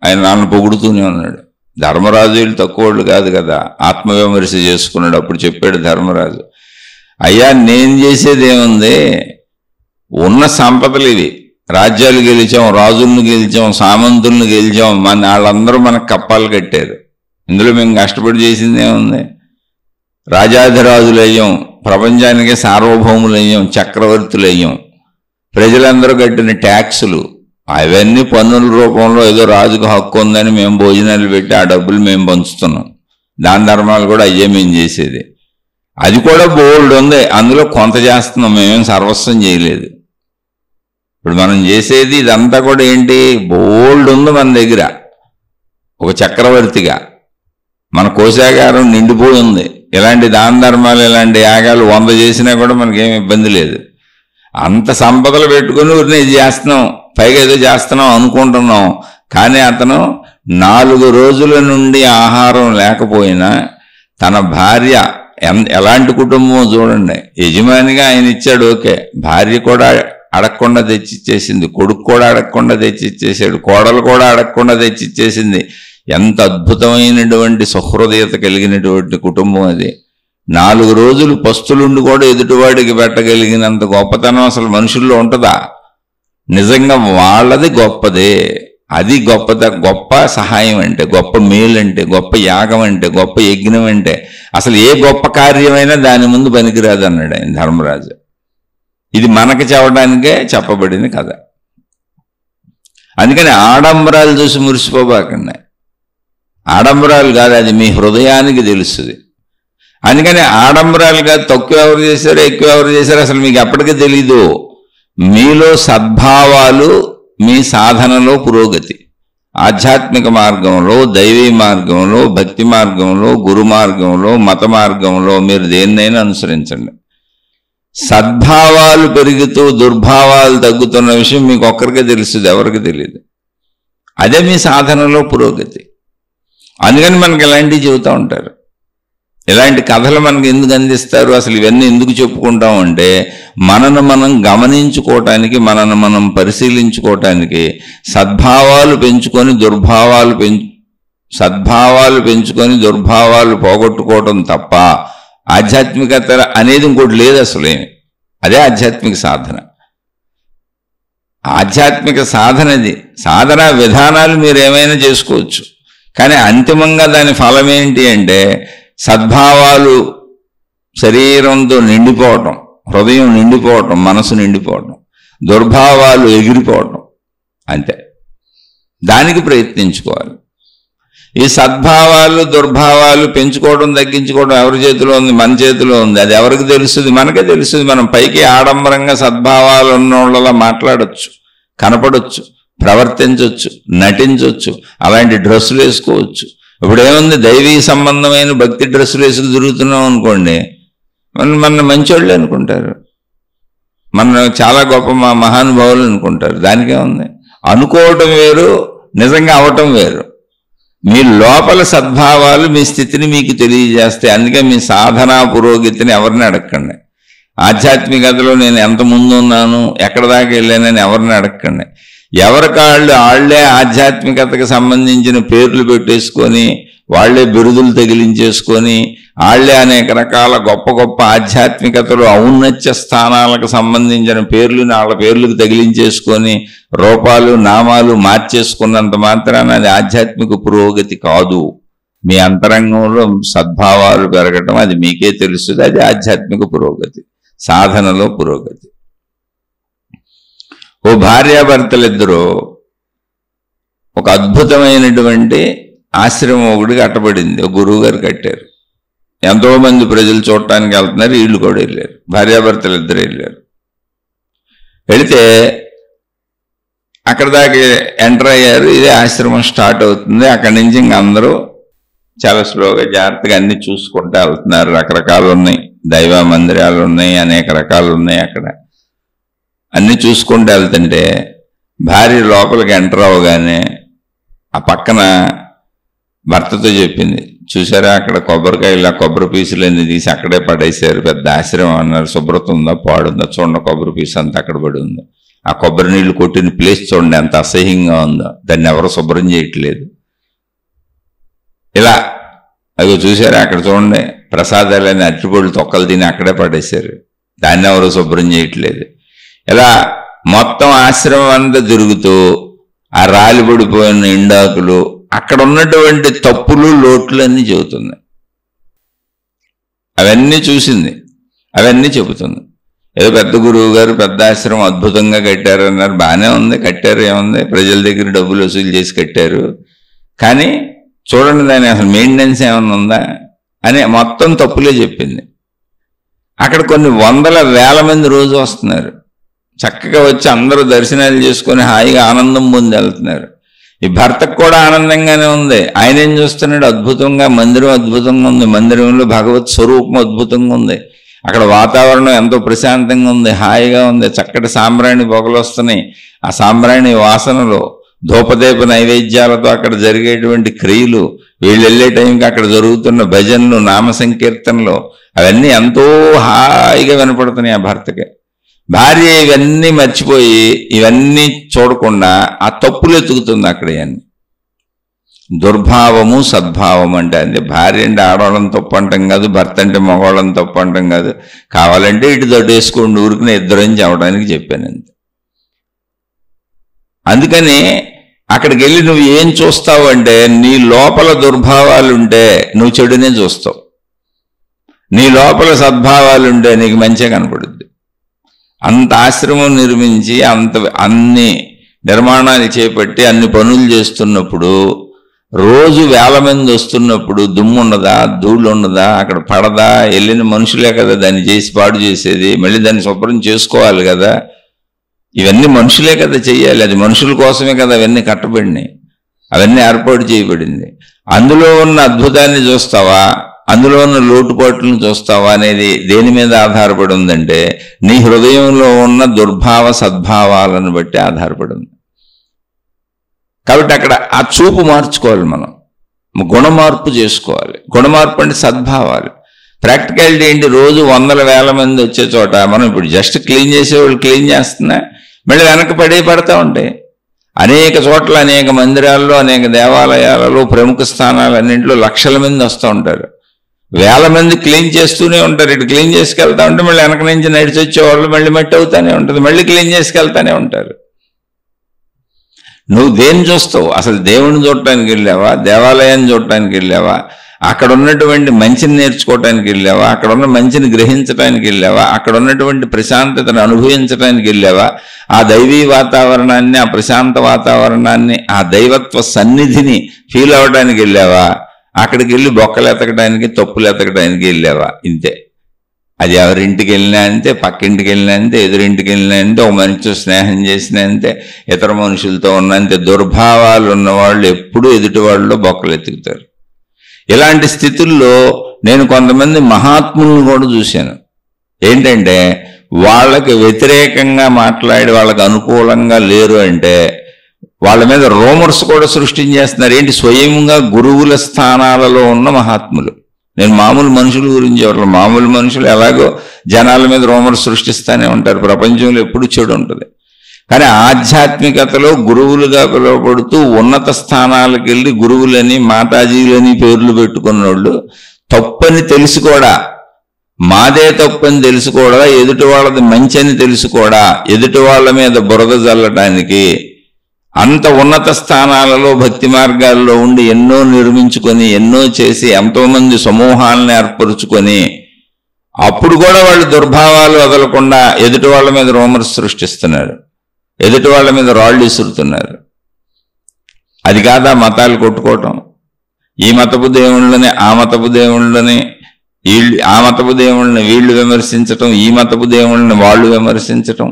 ఆయన నాన్న పొగుడుతూనే ఉన్నాడు. ధర్మరాజు వీళ్ళు తక్కువ వాళ్ళు కాదు కదా, ఆత్మవిమర్శ చేసుకున్నాడు. అప్పుడు చెప్పాడు ధర్మరాజు, అయ్యా నేను చేసేది ఏముంది, ఉన్న సంపదలు ఇవి, రాజ్యాలు గెలిచాం, రాజులను గెలిచాం, సామంతులను గెలిచాం, వాళ్ళందరూ మనకు కప్పాలు కట్టారు, ఇందులో మేము కష్టపడి చేసింది ఏముంది, రాజాధిరాజులయ్యాం, ప్రపంచానికే సార్వభౌములయ్యాం, చక్రవర్తులయ్యాం, ప్రజలందరూ కట్టిన ట్యాక్సులు అవన్నీ పన్నుల రూపంలో ఏదో రాజుకు హక్కు ఉందని మేము భోజనాలు పెట్టి ఆ డబ్బులు మేము పంచుతున్నాం, దాన ధర్మాలు కూడా అయ్యే మేము చేసేది, అది కూడా బోల్డ్ ఉంది, అందులో కొంత చేస్తున్నాం, మేమేం సర్వస్వం చేయలేదు. ఇప్పుడు మనం చేసేది ఇదంతా కూడా ఏంటి, బోల్డ్ ఉంది మన దగ్గర, ఒక చక్రవర్తిగా మన కోశాగారం నిండిపోయి ఉంది. ఇలాంటి దాన ధర్మాలు ఇలాంటి యాగాలు 100 చేసినా కూడా మనకేం ఇబ్బంది లేదు. అంత సంపదలు పెట్టుకుని ఊరిని ఇది చేస్తున్నాం, పైగా ఏదో చేస్తున్నాం అనుకుంటున్నాం. కానీ అతను 4 రోజుల నుండి ఆహారం లేకపోయినా తన భార్య ఎలాంటి కుటుంబం చూడండి, యజమానిగా ఆయన ఇచ్చాడు, ఓకే, భార్య కూడా అడగకుండా తెచ్చిచ్చేసింది, కొడుకు కూడా అడగకుండా తెచ్చిచ్చేసాడు, కోడలు కూడా అడగకుండా తెచ్చిచ్చేసింది. ఎంత అద్భుతమైనటువంటి సహృదయత కలిగినటువంటి కుటుంబం అది. 4 రోజులు పస్తులుండి కూడా ఎదుటివాడికి పెట్టగలిగినంత గొప్పతనం అసలు మనుషుల్లో ఉంటుందా? నిజంగా వాళ్ళది గొప్పదే. అది గొప్ప సహాయం అంటే, గొప్ప మేలు అంటే, గొప్ప యాగం అంటే, గొప్ప యజ్ఞం అంటే, అసలు ఏ గొప్ప కార్యమైనా దాని ముందు పనికిరాదు అన్నాడు ఆయన ధర్మరాజు. ఇది మనకి చెప్పడానికే చెప్పబడింది కథ. అందుకని ఆడంబరాలు చూసి మురిసిపోబాకండి. ఆడంబరాలు కాదు, అది మీ హృదయానికి తెలుస్తుంది. అందుకని ఆడంబరాలు కాదు, తక్కువ ఎవరు చేశారో ఎక్కువ ఎవరు చేశారో అసలు మీకు ఎప్పటికీ తెలీదు. మీలో సద్భావాలు మీ సాధనలో పురోగతి, ఆధ్యాత్మిక మార్గంలో, దైవీ మార్గంలో, భక్తి మార్గంలో, గురు మార్గంలో, మత మార్గంలో మీరు దేన్నైనా అనుసరించండి. సద్భావాలు పెరుగుతూ దుర్భావాలు తగ్గుతున్న విషయం మీకు ఒక్కరికే తెలుస్తుంది, ఎవరికి తెలియదు. అదే మీ సాధనలో పురోగతి. అందుకని మనకి ఇలాంటివి చెబుతూ ఉంటారు, ఇలాంటి కథలు మనకి ఎందుకు అందిస్తారు, అసలు ఇవన్నీ ఎందుకు చెప్పుకుంటాం అంటే మనను మనం గమనించుకోవటానికి, మనను మనం పరిశీలించుకోవటానికి, సద్భావాలు పెంచుకొని సద్భావాలు పెంచుకొని దుర్భావాలు పోగొట్టుకోవటం తప్ప ఆధ్యాత్మికత అనేది ఇంకోటి లేదు అసలు. అదే ఆధ్యాత్మిక సాధన. ఆధ్యాత్మిక సాధనది. సాధన విధానాలు మీరు ఏమైనా చేసుకోవచ్చు, కానీ అంతిమంగా దాని ఫలం ఏంటి అంటే సద్భావాలు శరీరంతో నిండిపోవటం, హృదయం నిండిపోవటం, మనసు నిండిపోవటం, దుర్భావాలు ఎగిరిపోవటం. అంతే. దానికి ప్రయత్నించుకోవాలి. ఈ సద్భావాలు దుర్భావాలు పెంచుకోవడం తగ్గించుకోవడం ఎవరి చేతిలో ఉంది? మన చేతిలో ఉంది. అది ఎవరికి తెలుస్తుంది? మనకే తెలుస్తుంది. మనం పైకి ఆడంబరంగా సద్భావాలు ఉన్నోళ్ళలా మాట్లాడచ్చు, కనపడవచ్చు, ప్రవర్తించవచ్చు, నటించవచ్చు, అలాంటి డ్రెస్సులు వేసుకోవచ్చు. ఇప్పుడు ఏముంది, దైవీ సంబంధమైన భక్తి డ్రెస్సులు వేసుకు తిరుగుతున్నాం అనుకోండి, మన మంచోళ్ళు అనుకుంటారు, మన చాలా గొప్ప మహానుభావులు అనుకుంటారు. దానికేముంది? అనుకోవటం వేరు, నిజంగా అవటం వేరు. మీ లోపల సద్భావాలు మీ స్థితిని మీకు తెలియజేస్తాయి. అందుకే మీ సాధనా పురోగతిని ఎవరిని అడగకండి. ఆధ్యాత్మికతలో నేను ఎంత ముందు ఉన్నాను, ఎక్కడ దాకా వెళ్ళానని ఎవరిని అడగకండి. వాళ్ళే ఆధ్యాత్మికతకు సంబంధించిన పేర్లు పెట్టేసుకొని, వాళ్లే బిరుదులు తగిలించేసుకొని, వాళ్లే అనేక రకాల గొప్ప గొప్ప ఆధ్యాత్మికతలు ఔన్నత్య స్థానాలకు సంబంధించిన పేర్లను వాళ్ళ పేర్లకు తగిలించేసుకొని రూపాలు నామాలు మార్చేసుకున్నంత మాత్రాన అది ఆధ్యాత్మిక పురోగతి కాదు. మీ అంతరంగంలో సద్భావాలు పెరగటం అది మీకే తెలుస్తుంది. అది ఆధ్యాత్మిక పురోగతి, సాధనలో పురోగతి. ఓ భార్యాభర్తలిద్దరూ ఒక అద్భుతమైనటువంటి ఆశ్రమం ఒకటి కట్టబడింది. ఒక గురువు గారు కట్టారు. ఎంతో మంది ప్రజలు చూడటానికి వెళ్తున్నారు. వీళ్ళు కూడా వెళ్ళారు. భార్యాభర్తలు ఇద్దరు వెళ్ళారు. వెళితే అక్కడ దాకా ఎంటర్ అయ్యారు. ఇదే ఆశ్రమం స్టార్ట్ అవుతుంది. అక్కడి నుంచి ఇంక అందరూ చాలా స్లోగా జాగ్రత్తగా అన్ని చూసుకుంటూ వెళ్తున్నారు. రకరకాలు ఉన్నాయి, దైవ మందిరాలు ఉన్నాయి, అనేక రకాలు ఉన్నాయి. అక్కడ అన్ని చూసుకుంటూ వెళ్తుంటే భార్య లోపలికి ఎంటర్ అవ్వగానే ఆ పక్కన భర్తతో చెప్పింది, చూసారా అక్కడ కొబ్బరికాయలు, కొబ్బరి పీసులు అన్ని తీసి అక్కడే పడేశారు. పెద్ద ఆశ్రమం అన్నారు. శుభ్రత ఉందా పాడుందా చూడండి, కొబ్బరి పీసు అంతా అక్కడ పడి ఉంది. ఆ కొబ్బరి నీళ్లు కొట్టిన ప్లేస్ చూడండి ఎంత అసహ్యంగా ఉందో, దాన్ని ఎవరు శుభ్రం చేయట్లేదు. ఇలా అవి చూసారా అక్కడ చూడండి, ప్రసాదాలని అరటిపళ్ళు తొక్కలు తిని అక్కడే పడేశారు, దాన్ని ఎవరు శుభ్రం చేయట్లేదు. ఇలా మొత్తం ఆశ్రమం అంతా తిరుగుతూ ఆ రాలిపడిపోయిన ఎండాకులు, అక్కడ ఉన్నటువంటి తప్పులు లోట్లు అన్నీ చెబుతుంది. అవన్నీ చూసింది, అవన్నీ చెబుతుంది. ఏదో పెద్ద గురువు గారు పెద్ద ఆశ్రమం అద్భుతంగా కట్టారు అన్నారు. బాగానే ఉంది, కట్టారు, ఏముంది, ప్రజల దగ్గర డబ్బులు వసూలు చేసి కట్టారు. కానీ చూడండి దాని అసలు మెయింటెనెన్స్ ఏమన్నా ఉందా అని మొత్తం తప్పులే చెప్పింది. అక్కడ కొన్ని వందల వేల మంది రోజు వస్తున్నారు. చక్కగా వచ్చి అందరూ దర్శనాలు చేసుకొని హాయిగా ఆనందం పొంది వెళ్తున్నారు. ఈ భర్తకు కూడా ఆనందంగానే ఉంది. ఆయన ఏం చూస్తున్నాడు, అద్భుతంగా మందిరం అద్భుతంగా ఉంది, మందిరంలో భగవత్ స్వరూపం అద్భుతంగా ఉంది, అక్కడ వాతావరణం ఎంతో ప్రశాంతంగా ఉంది, హాయిగా ఉంది, చక్కటి సాంబ్రాణి పొగలు వస్తున్నాయి. ఆ సాంబ్రాణి వాసనలో ధూపదీప నైవేద్యాలతో అక్కడ జరిగేటువంటి క్రియలు, వీళ్ళు వెళ్ళే టైంకి అక్కడ జరుగుతున్న భజనలు, నామ సంకీర్తనలు అవన్నీ ఎంతో హాయిగా వినపడుతున్నాయి ఆ భర్తకి. భార్య ఇవన్నీ మర్చిపోయి ఇవన్నీ చూడకుండా ఆ తప్పులు ఎత్తుకుతుంది అక్కడ. అన్ని దుర్భావము సద్భావం అంటే అంతే. భార్య అంటే ఆడవాళ్ళని తప్పు అంటాం కాదు, భర్త అంటే మగవాళ్ళని తప్పు అంటాం కాదు. కావాలంటే ఇటు దొడ్డేసుకోండి ఊరికి ఇద్దరని చెప్పడానికి చెప్పాను అంతే. అందుకని అక్కడికి వెళ్ళి నువ్వు ఏం చూస్తావు అంటే, నీ లోపల దుర్భావాలుంటే నువ్వు చెడునే చూస్తావు, నీ లోపల సద్భావాలుంటే నీకు మంచిగా కనపడుద్ది. అంత ఆశ్రమం నిర్మించి అన్ని నిర్మాణాలు చేపట్టి అన్ని పనులు చేస్తున్నప్పుడు, రోజు వేల మంది వస్తున్నప్పుడు దుమ్ము ఉండదా, ధూళి ఉండదా, అక్కడ పడదా? వెళ్ళిన మనుషులే కదా దాన్ని చేసి పాడు చేసేది, మళ్ళీ దాన్ని శుభ్రం చేసుకోవాలి కదా. ఇవన్నీ మనుషులే కదా చెయ్యాలి, అది మనుషుల కోసమే కదా అవన్నీ కట్టబడినాయి, అవన్నీ ఏర్పాటు చేయబడింది. అందులో ఉన్న అద్భుతాన్ని చూస్తావా, అందులో ఉన్న లోటుపాట్లను చూస్తావా అనేది దేని మీద ఆధారపడి ఉందంటే, నీ హృదయంలో ఉన్న దుర్భావ సద్భావాలను బట్టి ఆధారపడి ఉంది. కాబట్టి అక్కడ ఆ చూపు మార్చుకోవాలి, మనం గుణమార్పు చేసుకోవాలి. గుణమార్పు అంటే సద్భావాలు. ప్రాక్టికాలిటీ ఏంటి, రోజు వందల వేల మంది వచ్చే చోట మనం ఇప్పుడు జస్ట్ క్లీన్ చేసేవాళ్ళు క్లీన్ చేస్తున్నా మళ్ళీ వెనక పడతా ఉంటాయి. అనేక చోట్ల, అనేక మందిరాల్లో, అనేక దేవాలయాలలో, ప్రముఖ స్థానాలన్నింటిలో లక్షల మంది వస్తూ ఉంటారు. వేల మంది క్లీన్ చేస్తూనే ఉంటారు. ఇటు క్లీన్ చేసుకెళ్తా ఉంటే మళ్ళీ వెనక నుంచి నడిచి వచ్చేవాళ్ళు మళ్ళీ మట్టి అవుతానే ఉంటుంది, మళ్ళీ క్లీన్ చేసుకెళ్తానే ఉంటారు. నువ్వు దేన్ని చూస్తావు? అసలు దేవుని చూడటానికి వెళ్ళావా, దేవాలయాన్ని చూడటానికి వెళ్ళావా, అక్కడ ఉన్నటువంటి మంచిని నేర్చుకోవటానికి వెళ్ళావా, అక్కడ ఉన్న మంచిని గ్రహించడానికి వెళ్ళావా, అక్కడ ఉన్నటువంటి ప్రశాంతతను అనుభవించడానికి వెళ్ళావా, ఆ దైవీ వాతావరణాన్ని, ఆ ప్రశాంత వాతావరణాన్ని, ఆ దైవత్వ సన్నిధిని ఫీల్ అవ్వడానికి వెళ్ళావా, అక్కడికి వెళ్ళి బొక్కలు ఎతకడానికి, తప్పులు ఎతకడానికి వెళ్ళావా? ఇంతే. అది ఎవరింటికి వెళ్ళినా అంతే, పక్కింటికి వెళ్ళినా అంతే, ఎదురింటికి వెళ్ళినా అంతే, ఒక మనిషితో స్నేహం చేసినా అంతే, ఇతర మనుషులతో ఉన్నంతే. దుర్భావాలు ఉన్నవాళ్ళు ఎప్పుడూ ఎదుటి వాళ్ళలో బొక్కలు ఎత్తుకుతారు. ఇలాంటి స్థితుల్లో నేను కొంతమంది మహాత్ములను కూడా చూశాను. ఏంటంటే వాళ్ళకి వ్యతిరేకంగా మాట్లాడి వాళ్ళకి అనుకూలంగా లేరు అంటే వాళ్ళ మీద రూమర్స్ కూడా సృష్టించేస్తున్నారు. ఏంటి, స్వయంగా గురువుల స్థానాలలో ఉన్న మహాత్ములు. నేను మామూలు మనుషుల గురించి ఎవరు, మామూలు మనుషులు ఎలాగో జనాల మీద రూమర్స్ సృష్టిస్తూనే ఉంటారు. ప్రపంచంలో ఎప్పుడు చెడు ఉంటుంది. కానీ ఆధ్యాత్మికతలో గురువులుగా పిలువబడుతూ ఉన్నత స్థానాలకు వెళ్ళి గురువులని మాతాజీలని పేర్లు పెట్టుకున్నోళ్ళు తప్పని తెలిసి కూడా, మాదే తప్పని తెలిసి కూడా, ఎదుటి వాళ్ళది మంచని తెలిసి కూడా ఎదుటి వాళ్ళ మీద బురద జల్లటానికి అంత ఉన్నత స్థానాలలో భక్తి మార్గాల్లో ఉండి ఎన్నో నిర్మించుకొని ఎన్నో చేసి ఎంతోమంది సమూహాలను ఏర్పరుచుకొని అప్పుడు కూడా వాళ్ళు దుర్భావాలు వదలకుండా ఎదుటి వాళ్ళ మీద రూమర్స్ సృష్టిస్తున్నారు, ఎదుటి వాళ్ళ మీద రాళ్ళు విసురుతున్నారు. అది కాదా మతాలు కొట్టుకోవటం? ఈ మతపు దేవుళ్ళని ఆ మతపు దేవుళ్ళని ఆ మతపు దేవుళ్ళని వీళ్ళు విమర్శించటం, ఈ మతపు దేవుళ్ళని వాళ్ళు విమర్శించటం,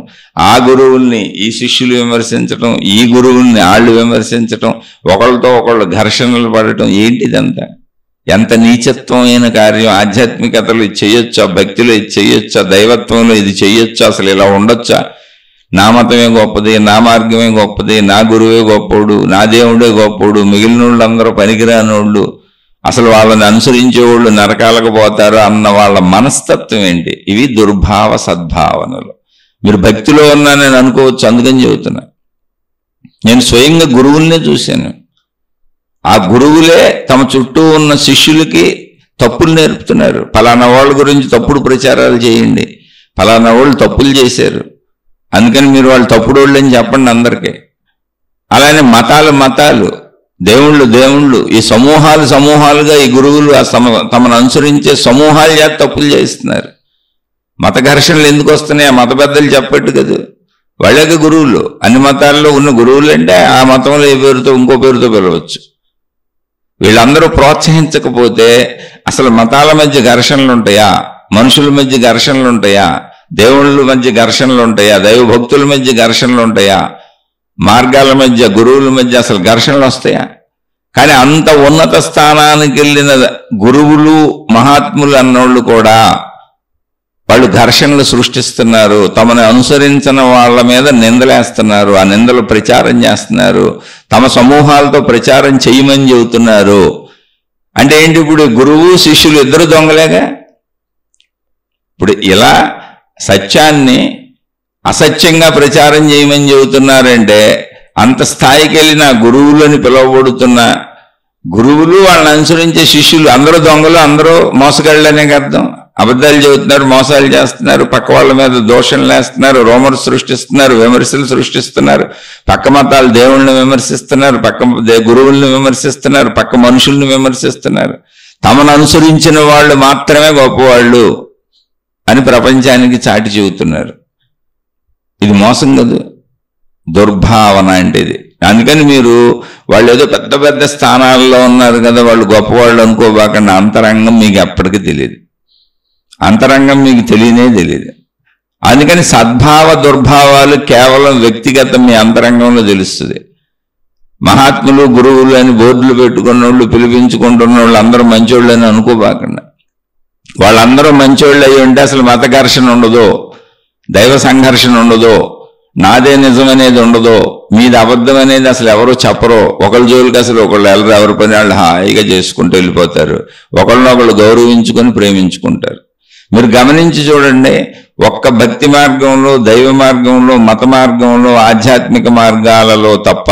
ఆ గురువుల్ని ఈ శిష్యులు విమర్శించటం, ఈ గురువుల్ని వాళ్ళు విమర్శించటం, ఒకళ్ళతో ఒకళ్ళు ఘర్షణలు పడటం. ఏంటిదంతా? ఎంత నీచత్వమైన కార్యం! ఆధ్యాత్మికతలో ఇది చేయొచ్చా? భక్తిలో ఇది చేయొచ్చా? దైవత్వంలో ఇది చేయొచ్చా? అసలు ఇలా ఉండొచ్చా? నా మతమే గొప్పది, నా మార్గమే గొప్పది, నా గురువే గొప్పోడు, నా దేవుడే గొప్పోడు, మిగిలిన వాళ్ళందరూ పనికిరానోళ్ళు, అసలు వాళ్ళని అనుసరించేవాళ్ళు నరకాలకు పోతారు అన్న వాళ్ళ మనస్తత్వం ఏంటి? ఇవి దుర్భావ సద్భావనలు. మీరు భక్తిలో ఉన్నా నేను అనుకోవచ్చు, అందుకని చెబుతున్నా. నేను స్వయంగా గురువుల్నే చూశాను. ఆ గురువులే తమ చుట్టూ ఉన్న శిష్యులకి తప్పులు నేర్పుతున్నారు. ఫలానా వాళ్ళ గురించి తప్పుడు ప్రచారాలు చేయండి, ఫలానా వాళ్ళు తప్పులు చేశారు, అందుకని మీరు వాళ్ళు తప్పుడు వాళ్ళు అని చెప్పండి అందరికీ. అలానే మతాలు, దేవుళ్ళు, ఈ సమూహాలుగా ఈ గురువులు తమను అనుసరించే సమూహాలు చేత తప్పులు చేస్తున్నారు. మత ఘర్షణలు ఎందుకు వస్తున్నాయి? ఆ మత పెద్దలు చెప్పట్టు కదా, వాళ్ళకి గురువులు. అన్ని మతాల్లో ఉన్న గురువులు అంటే ఆ మతంలో ఏ పేరుతో ఇంకో పేరుతో పిలవచ్చు. వీళ్ళందరూ ప్రోత్సహించకపోతే అసలు మతాల మధ్య ఘర్షణలు ఉంటాయా? మనుషుల మధ్య ఘర్షణలు ఉంటాయా? దేవుళ్ళ మధ్య ఘర్షణలు ఉంటాయా? దైవ భక్తుల మధ్య ఘర్షణలు ఉంటాయా? మార్గాల మధ్య, గురువుల మధ్య అసలు ఘర్షణలు వస్తాయా? కానీ అంత ఉన్నత స్థానానికి వెళ్ళిన గురువులు, మహాత్ములు అన్నోళ్ళు కూడా వాళ్ళు ఘర్షణలు సృష్టిస్తున్నారు. తమను అనుసరించిన వాళ్ళ మీద నిందలేస్తున్నారు, ఆ నిందలు ప్రచారం చేస్తున్నారు, తమ సమూహాలతో ప్రచారం చేయమని చెబుతున్నారు. అంటే ఏంటి? ఇప్పుడు గురువు శిష్యులు ఇద్దరు దొంగలేగా. ఇప్పుడు ఇలా సత్యాన్ని అసత్యంగా ప్రచారం చేయమని చెబుతున్నారంటే అంత స్థాయికి వెళ్ళిన గురువులని పిలువబడుతున్న గురువులు, వాళ్ళని అనుసరించే శిష్యులు అందరూ దొంగలు, అందరూ మోసగాళ్ళనే అర్థం. అబద్ధాలు చెబుతున్నారు, మోసాలు చేస్తున్నారు, పక్క వాళ్ళ మీద దోషణలు వేస్తున్నారు, రోమర్స్ సృష్టిస్తున్నారు, విమర్శలు సృష్టిస్తున్నారు, పక్క మతాలు దేవుళ్ళని విమర్శిస్తున్నారు, పక్క గురువుల్ని విమర్శిస్తున్నారు, పక్క మనుషుల్ని విమర్శిస్తున్నారు. తమను అనుసరించిన వాళ్ళు మాత్రమే గొప్పవాళ్ళు అని ప్రపంచానికి చాటి చెబుతున్నారు. ఇది మోసం కదా, దుర్భావన అంటే ఇది. అందుకని మీరు వాళ్ళు ఏదో పెద్ద పెద్ద స్థానాల్లో ఉన్నారు కదా, వాళ్ళు గొప్పవాళ్ళు అనుకోబాకండి. అంతరంగం మీకు ఎప్పటికీ తెలియదు, అంతరంగం మీకు తెలియదు. అందుకని సద్భావ దుర్భావాలు కేవలం వ్యక్తిగతం మీ అంతరంగంలో తెలుస్తుంది. మహాత్ములు, గురువులు అని బోర్డులు పెట్టుకున్న వాళ్ళు, పిలిపించుకుంటున్న వాళ్ళు అందరూ మంచోళ్ళు అని అనుకోబాకండి. వాళ్ళందరూ మంచోళ్ళు అయ్యి ఉంటే అసలు మత ఘర్షణ ఉండదు, దైవ సంఘర్షణ ఉండదు, నాదే నిజం అనేది ఉండదు, మీది అబద్ధం అనేది అసలు ఎవరు చెప్పరు. ఒకళ్ళ జోలికి అసలు ఒకళ్ళు వెళ్ళరు, ఎవరి పని వాళ్ళు హాయిగా చేసుకుంటూ వెళ్ళిపోతారు, ఒకళ్ళనొకళ్ళు గౌరవించుకొని ప్రేమించుకుంటారు. మీరు గమనించి చూడండి, ఒక్క భక్తి మార్గంలో, దైవ మార్గంలో, మత మార్గంలో, ఆధ్యాత్మిక మార్గాలలో తప్ప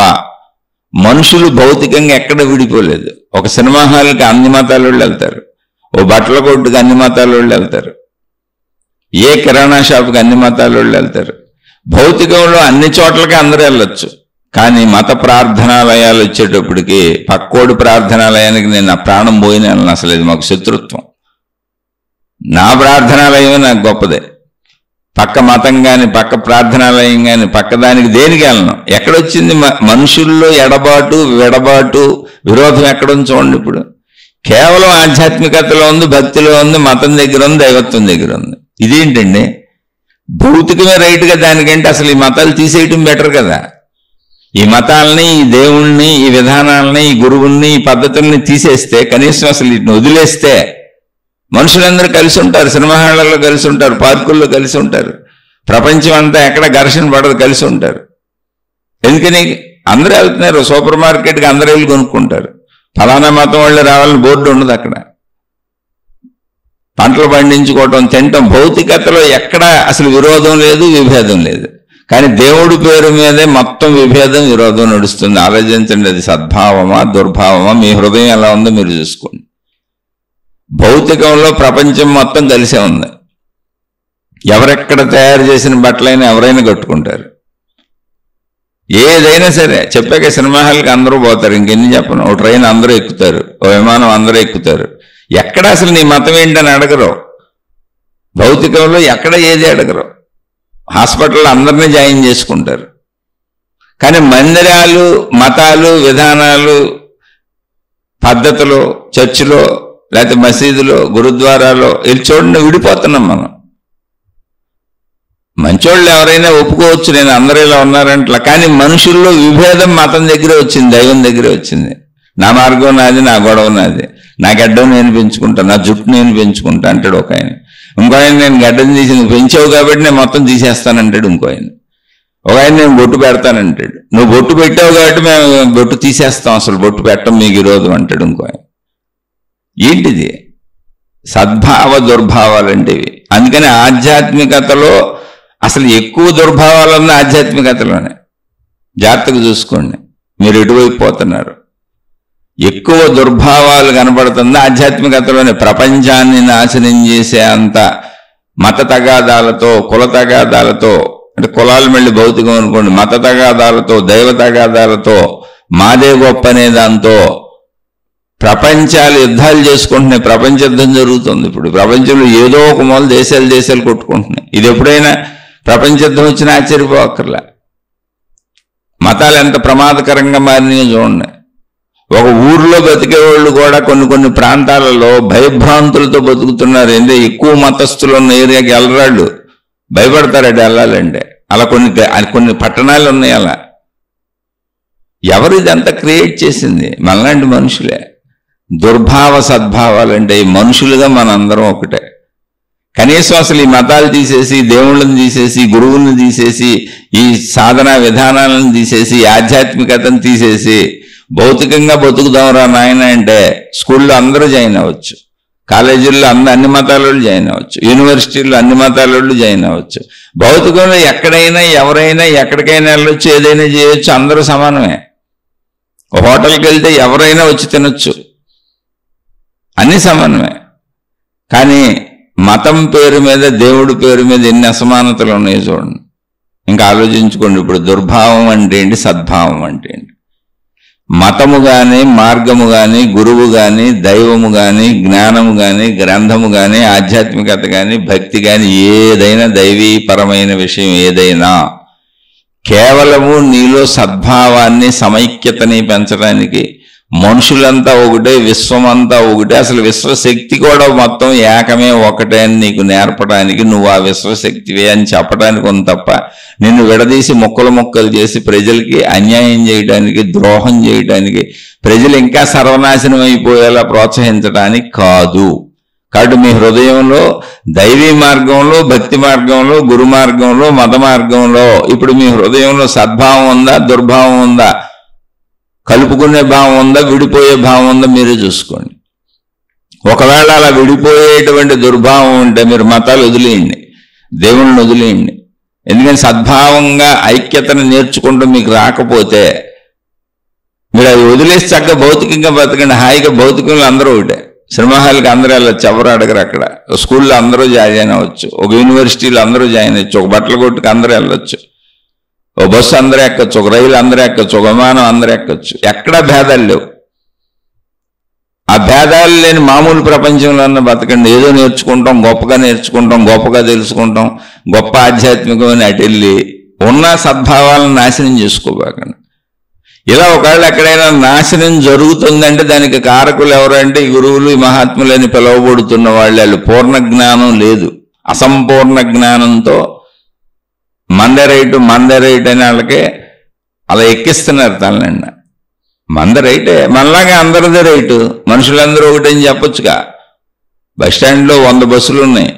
మనుషులు భౌతికంగా ఎక్కడ విడిపోలేదు. ఒక సినిమా హాల్కి అన్ని మతాల వాళ్ళు వెళ్తారు, ఓ బట్టల కొట్టుకి అన్ని మతాల వాళ్ళు వెళ్తారు, ఏ కిరాణా షాప్కి అన్ని మతాల వాళ్ళు వెళ్తారు. భౌతికంలో అన్ని చోట్లకి అందరూ వెళ్ళొచ్చు. కానీ మత ప్రార్థనాలయాలు వచ్చేటప్పటికి పక్కోడి ప్రార్థనాలయానికి నేను నా ప్రాణం పోయిన అసలు ఇది మాకు శత్రుత్వం. నా ప్రార్థనాలయమే నాకు గొప్పదే, పక్క మతం కానీ పక్క ప్రార్థనాలయం కానీ పక్కదానికి దేనికి వెళ్ళను. ఎక్కడొచ్చింది? మనుషుల్లో ఎడబాటు, విడబాటు, విరోధం ఎక్కడుంది చూడండి. ఇప్పుడు కేవలం ఆధ్యాత్మికతలో ఉంది, భక్తిలో ఉంది, మతం దగ్గర ఉంది, దైవత్వం దగ్గర ఉంది. ఇదేంటండి? భౌతికమే రైట్గా దానికంటే అసలు ఈ మతాలు తీసేయటం బెటర్ కదా. ఈ మతాలని, ఈ దేవుణ్ణి, ఈ విధానాలని, ఈ గురువుల్ని, ఈ పద్ధతుల్ని తీసేస్తే, కనీసం అసలు వీటిని వదిలేస్తే మనుషులందరూ కలిసి ఉంటారు, సినిమా హాళ్లలో కలిసి ఉంటారు, పార్కుల్లో కలిసి ఉంటారు, ప్రపంచం అంతా ఎక్కడ ఘర్షణ పడదు, కలిసి ఉంటారు. ఎందుకని? అందరూ వెళ్తున్నారు సూపర్ మార్కెట్కి, అందరూ వెళ్ళి కొనుక్కుంటారు. ఫలానా మతం వాళ్ళు రావాలని బోర్డు ఉండదు అక్కడ. పంటలు పండించుకోవటం, తినటం, భౌతికతలో ఎక్కడ అసలు విరోధం లేదు, విభేదం లేదు. కానీ దేవుడి పేరు మీదే మొత్తం విభేదం విరోధం నడుస్తుంది. ఆలోచించండి, అది సద్భావమా దుర్భావమా? మీ హృదయం ఎలా ఉందో మీరు చూసుకోండి. భౌతికంలో ప్రపంచం మొత్తం కలిసే ఉంది. ఎవరెక్కడ తయారు చేసిన బట్టలైనా ఎవరైనా కట్టుకుంటారు. ఏదైనా సరే చెప్పాక సినిమా హాల్కి అందరూ పోతారు, ఇంకెన్ని చెప్పను. ఓ ట్రైన్ అందరూ ఎక్కుతారు, ఓ విమానం అందరూ ఎక్కుతారు. ఎక్కడ అసలు నీ మతం ఏంటని అడగరు. భౌతికంలో ఎక్కడ ఏది అడగరు. హాస్పిటల్లో అందరినీ జాయిన్ చేసుకుంటారు. కానీ మందిరాలు, మతాలు, విధానాలు, పద్ధతులు, చర్చిలో లేకపోతే మసీదులో, గురుద్వారాలో వెళ్ళి చూడండి, విడిపోతున్నాం మనం. మంచోళ్ళు ఎవరైనా ఒప్పుకోవచ్చు, నేను అందరూ ఇలా ఉన్నారంట్లా. కానీ మనుషుల్లో విభేదం మతం దగ్గరే వచ్చింది, దైవం దగ్గరే వచ్చింది. నా మార్గం నాది, నా గొడవ నాది, నా గడ్డం నేను పెంచుకుంటా, నా జుట్టు నేను పెంచుకుంటా అంటాడు ఒక ఆయన. ఇంకో ఆయన నేను గడ్డం తీసి నువ్వు పెంచావు కాబట్టి నేను మొత్తం తీసేస్తానంటాడు ఇంకో ఆయన. ఒక ఆయన నేను బొట్టు పెడతానంటాడు. నువ్వు బొట్టు పెట్టావు కాబట్టి మేము బొట్టు తీసేస్తాం, అసలు బొట్టు పెట్టం మీకు విరోధం అంటాడు ఇంకో ఆయన. ఏంటిది? సద్భావ దుర్భావాలంటివి. అందుకని ఆధ్యాత్మికతలో అసలు ఎక్కువ దుర్భావాలన్న ఆధ్యాత్మికతలోనే. జాగ్రత్తగా చూసుకోండి, మీరు ఎటువైపు పోతున్నారు. ఎక్కువ దుర్భావాలు కనబడుతుంది ఆధ్యాత్మికతలోనే. ప్రపంచాన్ని నాశనం చేసే అంత మత తగాదాలతో, కుల తగాదాలతో, అంటే కులాలు మళ్ళీ భౌతికం అనుకోండి, మత తగాదాలతో, దైవ తగాదాలతో, మాదే గొప్ప అనే దాంతో ప్రపంచాలు యుద్ధాలు చేసుకుంటున్నాయి. ప్రపంచ యుద్ధం జరుగుతుంది ఇప్పుడు. ప్రపంచంలో ఏదో ఒక మూల దేశాలు కొట్టుకుంటున్నాయి. ఇది ఎప్పుడైనా ప్రపంచ యుద్ధం వచ్చినా ఆశ్చర్యపోక్కర్లే. మతాలు ఎంత ప్రమాదకరంగా మారినాయో చూడండి. ఒక ఊర్లో బతికేవాళ్ళు కూడా కొన్ని ప్రాంతాలలో భయభ్రాంతులతో బతుకుతున్నారు. ఏంటంటే ఎక్కువ మతస్థులు ఉన్న ఏరియాకి వెళ్ళరాళ్ళు భయపడతారట వెళ్ళాలంటే. అలా కొన్ని పట్టణాలు ఉన్నాయి. అలా ఎవరు ఇదంతా క్రియేట్ చేసింది? మనలాంటి మనుషులే. దుర్భావ సద్భావాలంటే మనుషులుగా మనందరం ఒకటే. కనీసం అసలు ఈ మతాలు తీసేసి, దేవుళ్ళని తీసేసి, గురువులను తీసేసి, ఈ సాధనా విధానాలను తీసేసి, ఆధ్యాత్మికతను తీసేసి భౌతికంగా బతుకుదాంరా నాయన అంటే స్కూల్లో అందరూ జాయిన్ అవ్వచ్చు, కాలేజీల్లో అన్ని మతాల వాళ్ళు జాయిన్ అవ్వచ్చు, యూనివర్సిటీల్లో అన్ని మతాల వాళ్ళు జాయిన్ అవ్వచ్చు. భౌతికంలో ఎక్కడైనా ఎవరైనా ఎక్కడికైనా వెళ్ళొచ్చు, ఏదైనా చేయొచ్చు, అందరూ సమానమే. హోటల్కి వెళ్తే ఎవరైనా వచ్చి తినొచ్చు, అన్ని సమానమే. కానీ మతం పేరు మీద, దేవుడి పేరు మీద ఎన్ని అసమానతలు ఉన్నాయో చూడండి. ఇంకా ఆలోచించుకోండి. ఇప్పుడు దుర్భావం అంటే ఏంటి, సద్భావం అంటే ఏంటి? మతము కానీ, మార్గము కానీ, గురువు కానీ, దైవము కానీ, జ్ఞానము కానీ, గ్రంథము కానీ, ఆధ్యాత్మికత కానీ, భక్తి కానీ, ఏదైనా దైవీపరమైన విషయం ఏదైనా కేవలము నీలో సద్భావాన్ని, సమైక్యతని పెంచడానికి, మనుషులంతా ఒకటే, విశ్వమంతా ఒకటే, అసలు విశ్వశక్తి కూడా మొత్తం ఏకమే, ఒకటే అని నీకు నేర్పడానికి, నువ్వు ఆ విశ్వశక్తివే అని చెప్పడానికి ఉంది తప్ప నిన్ను విడదీసి ముక్కలు చేసి ప్రజలకి అన్యాయం చేయడానికి, ద్రోహం చేయడానికి, ప్రజలు ఇంకా సర్వనాశనం అయిపోయేలా ప్రోత్సహించడానికి కాదు. కాబట్టి మీ హృదయంలో దైవీ మార్గంలో, భక్తి మార్గంలో, గురు మార్గంలో, మత మార్గంలో ఇప్పుడు మీ హృదయంలో సద్భావం ఉందా, దుర్భావం ఉందా, కలుపుకునే భావం ఉందా, విడిపోయే భావం ఉందా, మీరే చూసుకోండి. ఒకవేళ అలా విడిపోయేటువంటి దుర్భావం ఉంటే మీరు మతాలు వదిలేయండి, దేవుళ్ళని వదిలేయండి. ఎందుకంటే సద్భావంగా ఐక్యతను నేర్చుకుంటూ మీకు రాకపోతే మీరు అది వదిలేసి చక్కగా భౌతికంగా బతకండి. హాయిగా భౌతికంలో అందరూ ఒకటే. సినిమా హాల్కి అందరూ వెళ్ళొచ్చు, ఎవరు అడగరు. అక్కడ స్కూల్లో అందరూ జాయిన్ అవ్వచ్చు, ఒక యూనివర్సిటీలో అందరూ జాయిన్ అవ్వచ్చు, ఒక బట్టల కొట్టుకు అందరూ వెళ్ళొచ్చు, ఓ బస్సు అందరూ ఎక్కొచ్చు, ఒక రైలు అందరూ ఎక్కొచ్చు, ఒక విమానం అందరూ ఎక్కొచ్చు. ఎక్కడా భేదాలు లేవు. ఆ భేదాలు లేని మామూలు ప్రపంచంలో బతకండి. ఏదో నేర్చుకుంటాం, గొప్పగా నేర్చుకుంటాం, గొప్పగా తెలుసుకుంటాం, గొప్ప ఆధ్యాత్మికమైన అటు వెళ్ళి ఉన్న సద్భావాలను నాశనం చేసుకోబాకండి. ఇలా ఒకవేళ ఎక్కడైనా నాశనం జరుగుతుందంటే దానికి కారకులు ఎవరంటే ఈ గురువులు, ఈ మహాత్ములని పిలువబడుతున్న వాళ్ళు. పూర్ణ జ్ఞానం లేదు, అసంపూర్ణ జ్ఞానంతో మందరైటు అని వాళ్ళకి అలా ఎక్కిస్తున్నారు తనలండి. మంద రైటే, మనలాగా అందరిదే రైటు, మనుషులందరూ ఒకటని చెప్పొచ్చుగా. బస్టాండ్లో 100 బస్సులు ఉన్నాయి,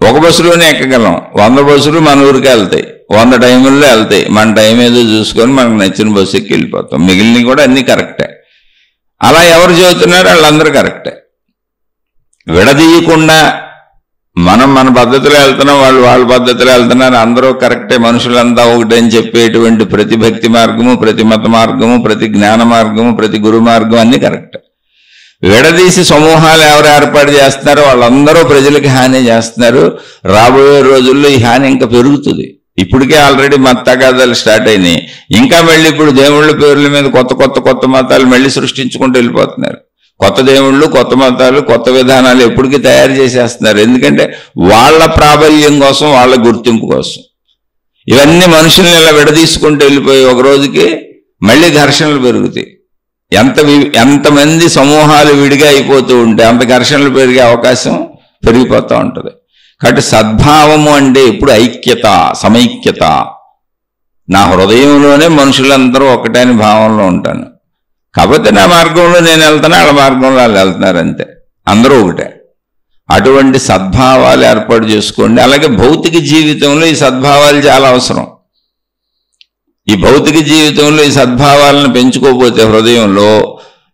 ఒక బస్సులోనే ఎక్కగలం. 100 బస్సులు మన ఊరికి వెళ్తాయి, 100 టైముల్లో వెళ్తాయి. మన టైం ఏదో చూసుకొని మనకు నచ్చిన బస్సు ఎక్కి వెళ్ళిపోతాం. మిగిలినవి కూడా అన్నీ కరెక్టే. అలా ఎవరు చెబుతున్నారో వాళ్ళందరూ కరెక్టే. విడదీయకుండా మనం మన పద్ధతిలో వెళ్తున్నాం, వాళ్ళు వాళ్ళ పద్ధతిలో వెళ్తున్నారు, అందరూ కరెక్టే, మనుషులంతా ఒకటే అని చెప్పేటువంటి ప్రతి భక్తి మార్గము, ప్రతి మత మార్గము, ప్రతి జ్ఞాన మార్గము, ప్రతి గురు మార్గం అన్నీ కరెక్ట్. విడదీసి సమూహాలు ఎవరు ఏర్పాటు చేస్తున్నారో వాళ్ళందరూ ప్రజలకి హాని చేస్తున్నారు. రాబోయే రోజుల్లో ఈ హాని ఇంకా పెరుగుతుంది. ఇప్పటికే ఆల్రెడీ మత తగాదాలు స్టార్ట్ అయినాయి. ఇంకా మళ్ళీ ఇప్పుడు దేవుళ్ళ పేర్ల మీద కొత్త మతాలు మళ్ళీ సృష్టించుకుంటూ వెళ్ళిపోతున్నారు. కొత్త దేవుళ్ళు, కొత్త మతాలు, కొత్త విధానాలు ఎప్పటికీ తయారు చేసేస్తున్నారు. ఎందుకంటే వాళ్ళ ప్రాబల్యం కోసం, వాళ్ళ గుర్తింపు కోసం. ఇవన్నీ మనుషుల్ని ఇలా విడదీసుకుంటూ వెళ్ళిపోయి ఒక రోజుకి మళ్ళీ ఘర్షణలు పెరుగుతాయి. ఎంతమంది సమూహాలు విడిగా అయిపోతూ ఉంటే అంత ఘర్షణలు పెరిగే అవకాశం పెరిగిపోతూ ఉంటుంది. కాబట్టి సద్భావము అంటే ఎప్పుడు ఐక్యత, సమైక్యత. నా హృదయంలోనే మనుషులందరూ ఒకటే అని భావంలో ఉంటాను. కాకపోతే నా మార్గంలో నేను వెళ్తాను, వాళ్ళ మార్గంలో వాళ్ళు వెళ్తున్నారు, అంతే, అందరూ ఒకటే. అటువంటి సద్భావాలు ఏర్పాటు చేసుకోండి. అలాగే భౌతిక జీవితంలో ఈ సద్భావాలు చాలా అవసరం. ఈ భౌతిక జీవితంలో ఈ సద్భావాలను పెంచుకోకపోతే హృదయంలో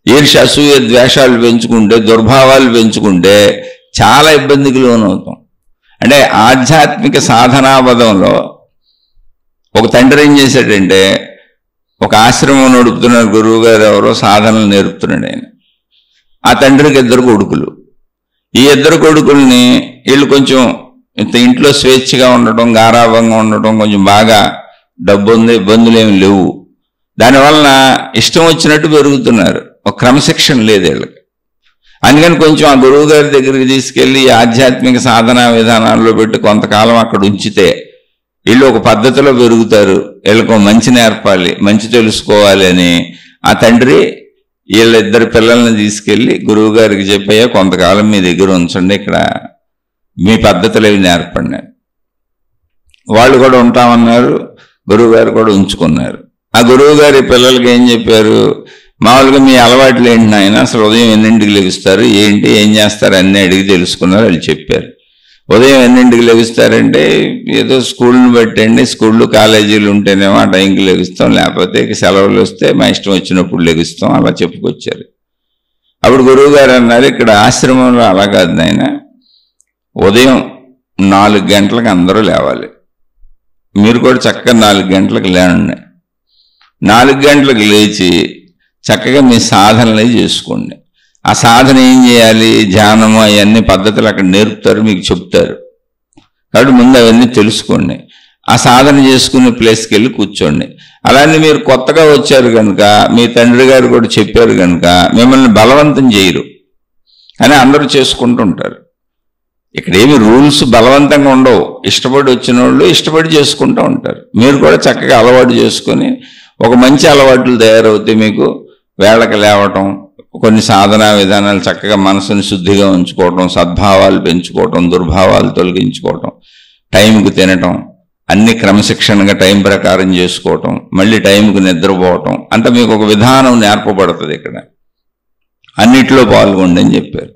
ఈర్ష్య, అసూయ, ద్వేషాలు పెంచుకుంటే, దుర్భావాలు పెంచుకుంటే చాలా ఇబ్బందికి లోనవుతాం. అంటే ఆధ్యాత్మిక సాధనాపదంలో ఒక తండ్రి ఏం చేశాడంటే, ఒక ఆశ్రమం నడుపుతున్నాడు గురువు గారు, ఎవరో సాధనలు నేర్పుతున్నాడు ఆయన. ఆ తండ్రికి 2 కొడుకులు. ఈ 2 కొడుకుల్ని వీళ్ళు కొంచెం ఇంట్లో స్వేచ్ఛగా ఉండటం, గారాభంగా ఉండటం, కొంచెం బాగా డబ్బు ఉంది, ఇబ్బందులు ఏమి లేవు. దానివలన ఇష్టం వచ్చినట్టు పెరుగుతున్నారు. ఒక క్రమశిక్షణ లేదు వీళ్ళకి. అందుకని కొంచెం ఆ గురువు గారి దగ్గరికి తీసుకెళ్ళి ఆధ్యాత్మిక సాధనా విధానాల్లో పెట్టి కొంతకాలం అక్కడ ఉంచితే వీళ్ళు ఒక పద్ధతిలో పెరుగుతారు. వీళ్ళకు మంచి నేర్పాలి, మంచి తెలుసుకోవాలి అని ఆ తండ్రి వీళ్ళ 2 పిల్లల్ని తీసుకెళ్ళి గురువు గారికి చెప్పయ్యా, కొంతకాలం మీ దగ్గర ఉంచండి, ఇక్కడ మీ పద్ధతులు అవి నేర్పండి. వాళ్ళు కూడా ఉంటామన్నారు. గురువు గారు కూడా ఉంచుకున్నారు. ఆ గురువు గారి పిల్లలకి ఏం చెప్పారు, మామూలుగా మీ అలవాట్లు ఏంటి నాయన, అసలు ఉదయం ఎన్నింటికి లెగుస్తారు, ఏంటి, ఏం చేస్తారు అన్నీ అడిగి తెలుసుకున్నారు. వాళ్ళు చెప్పారు. ఉదయం ఎన్నింటికి లెగుస్తారంటే ఏదో స్కూల్ని బట్టండి, స్కూళ్ళు కాలేజీలు ఉంటేనేమో ఆ టైంకి లెగుస్తాం, లేకపోతే సెలవులు వస్తే మా ఇష్టం వచ్చినప్పుడు లెగుస్తాం, అలా చెప్పుకొచ్చారు. అప్పుడు గురువు గారు అన్నారు, ఇక్కడ ఆశ్రమంలో అలా కాదు నాయన, ఉదయం 4 గంటలకు అందరూ లేవాలి, మీరు కూడా చక్కగా 4 గంటలకు లేండి. 4 గంటలకు లేచి చక్కగా మీ సాధనలు చేసుకోండి. ఆ సాధన ఏం చేయాలి, ధ్యానము, అవన్నీ పద్ధతులు అక్కడ నేర్పుతారు, మీకు చెప్తారు. కాబట్టి ముందు అవన్నీ తెలుసుకోండి. ఆ సాధన చేసుకునే ప్లేస్కి వెళ్ళి కూర్చోండి. అలానే మీరు కొత్తగా వచ్చారు కనుక, మీ తండ్రి గారు కూడా చెప్పారు కనుక మిమ్మల్ని బలవంతం చేయరు, కానీ అందరూ చేసుకుంటూ ఉంటారు. ఇక్కడ ఏమి రూల్స్ బలవంతంగా ఉండవు. ఇష్టపడి వచ్చిన వాళ్ళు ఇష్టపడి చేసుకుంటూ ఉంటారు. మీరు కూడా చక్కగా అలవాటు చేసుకొని ఒక మంచి అలవాట్లు తయారవుతాయి. మీకు వేళకి లేవటం, కొన్ని సాధనా విధానాలు, చక్కగా మనసుని శుద్ధిగా ఉంచుకోవటం, సద్భావాలు పెంచుకోవటం, దుర్భావాలు తొలగించుకోవటం, టైంకి తినటం, అన్ని క్రమశిక్షణగా టైం ప్రకారం చేసుకోవటం, మళ్ళీ టైంకి నిద్రపోవటం, అంటే మీకు ఒక విధానం నేర్పబడుతుంది. ఇక్కడ అన్నిట్లో పాల్గొండి అని చెప్పారు.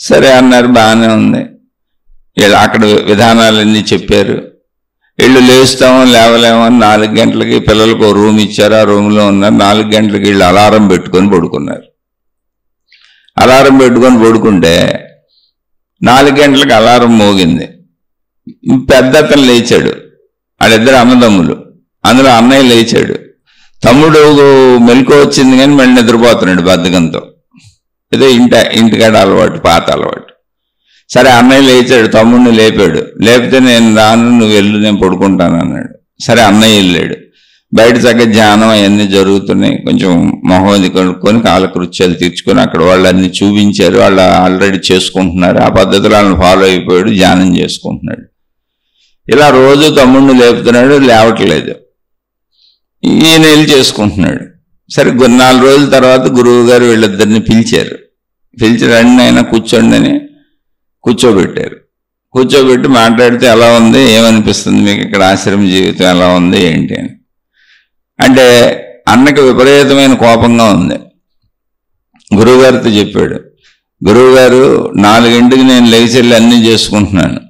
సరే అన్నారు, బాగానే ఉంది. అక్కడ విధానాలన్నీ చెప్పారు. వీళ్ళు లేస్తామో లేవలేమో అని 4 గంటలకి పిల్లలకు ఒక రూమ్ ఇచ్చారు. ఆ రూమ్లో ఉన్నారు. 4 గంటలకి వీళ్ళు అలారం పెట్టుకొని పడుకున్నారు. అలారం పెట్టుకొని పడుకుంటే 4 గంటలకు అలారం మోగింది. పెద్ద అతను లేచాడు. వాళ్ళిద్దరు అన్నదమ్ములు. అందులో అన్నయ్య లేచాడు. తమ్ముడు మెలకు వచ్చింది కానీ మళ్ళీ నిద్రపోతున్నాడు బద్ధకంతో. ఏదో ఇంటికాడ అలవాటు, పాత అలవాటు. సరే అన్నయ్య లేచాడు, తమ్ముడిని లేపాడు. లేపితే నేను రాను, నువ్వు వెళ్ళు, నేను పడుకుంటాను అన్నాడు. సరే అన్నయ్య వెళ్ళాడు. బయట చక్కగా ధ్యానం అవన్నీ జరుగుతున్నాయి. కొంచెం మొహం అది కనుక్కొని కాలకృత్యాలు తీర్చుకొని అక్కడ వాళ్ళు అన్ని చూపించారు. వాళ్ళు ఆల్రెడీ చేసుకుంటున్నారు. ఆ పద్ధతిలో వాళ్ళని ఫాలో అయిపోయాడు, ధ్యానం చేసుకుంటున్నాడు. ఇలా రోజు తమ్ముడిని లేపుతున్నాడు, లేవట్లేదు. ఈయన వెళ్ళి చేసుకుంటున్నాడు. సరే 4 రోజుల తర్వాత గురువు గారు వీళ్ళిద్దరిని పిలిచారు. పిలిచి రండి అయినా కూర్చోండి అని కూర్చోబెట్టారు. కూర్చోబెట్టి మాట్లాడితే ఎలా ఉంది, ఏమనిపిస్తుంది మీకు, ఇక్కడ ఆశ్రమ జీవితం ఎలా ఉంది ఏంటి అని. అంటే అన్నకి విపరీతమైన కోపంగా ఉంది. గురువుగారితో చెప్పాడు, గురువుగారు 4 నేను లేచెళ్ళి అన్నీ చేసుకుంటున్నాను,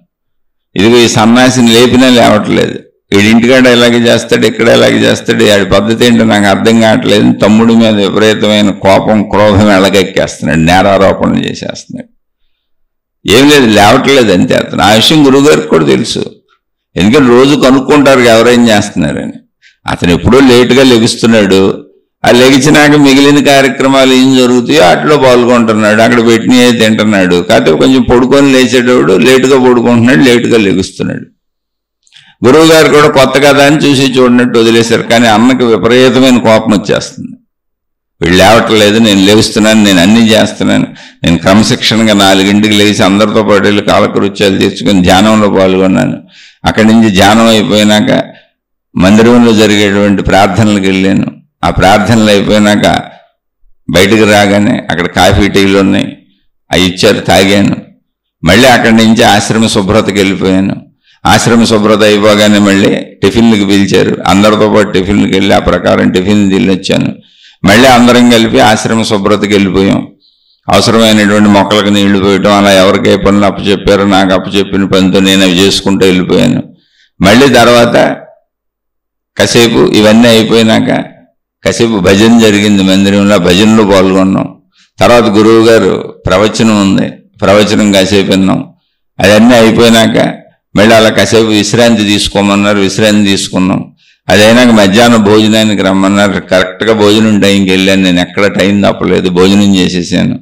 ఇదిగో ఈ సన్యాసిని లేపినా లేవట్లేదు, వీడింటికాడ ఎలాగే చేస్తాడు, ఇక్కడ ఎలాగే చేస్తాడు, ఆడి పద్ధతి ఏంటో నాకు అర్థం కావట్లేదు. తమ్ముడి మీద విపరీతమైన కోపం, క్రోధం ఎలాగెక్కేస్తున్నాడు, నేరారోపణలు చేసేస్తున్నాడు. ఏం లేదు, లేవట్లేదు అంతే. అతను ఆ విషయం గురువుగారికి కూడా తెలుసు, ఎందుకంటే రోజు కనుక్కుంటారు ఎవరేం చేస్తున్నారని. అతను ఎప్పుడో లేటుగా లెగుస్తున్నాడు, ఆ లెగిచినాక మిగిలిన కార్యక్రమాలు ఏం జరుగుతాయో వాటిలో పాల్గొంటున్నాడు, అక్కడ పెట్టినవి తింటున్నాడు. కాకపోతే కొంచెం పడుకొని లేచేటప్పుడు లేటుగా పడుకుంటున్నాడు, లేటుగా లెగుస్తున్నాడు. గురువు గారు కూడా కొత్త కదా అని చూసి చూడనట్టు వదిలేశారు. కానీ అమ్మకి విపరీతమైన కోపం వచ్చేస్తుంది. వీళ్ళు లేవట్లేదు, నేను లేస్తున్నాను, నేను అన్నీ చేస్తున్నాను, నేను క్రమశిక్షణగా 4 లేచి అందరితో పాటు వెళ్ళి కాలకృత్యాలు తీర్చుకొని ధ్యానంలో పాల్గొన్నాను. అక్కడి నుంచి ధ్యానం అయిపోయినాక మందిరంలో జరిగేటువంటి ప్రార్థనలకు వెళ్ళాను. ఆ ప్రార్థనలు అయిపోయినాక బయటకు రాగానే అక్కడ కాఫీ టీలు ఉన్నాయి, అవి ఇచ్చారు, తాగాను. మళ్ళీ అక్కడి నుంచి ఆశ్రమ శుభ్రతకి వెళ్ళిపోయాను. ఆశ్రమ శుభ్రత అయిపోగానే మళ్ళీ టిఫిన్లకు పిలిచారు, అందరితో పాటు టిఫిన్లకు వెళ్ళి ఆ ప్రకారం టిఫిన్ తినొచ్చాను. మళ్ళీ అందరం కలిపి ఆశ్రమ శుభ్రతకి వెళ్ళిపోయాం. అవసరమైనటువంటి మొక్కలకు నీళ్లు పోయటం, అలా ఎవరికి ఏ పనులు అప్పచెప్పారో నాకు అప్పచెప్పిన పనితో నేను అవి చేసుకుంటూ వెళ్ళిపోయాను. మళ్ళీ తర్వాత కాసేపు ఇవన్నీ అయిపోయినాక కాసేపు భజన జరిగింది మందిరంలో, భజనలో పాల్గొన్నాం. తర్వాత గురువు గారు ప్రవచనం ఉంది, ప్రవచనం కాసేపు విన్నాం. అవన్నీ అయిపోయినాక మళ్ళీ అలా కాసేపు విశ్రాంతి తీసుకోమన్నారు, విశ్రాంతి తీసుకున్నాం. అదైనాక మధ్యాహ్నం భోజనానికి రమ్మన్నారు. కరెక్ట్గా భోజనం టైంకి వెళ్ళాను, నేను ఎక్కడ టైం తప్పలేదు, భోజనం చేసేసాను.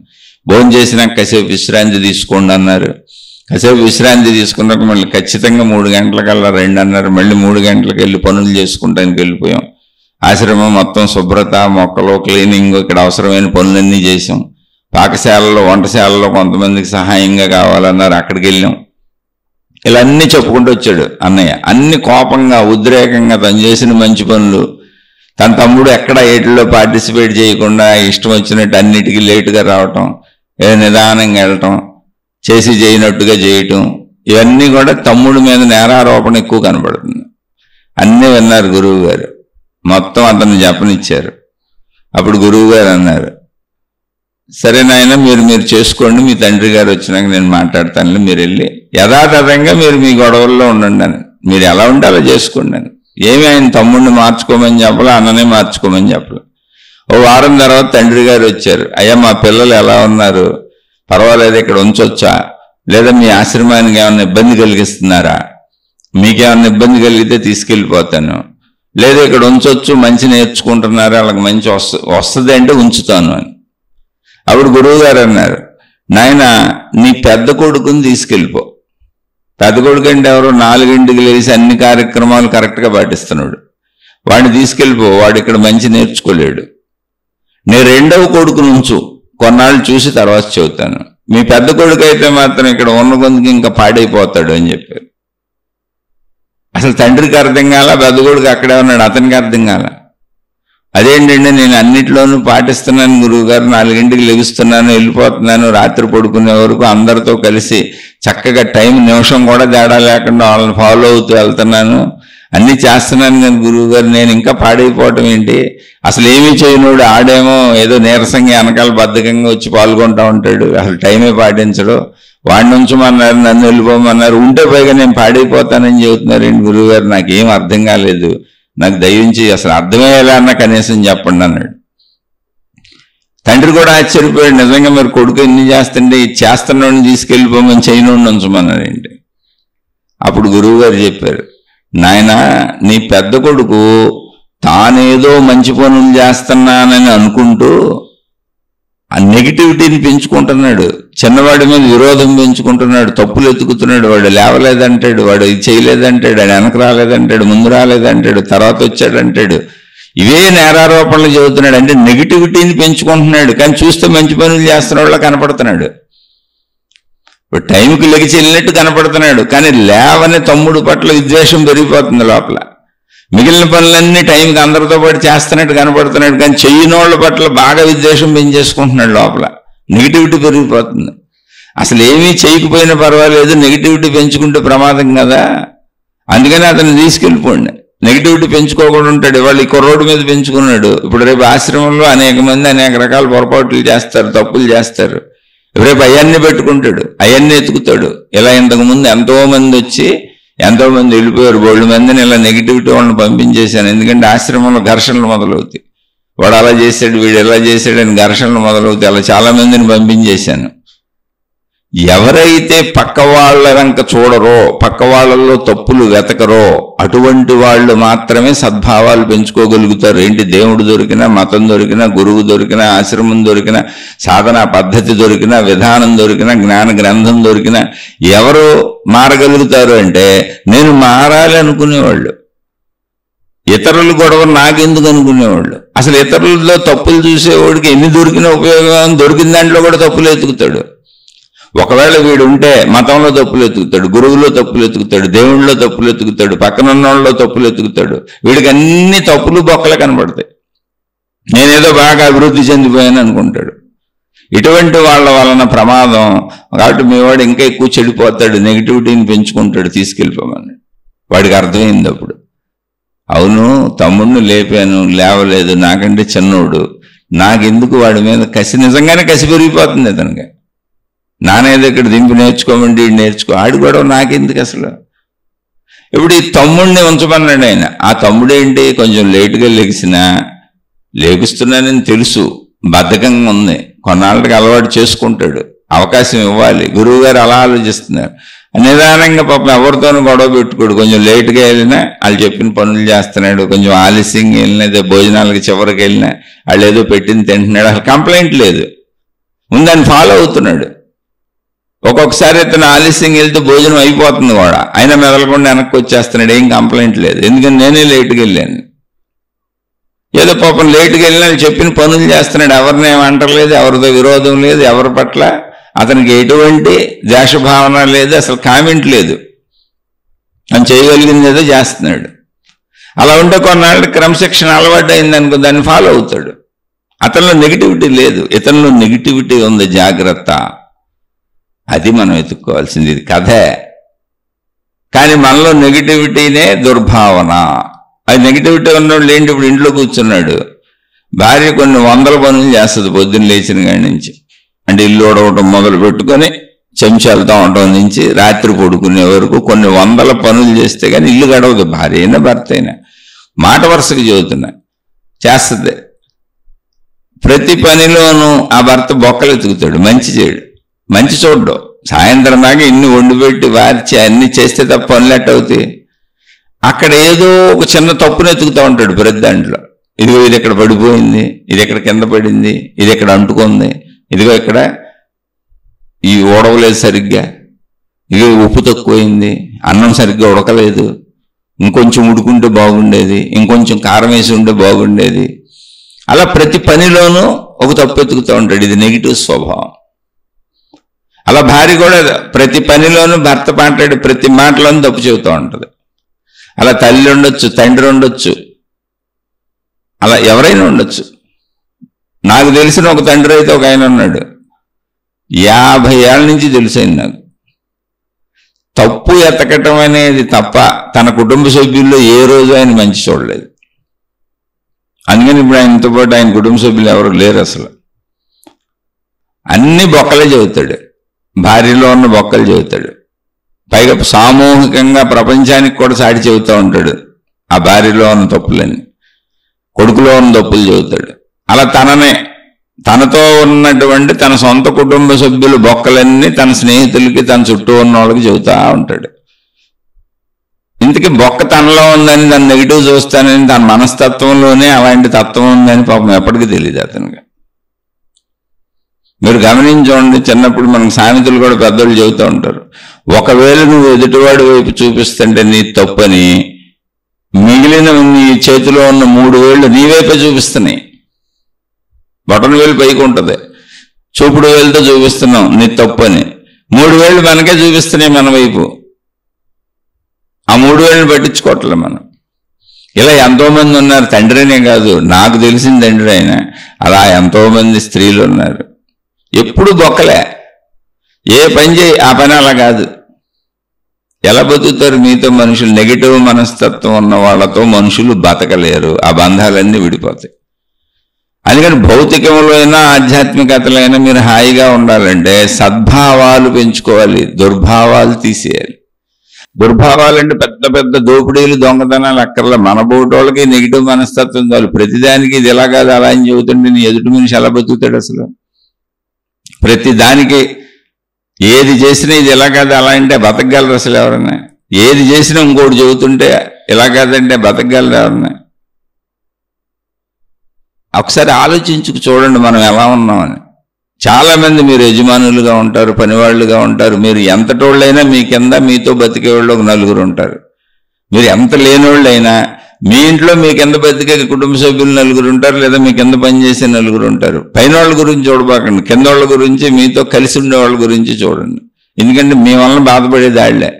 భోజనం చేసినాక కాసేపు విశ్రాంతి తీసుకోండి అన్నారు. కాసేపు విశ్రాంతి తీసుకున్నాక మళ్ళీ ఖచ్చితంగా 3 గంటలకల్లా రండి అన్నారు. మళ్ళీ 3 గంటలకు వెళ్ళి పనులు చేసుకుంటానికి వెళ్ళిపోయాం. ఆశ్రమం మొత్తం శుభ్రత, మొక్కలు, క్లీనింగ్, ఇక్కడ అవసరమైన పనులన్నీ చేసాం. పాకశాలలో, వంటశాలలో కొంతమందికి సహాయంగా కావాలన్నారు, అక్కడికి వెళ్ళాం. ఇలా అన్నీ చెప్పుకుంటూ వచ్చాడు అన్నయ్య. అన్ని కోపంగా, ఉద్రేకంగా తను చేసిన మంచి పనులు, తన తమ్ముడు ఎక్కడ ఏటిలో పార్టిసిపేట్ చేయకుండా ఇష్టం వచ్చినట్టు అన్నిటికీ లేటుగా రావటం, ఏదో నిదానంగా వెళ్ళటం, చేసి చేయనట్టుగా చేయటం, ఇవన్నీ కూడా తమ్ముడి మీద నేరారోపణ ఎక్కువ కనబడుతుంది. అన్నీ విన్నారు గురువు గారు, మొత్తం అతన్ని చెప్పనిచ్చారు. అప్పుడు గురువు గారు అన్నారు, సరే నాయన మీరు చేసుకోండి, మీ తండ్రి గారు వచ్చినాక నేను మాట్లాడతాను, మీరు వెళ్ళి యథాతథంగా మీరు మీ గొడవల్లో ఉండండి అని, మీరు ఎలా ఉంటే అలా చేసుకోండి అని. ఏమి ఆయన తమ్ముడిని మార్చుకోమని చెప్పలే, అన్ననే మార్చుకోమని చెప్పలే. ఓ వారం తర్వాత తండ్రి గారు వచ్చారు. అయ్యా మా పిల్లలు ఎలా ఉన్నారు, పర్వాలేదు, ఇక్కడ ఉంచొచ్చా, లేదా మీ ఆశ్రమానికి ఏమైనా ఇబ్బంది కలిగిస్తున్నారా, మీకేమైనా ఇబ్బంది కలిగితే తీసుకెళ్ళిపోతాను, లేదా ఇక్కడ ఉంచొచ్చు, మంచి నేర్చుకుంటున్నారా, వాళ్ళకి మంచి వస్తుంది అంటే ఉంచుతాను అని. అప్పుడు గురువు గారు అన్నారు, నాయన నీ పెద్ద కొడుకుని తీసుకెళ్ళిపో. పెద్ద కొడుకు అంటే ఎవరు, 4 లేచి అన్ని కార్యక్రమాలు కరెక్ట్గా పాటిస్తున్నాడు, వాడిని తీసుకెళ్ళిపో, వాడు ఇక్కడ మంచి నేర్చుకోలేడు. నీ 2వ కొడుకుని ఉంచు, కొన్నాళ్ళు చూసి తర్వాత చెబుతాను. మీ పెద్ద కొడుకు అయితే మాత్రం ఇక్కడ ఉన్న కొందుకు ఇంకా పాడైపోతాడు అని చెప్పారు. అసలు తండ్రికి అర్థం కాల, పెద్ద కొడుకు అక్కడే ఉన్నాడు, అతనికి అర్థం కాల. అదేంటంటే నేను అన్నిట్లోనూ పాటిస్తున్నాను గురువు గారు, 4 లెగుస్తున్నాను, వెళ్ళిపోతున్నాను, రాత్రి పడుకునే వరకు అందరితో కలిసి చక్కగా టైం నిమిషం కూడా తేడా లేకుండా వాళ్ళని ఫాలో అవుతూ వెళ్తున్నాను, అన్నీ చేస్తున్నాను కానీ గురువు గారు నేను ఇంకా పాడైపోవటం ఏంటి, అసలు ఏమీ చేయనోడు ఆడేమో ఏదో నీరసంగా వెనకాల బద్ధకంగా వచ్చి పాల్గొంటూ ఉంటాడు, అసలు టైమే పాటించడు, వాడిని ఉంచమన్నారు, నన్ను వెళ్ళిపోమన్నారు, ఉంటే పైగా నేను పాడైపోతానని చెబుతున్నారు ఏంటి గురువు గారు, నాకేం అర్థం కాలేదు, నాకు దయించి అసలు అర్థమయ్యేలా అన్న కనీసం చెప్పండి అన్నాడు. తండ్రి కూడా ఆశ్చర్యపోయాడు, నిజంగా మరి కొడుకు ఎన్ని చేస్తుంటే చేస్తున్నోడిని తీసుకెళ్ళిపోమని చేయనోడిని ఉంచమన్నాడు ఏంటి. అప్పుడు గురువు గారు చెప్పారు, నాయన నీ పెద్ద కొడుకు తానేదో మంచి పనులు చేస్తున్నానని అనుకుంటూ ఆ నెగిటివిటీని పెంచుకుంటున్నాడు, చిన్నవాడి మీద విరోధం పెంచుకుంటున్నాడు, తప్పులు ఎత్తుకుతున్నాడు, వాడు లేవలేదంటాడు, వాడు ఇది చేయలేదంటాడు, వాడు వెనక రాలేదంటాడు, ముందు రాలేదంటాడు, తర్వాత వచ్చాడంటాడు, ఇవే నేరారోపణలు చెబుతున్నాడు. అంటే నెగిటివిటీని పెంచుకుంటున్నాడు, కానీ చూస్తే మంచి పనులు చేస్తున్న వాళ్ళ కనపడుతున్నాడు. ఇప్పుడు టైంకి లెగిచి వెళ్ళినట్టు కనపడుతున్నాడు, కానీ లేవని తమ్ముడు పట్ల విద్వేషం పెరిగిపోతుంది లోపల. మిగిలిన పనులన్నీ టైంకి అందరితో పాటు చేస్తున్నట్టు కనపడుతున్నాడు, కానీ చెయ్యనోళ్ళ పట్ల బాగా విద్వేషం పెంచేసుకుంటున్నాడు, లోపల నెగిటివిటీ పెరిగిపోతుంది. అసలు ఏమీ చేయకపోయినా పర్వాలేదు, నెగిటివిటీ పెంచుకుంటే ప్రమాదం కదా, అందుకని అతను తీసుకెళ్ళిపోండి. నెగిటివిటీ పెంచుకోకుండా ఉంటాడు. వాళ్ళు ఈ కుర్రోడ్డు మీద పెంచుకున్నాడు, ఇప్పుడు రేపు ఆశ్రమంలో అనేక మంది అనేక రకాల పొరపాట్లు చేస్తారు, తప్పులు చేస్తారు, రేపు అవన్నీ పెట్టుకుంటాడు, అవన్నీ ఎత్తుకుతాడు. ఇలా ఇంతకుముందు ఎంతోమంది వచ్చి ఎంతోమంది వెళ్ళిపోయారు, 2 మందిని ఇలా నెగిటివిటీ వాళ్ళని పంపించేశాను. ఎందుకంటే ఆశ్రమంలో ఘర్షణలు మొదలవుతాయి, వాడు అలా చేశాడు, వీడు ఎలా చేశాడు అని ఘర్షణలు మొదలవుతాయి, అలా చాలా మందిని పంపించేశాను. ఎవరైతే పక్క వాళ్ళ వెంక చూడరో, పక్క వాళ్ళల్లో తప్పులు వెతకరో, అటువంటి వాళ్ళు మాత్రమే సద్భావాలు పెంచుకోగలుగుతారు. ఏంటి, దేవుడు దొరికినా, మతం దొరికినా, గురువు దొరికినా, ఆశ్రమం దొరికినా, సాధనా పద్ధతి దొరికినా, విధానం దొరికినా, జ్ఞాన గ్రంథం దొరికినా ఎవరు మారగలుగుతారు అంటే నేను మారాలి అనుకునేవాళ్ళు. ఇతరులు గొడవ నాకెందుకు అనుకునేవాళ్ళు. అసలు ఇతరులలో తప్పులు చూసేవాడికి ఎన్ని దొరికిన ఉపయోగం, దొరికిన దాంట్లో కూడా తప్పులు ఎత్తుకుతాడు. ఒకవేళ వీడు ఉంటే మతంలో తప్పులు ఎత్తుకుతాడు, గురువులో తప్పులు ఎత్తుకుతాడు, దేవుళ్ళలో తప్పులు ఎత్తుకుతాడు, పక్కనున్న వాళ్ళలో తప్పులు ఎత్తుకుతాడు. వీడికి అన్ని తప్పులు బొక్కలు కనబడతాయి. నేనేదో బాగా అభివృద్ధి చెందిపోయాను అనుకుంటాడు. ఇటువంటి వాళ్ళ వలన ప్రమాదం. కాబట్టి మీ వాడు ఇంకా ఎక్కువ చెడిపోతాడు, నెగిటివిటీని పెంచుకుంటాడు, తీసుకెళ్ళిపోమని. వాడికి అర్థమైంది అప్పుడు. అవును, తమ్ముడిని లేపాను, లేవలేదు, నాకంటే చిన్నోడు, నాకెందుకు వాడి మీద కసి. నిజంగానే కసి పెరిగిపోతుంది అతనికి. నానేది ఇక్కడ దింపి నేర్చుకోమండి, నేర్చుకో, ఆడి గొడవ నాకెందుకు అసలు. ఇప్పుడు ఈ తమ్ముడిని ఉంచమన్నాడు ఆయన. ఆ తమ్ముడేంటి, కొంచెం లేటుగా లేపిస్తున్నానని తెలుసు, బద్ధకంగా ఉంది, కొన్నాళ్ళకి అలవాటు చేసుకుంటాడు, అవకాశం ఇవ్వాలి. గురువు గారు అలా ఆలోచిస్తున్నారు. నిదానంగా పాపం ఎవరితోనూ గొడవ పెట్టుకోడు. కొంచెం లేటుగా వెళ్ళినా వాళ్ళు చెప్పిన పనులు చేస్తున్నాడు, కొంచెం ఆలస్యంగా వెళ్ళినా, ఏదో భోజనాలకి చివరికి వెళ్ళినా వాళ్ళు ఏదో పెట్టింది తింటున్నాడు, అసలు కంప్లైంట్ లేదు, ముందని ఫాలో అవుతున్నాడు. ఒక్కొక్కసారి ఇతను ఆలస్యంగా వెళ్తే భోజనం అయిపోతుంది కూడా, అయినా మెదలకుండా వెనక్కి వచ్చేస్తున్నాడు, ఏం కంప్లైంట్ లేదు. ఎందుకంటే నేనే లేటుగా వెళ్ళాను. ఏదో పాపం లేటుగా వెళ్ళినా చెప్పిన పనులు చేస్తున్నాడు, ఎవరిని ఏమంటలేదు, ఎవరితో విరోధం లేదు, ఎవరి పట్ల అతనికి ఎటువంటి ద్వేషభావన లేదు, అసలు కామెంట్ లేదు, అని చేయగలిగింది ఏదో చేస్తున్నాడు. అలా ఉంటే కొన్నాళ్ళకి క్రమశిక్షణ అలవాటు అయిందనుకో, దాన్ని ఫాలో అవుతాడు. అతనిలో నెగిటివిటీ లేదు, ఇతనిలో నెగిటివిటీ ఉంది, జాగ్రత్త. అది మనం వెతుక్కోవాల్సింది. ఇది కథే. కానీ మనలో నెగిటివిటీనే దుర్భావన. అది నెగిటివిటీ ఉన్నవాళ్ళు ఏంటి, ఇప్పుడు ఇంట్లో కూర్చున్నాడు, భార్య కొన్ని వందల పనులు చేస్తుంది పొద్దున్న లేచిన కాడి నుంచి. అంటే ఇల్లు ఉడవటం మొదలు పెట్టుకొని చెంచాలతో ఉండటం నుంచి రాత్రి పడుకునే వరకు కొన్ని వందల పనులు చేస్తే కానీ ఇల్లు గడవదు. భార్య అయినా భర్త అయినా, మాట వరుసకి చెబుతున్నా, చేస్తుంది. ప్రతి పనిలోనూ ఆ భర్త బొక్కలు ఎత్తుకుతాడు, మంచి చేయడు, మంచి చూడ్డం. సాయంత్రం దాకా ఇన్ని వండిపెట్టి వార్చి అన్ని చేస్తే తప్ప పనులు ఎట్టవుతాయి. అక్కడ ఏదో ఒక చిన్న తప్పును ఎత్తుకుతూ ఉంటాడు ప్రతి దాంట్లో. ఇదిగో ఇది ఎక్కడ పడిపోయింది, ఇది ఎక్కడ కింద పడింది, ఇది ఎక్కడ అంటుకుంది, ఇదిగో ఇక్కడ ఈ ఓడవలేదు సరిగ్గా, ఇదిగో ఉప్పు తక్కువైంది, అన్నం సరిగ్గా ఉడకలేదు, ఇంకొంచెం ఉడుకుంటే బాగుండేది, ఇంకొంచెం కారం వేసి ఉంటే బాగుండేది. అలా ప్రతి పనిలోనూ ఒక తప్పు ఎత్తుకుతూ ఉంటాడు. ఇది నెగిటివ్ స్వభావం. అలా భార్య కూడా ప్రతి పనిలోనూ భర్త మాట్లాడే ప్రతి మాటలోనూ తప్పు చెబుతూ ఉంటుంది. అలా తల్లి ఉండొచ్చు, తండ్రి ఉండొచ్చు, అలా ఎవరైనా ఉండొచ్చు. నాకు తెలిసిన ఒక తండ్రి అయితే ఒక ఆయన ఉన్నాడు, 50 ఏళ్ళ నుంచి తెలిసింది నాకు. తప్పు ఎతకటం అనేది తప్ప తన కుటుంబ సభ్యుల్లో ఏ రోజు ఆయన మంచి చూడలేదు. అందుకని ఇప్పుడు ఆయనతో పాటు ఆయన కుటుంబ సభ్యులు ఎవరు లేరు అసలు. అన్ని బొక్కలే చెబుతాడు, భార్యలో ఉన్న బొక్కలు చెబుతాడు, పైగా సామూహికంగా ప్రపంచానికి కూడా సాటి చెబుతూ ఉంటాడు ఆ భార్యలో ఉన్న తప్పులన్నీ, కొడుకులో ఉన్న తప్పులు చెబుతాడు. అలా తనతో ఉన్నటువంటి తన సొంత కుటుంబ సభ్యులు బొక్కలన్నీ తన స్నేహితులకి, తన చుట్టూ ఉన్న వాళ్ళకి చెబుతూ ఉంటాడు. ఇంతకీ బొక్క తనలో ఉందని, దాన్ని నెగిటివ్ చూస్తానని, తన మనస్తత్వంలోనే అలాంటి తత్వం ఉందని పాపం ఎప్పటికీ తెలియదు అతనికి. మీరు గమనించండి, చిన్నప్పుడు మనకు సామెతలు కూడా పెద్దోళ్ళు చెబుతూ ఉంటారు, ఒకవేళ నువ్వు ఎదుటివాడి వైపు చూపిస్తుంటే నీ తప్పని, మిగిలిన నీ చేతిలో ఉన్న 3 వేళ్ళు నీ వైపే చూపిస్తున్నాయి. బటన్ వేలు పైకి ఉంటుంది, చూపుడు వేలుతో చూపిస్తున్నాం నీ తప్పని, 3 వేళ్ళు మనకే చూపిస్తున్నాయి మన వైపు. ఆ 3 వేళ్ళని పట్టించుకోవట్లే మనం. ఇలా ఎంతోమంది ఉన్నారు, తండ్రినే కాదు, నాకు తెలిసిన తండ్రి ఆయన, అలా ఎంతోమంది స్త్రీలు ఉన్నారు. ఎప్పుడు బొక్కలే, ఏ పని చేయి ఆ పని అలా కాదు. ఎలా బతుకుతారు మీతో మనుషులు? నెగిటివ్ మనస్తత్వం ఉన్న వాళ్ళతో మనుషులు బతకలేరు, ఆ బంధాలన్నీ విడిపోతాయి. అందుకని భౌతికంలో అయినా ఆధ్యాత్మికతలో అయినా మీరు హాయిగా ఉండాలంటే సద్భావాలు పెంచుకోవాలి, దుర్భావాలు తీసేయాలి. దుర్భావాలు అంటే పెద్ద పెద్ద దోపిడీలు, దొంగతనాలు అక్కర్లే. మన బోటోళ్ళకి నెగిటివ్ మనస్తత్వం చాలు. ప్రతిదానికి ఇది ఎలా కాదు అలా అని చెబుతుంటే నీ ఎదుటి మనిషి ఎలా బతుకుతాడు అసలు? ప్రతి దానికి ఏది చేసినా ఇది ఎలా కాదు అలా అంటే బతకగలరు అసలు ఎవరన్నా? ఏది చేసినా ఇంకోటి చెబుతుంటే ఎలా కాదంటే బతకగలరు ఎవరన్నా? ఒకసారి ఆలోచించుకు చూడండి మనం ఎలా ఉన్నామని. చాలామంది మీరు యజమానులుగా ఉంటారు, పనివాళ్ళుగా ఉంటారు. మీరు ఎంతటోళ్ళైనా మీ కింద మీతో బతికేవాళ్ళు ఒక నలుగురు ఉంటారు. మీరు ఎంత లేనోళ్ళైనా మీ ఇంట్లో మీ కింద బతికే కుటుంబ సభ్యులు నలుగురు ఉంటారు, లేదా మీ కింద పనిచేసే నలుగురు ఉంటారు. పైన వాళ్ళ గురించి చూడబాకండి, కింద వాళ్ళ గురించి, మీతో కలిసి ఉండే వాళ్ళ గురించి చూడండి. ఎందుకంటే మీ వలన బాధపడేది వాళ్ళే.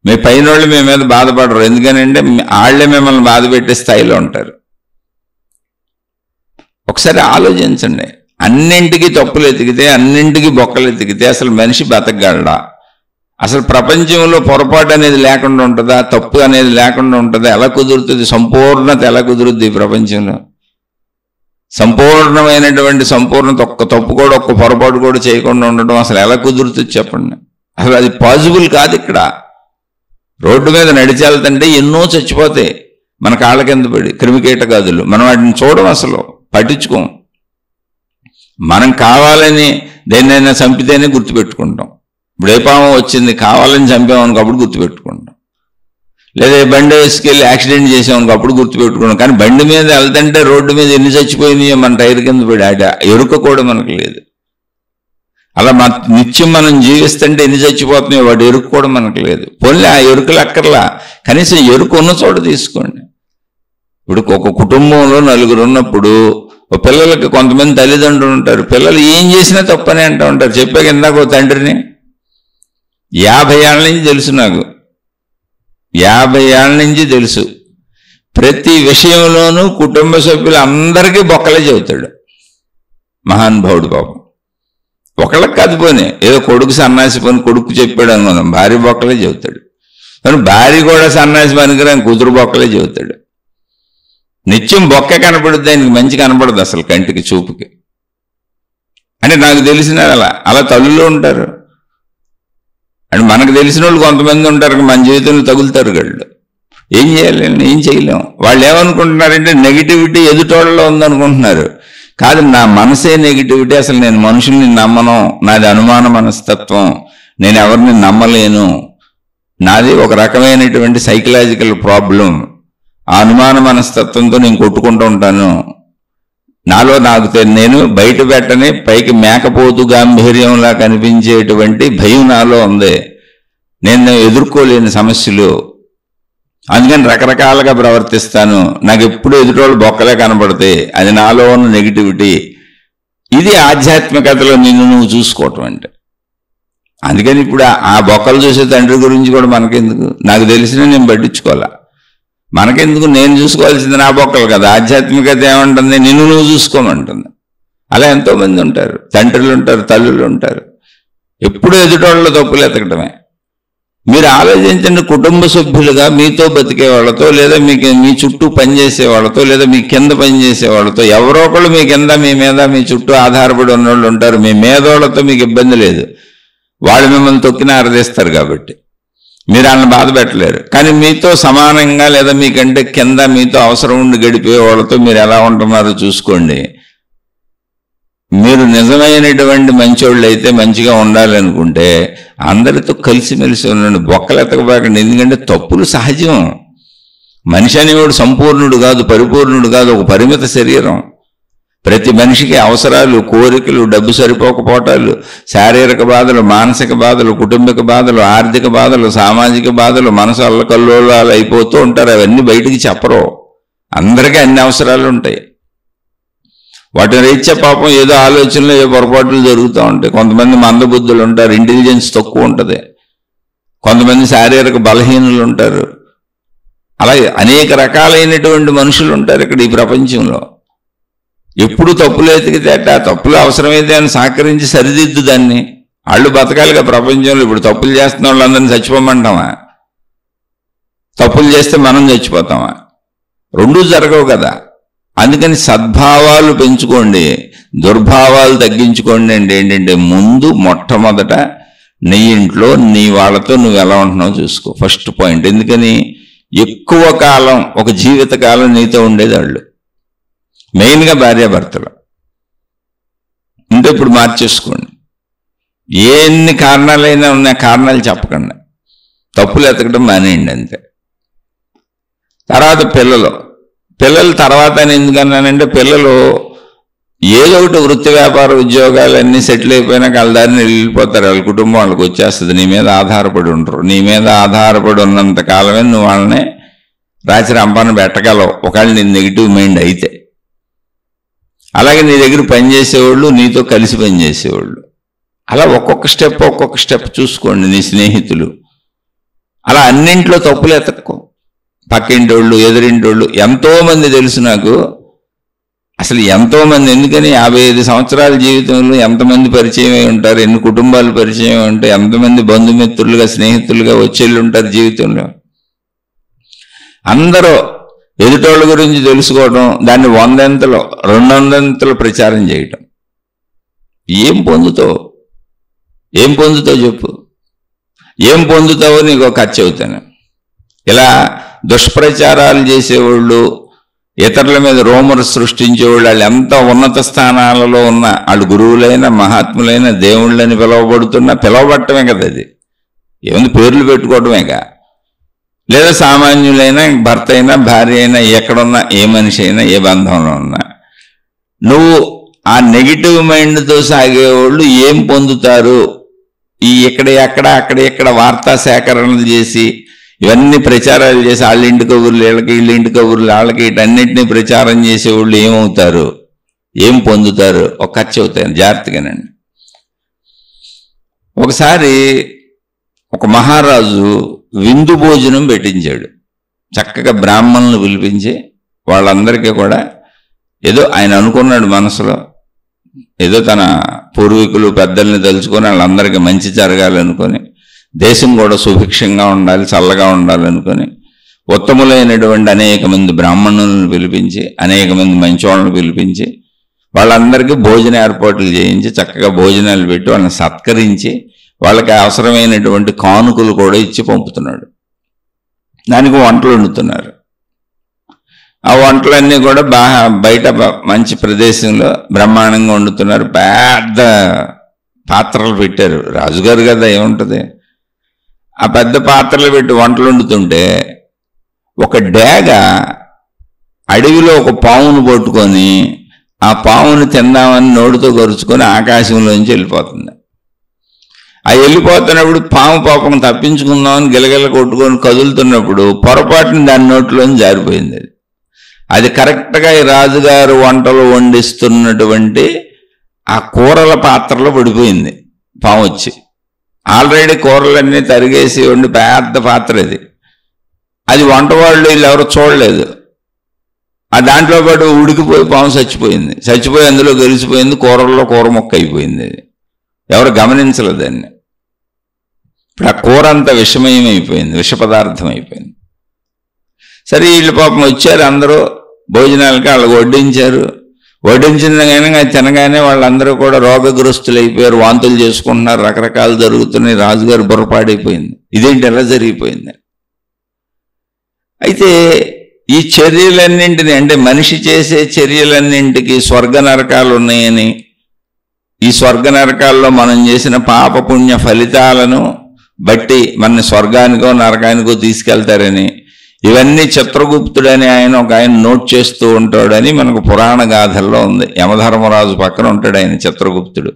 మీ పైన వాళ్ళు మీ మీద బాధపడరు, ఎందుకనంటే వాళ్ళే మిమ్మల్ని బాధ పెట్టే స్థాయిలో ఉంటారు. ఒకసారి ఆలోచించండి. అన్నింటికి తప్పులు ఎతికితే, అన్నింటికి బొక్కలు ఎతికితే అసలు మనిషి బతకగలడా? అసలు ప్రపంచంలో పొరపాటు అనేది లేకుండా ఉంటుందా? తప్పు అనేది లేకుండా ఉంటుందా? ఎలా కుదురుతుంది? సంపూర్ణత ఎలా కుదురుద్ది ఈ ప్రపంచంలో? సంపూర్ణమైనటువంటి సంపూర్ణత, ఒక్క తప్పు కూడా ఒక్క పొరపాటు కూడా చేయకుండా ఉండడం అసలు ఎలా కుదురుతుంది చెప్పండి? అసలు అది పాసిబుల్ కాదు. ఇక్కడ రోడ్డు మీద నడిచెళ్తుంటే ఎన్నో చచ్చిపోతాయి మన కాళ్ళ కింద పడి, క్రిమికీటకాదులు. మనం వాటిని చూడం, అసలు పట్టించుకోం. మనం కావాలని దేన్నైనా చంపితేనే గుర్తుపెట్టుకుంటాం. ఇప్పుడు ఏ పాము వచ్చింది కావాలని చంపామనుకో అప్పుడు గుర్తుపెట్టుకుంటాం, లేదా బండి వేసుకెళ్ళి యాక్సిడెంట్ చేసామనుకో అప్పుడు గుర్తుపెట్టుకుంటాం. కానీ బండి మీద వెళ్తుంటే రోడ్డు మీద ఎన్ని చచ్చిపోయినాయో మన టైర్ కింద పడి ఎరుక కూడా మనకు లేదు. అలా నిత్యం మనం జీవిస్తుంటే ఎన్ని చచ్చిపోతున్నాయో వాటి ఎరుక కూడా మనకు లేదు. పోనీ ఆ ఎరుకలు అక్కర్లా, కనీసం ఎరుక ఉన్న చోట తీసుకోండి. ఇప్పుడు ఒక కుటుంబంలో నలుగురు ఉన్నప్పుడు పిల్లలకి కొంతమంది తల్లిదండ్రులు ఉంటారు, పిల్లలు ఏం చేసినా తప్పని అంటూ ఉంటారు. చెప్పాక ఇందాక తండ్రిని 50 ఏళ్ళ నుంచి తెలుసు, నాకు 50 ఏళ్ళ నుంచి తెలుసు. ప్రతి విషయంలోనూ కుటుంబ సభ్యులు అందరికీ బొక్కలే చెబుతాడు మహానుభావుడు పాపం. ఒకళ్ళకి కాదు, పోనీ ఏదో కొడుకు సన్నాసి పని కొడుకు చెప్పాడు అనుకున్నాం, భార్య బొక్కలే చెబుతాడు. కానీ భార్య కూడా సన్నాసి పనికిరాని కూతురు బొక్కలే చెబుతాడు. నిత్యం బొక్క కనపడుద్ది, ఆయనకి మంచి కనపడదు అసలు కంటికి చూపుకి. అంటే నాకు తెలిసిన అలా తల్లులు ఉంటారు. అంటే మనకు తెలిసిన వాళ్ళు కొంతమంది ఉంటారు, మన జీవితంలో తగులుతారు వాళ్ళు. ఏం చేయాలి? ఏం చేయలేం. వాళ్ళు ఏమనుకుంటున్నారంటే నెగిటివిటీ ఎదుటోళ్ళలో ఉందనుకుంటున్నారు. కాదు, నా మనసే నెగిటివిటీ. అసలు నేను మనుషుల్ని నమ్మను, నాది అనుమాన మనస్తత్వం, నేను ఎవరిని నమ్మలేను, నాది ఒక రకమైనటువంటి సైకలాజికల్ ప్రాబ్లం. ఆ అనుమాన మనస్తత్వంతో నేను కొట్టుకుంటూ ఉంటాను. నాలో నేను బయట పెట్టని పైకి మేకపోతు గాంభీర్యంలా కనిపించేటువంటి భయం నాలో ఉంది. నేను ఎదుర్కోలేని సమస్యలు, అందుకని రకరకాలుగా ప్రవర్తిస్తాను. నాకు ఎప్పుడు ఎదుటోళ్ళు బొక్కలే కనబడతాయి, అది నాలో ఉన్న నెగిటివిటీ. ఇది ఆధ్యాత్మికతలో నిన్ను నువ్వు చూసుకోవటం అంటే. అందుకని ఇప్పుడు ఆ బొక్కలు చూసే తండ్రి గురించి కూడా మనకెందుకు? నాకు తెలిసినా నేను పట్టించుకోవాలా, మనకెందుకు? నేను చూసుకోవాల్సింది నా బొక్కలు కదా. ఆధ్యాత్మికత ఏమంటుంది? నిన్ను నువ్వు చూసుకోమంటుంది. అలా ఎంతోమంది ఉంటారు, తండ్రులు ఉంటారు, తల్లులు ఉంటారు, ఎప్పుడూ ఎదుటోళ్ళలో తప్పులు ఎతకటమే. మీరు ఆలోచించండి, కుటుంబ సభ్యులుగా మీతో బతికే వాళ్ళతో, లేదా మీ చుట్టూ పనిచేసే వాళ్ళతో, లేదా మీ కింద పనిచేసే వాళ్ళతో, ఎవరో ఒకళ్ళు మీ కింద, మీ మీద, మీ చుట్టూ ఆధారపడి ఉన్న వాళ్ళు ఉంటారు. మీ మేధోళ్ళతో మీకు ఇబ్బంది లేదు, వాళ్ళు మిమ్మల్ని తొక్కిన ఆరదీస్తారు కాబట్టి మీరు వాళ్ళని బాధ పెట్టలేరు. కానీ మీతో సమానంగా లేదా మీకంటే కింద మీతో అవసరం ఉండి గడిపే వాళ్ళతో మీరు ఎలా ఉంటున్నారో చూసుకోండి. మీరు నిజమైనటువంటి మంచోళ్ళు అయితే, మంచిగా ఉండాలనుకుంటే అందరితో కలిసిమెలిసి ఉండండి, బొక్కలు ఎతకబాకండి. ఎందుకంటే తప్పులు సహజం. మనిషి అనేవాడు సంపూర్ణుడు కాదు, పరిపూర్ణుడు కాదు, ఒక పరిమిత శరీరం. ప్రతి మనిషికి అవసరాలు, కోరికలు, డబ్బు సరిపోకపోవటాలు, శారీరక బాధలు, మానసిక బాధలు, కుటుంబిక బాధలు, ఆర్థిక బాధలు, సామాజిక బాధలు, మనసు అల్లకల్లోలాలు అయిపోతూ ఉంటారు. అవన్నీ బయటికి చెప్పరు. అందరికీ అన్ని అవసరాలు ఉంటాయి. వాటిని రీత్యా పాపం ఏదో ఆలోచనలో ఏ పొరపాట్లు జరుగుతూ ఉంటాయి. కొంతమంది మందబుద్ధులు ఉంటారు, ఇంటెలిజెన్స్ తక్కువ ఉంటుంది. కొంతమంది శారీరక బలహీనులు ఉంటారు. అలాగే అనేక రకాలైనటువంటి మనుషులు ఉంటారు ఇక్కడ ఈ ప్రపంచంలో. ఎప్పుడు తప్పులు ఎతికితే ఆ తప్పులు అవసరమైతే అని సహకరించి సరిదిద్దు దాన్ని. వాళ్ళు బతకాలిగా ప్రపంచంలో. ఇప్పుడు తప్పులు చేస్తున్న వాళ్ళందరినీ చచ్చిపోమంటామా? తప్పులు చేస్తే మనం చచ్చిపోతామా? రెండూ జరగవు కదా. అందుకని సద్భావాలు పెంచుకోండి, దుర్భావాలు తగ్గించుకోండి. అంటే ఏంటంటే ముందు మొట్టమొదట నీ ఇంట్లో నీ వాళ్ళతో నువ్వు ఎలా ఉంటున్నావు చూసుకో, ఫస్ట్ పాయింట్. ఎందుకని ఎక్కువ కాలం, ఒక జీవితకాలం నీతో ఉండేది వాళ్ళు, మెయిన్గా భార్యాభర్తలు. అంటే ఇప్పుడు మార్చేసుకోండి. ఎన్ని కారణాలైనా ఉన్న కారణాలు చెప్పకండి, తప్పులు ఎతకడం మానేయండి అంతే. తర్వాత పిల్లలు తర్వాత ఎందుకన్నానంటే, పిల్లలు ఏదో ఒకటి వృత్తి వ్యాపార ఉద్యోగాలు అన్నీ సెటిల్ అయిపోయినాక వాళ్ళ దారిని వెళ్ళిపోతారు, వాళ్ళ కుటుంబం వాళ్ళకి వచ్చేస్తుంది. నీ మీద ఆధారపడి ఉండరు. నీ మీద ఆధారపడి ఉన్నంత కాలమే నువ్వు వాళ్ళని రాచి రంపాన్ని పెట్టగలవు, ఒకవేళ నీ నెగిటివ్ మైండ్ అయితే. అలాగే నీ దగ్గర పనిచేసేవాళ్ళు, నీతో కలిసి పనిచేసేవాళ్ళు, అలా ఒక్కొక్క స్టెప్ చూసుకోండి. నీ స్నేహితులు, అలా అన్నింట్లో తప్పులు ఎతక్కో. పక్కింటోళ్ళు, ఎదురింటోళ్ళు, ఎంతోమంది తెలుసు నాకు. అసలు ఎంతోమంది, ఎందుకని 55 సంవత్సరాల జీవితంలో ఎంతమంది పరిచయం అయి ఉంటారు, ఎన్ని కుటుంబాలు పరిచయం ఉంటాయి, ఎంతమంది బంధుమిత్రులుగా స్నేహితులుగా వచ్చేళ్ళు ఉంటారు జీవితంలో. అందరూ ఎదుటోళ్ళ గురించి తెలుసుకోవడం, దాన్ని 100 200 ప్రచారం చేయటం. ఏం పొందుతావు చెప్పు. ఏం పొందుతావో నీకు కథ చెబుతాను. ఇలా దుష్ప్రచారాలు చేసేవాళ్ళు, ఇతరుల మీద రూమర్స్ సృష్టించేవాళ్ళు, వాళ్ళు ఎంత ఉన్నత స్థానాలలో ఉన్న వాళ్ళు గురువులైన, మహాత్ములైన, దేవుళ్ళని పిలవబట్టమే కదా. అది ఏముంది, పేర్లు పెట్టుకోవటమేగా. లేదా సామాన్యులైన భర్త అయినా, భార్య అయినా, ఎక్కడున్నా, ఏ మనిషి అయినా, ఏ బంధంలో ఉన్నా, నువ్వు ఆ నెగిటివ్ మైండ్తో సాగేవాళ్ళు ఏం పొందుతారు? ఈ అక్కడ వార్తా సేకరణలు చేసి, ఇవన్నీ ప్రచారాలు చేసి, వాళ్ళ ఇంటి కబుర్లు వీళ్ళకి, వీళ్ళ ఇంటి కబుర్లు వాళ్ళకి, వీటన్నిటినీ ప్రచారం చేసేవాళ్ళు ఏమవుతారు, ఏం పొందుతారు? ఒక కథ చెబుతాను, జాగ్రత్తగానండి. ఒకసారి ఒక మహారాజు విందు భోజనం పెట్టించాడు. చక్కగా బ్రాహ్మణులను పిలిపించి వాళ్ళందరికీ కూడా ఏదో ఆయన అనుకున్నాడు మనసులో, ఏదో తన పూర్వీకులు పెద్దల్ని తలుచుకొని వాళ్ళందరికీ మంచి జరగాలనుకొని, దేశం కూడా సుభిక్షంగా ఉండాలి, చల్లగా ఉండాలనుకొని, ఉత్తములైనటువంటి అనేక మంది బ్రాహ్మణులను పిలిపించి, అనేక మంది మంచోళ్ళను పిలిపించి, వాళ్ళందరికీ భోజన ఏర్పాట్లు చేయించి, చక్కగా భోజనాలు పెట్టి వాళ్ళని సత్కరించి, వాళ్ళకి అవసరమైనటువంటి కానుకలు కూడా ఇచ్చి పంపుతున్నాడు. దానికి వంటలు వండుతున్నారు. ఆ వంటలన్నీ కూడా బయట మంచి ప్రదేశంలో బ్రహ్మాండంగా వండుతున్నారు. పెద్ద పాత్రలు పెట్టారు. రాజుగారు కదా, ఏముంటుంది. ఆ పెద్ద పాత్రలు పెట్టి వంటలు వండుతుంటే ఒక డేగ అడవిలో ఒక పావును పట్టుకొని, ఆ పావును తిందామని నోటితో గరుచుకొని ఆకాశంలోంచి వెళ్ళిపోతుంది. ఆ వెళ్ళిపోతున్నప్పుడు పాము పాపం తప్పించుకుందామని గిలగిల కొట్టుకొని కదులుతున్నప్పుడు పొరపాటుని దాని నోట్లోంచి జారిపోయింది. అది కరెక్ట్గా ఈ రాజుగారు వంటలు వండిస్తున్నటువంటి ఆ కూరల పాత్రలో పడిపోయింది పాము వచ్చి. ఆల్రెడీ కూరలన్నీ తరిగేసి వండి పెద్ద పాత్ర అది వంటవాళ్ళు వీళ్ళు ఎవరు చూడలేదు. ఆ దాంట్లో పాటు ఉడికిపోయి పాము చచ్చిపోయి అందులో గెలిచిపోయింది. కూరల్లో కూర మొక్క అయిపోయింది. అది ఎవరు గమనించలేదు దాన్ని. ఇప్పుడు ఆ కూర అంతా విషమయం అయిపోయింది, విష పదార్థం అయిపోయింది. సరే వీళ్ళు పాపం వచ్చారు, అందరూ భోజనాలకి వాళ్ళకి వడ్డించారు. వడ్డించిన కానీ తినగానే వాళ్ళందరూ కూడా రోగగ్రస్తులు అయిపోయారు, వాంతులు చేసుకుంటున్నారు, రకరకాలు జరుగుతున్నాయి. రాజుగారు బుర్రపాడైపోయింది, ఇదేంటి ఎలా జరిగిపోయింది. అయితే ఈ చర్యలన్నింటినీ, అంటే మనిషి చేసే చర్యలన్నింటికి స్వర్గ నరకాలు ఉన్నాయని, ఈ స్వర్గ నరకాల్లో మనం చేసిన పాపపుణ్య ఫలితాలను బట్టి మన స్వర్గానికో నరకానికో తీసుకెళ్తారని, ఇవన్నీ చిత్రగుప్తుడని ఒక ఆయన నోట్ చేస్తూ ఉంటాడని మనకు పురాణ గాథల్లో ఉంది. యమధర్మరాజు పక్కన ఉంటాడు ఆయన, చిత్రగుప్తుడు.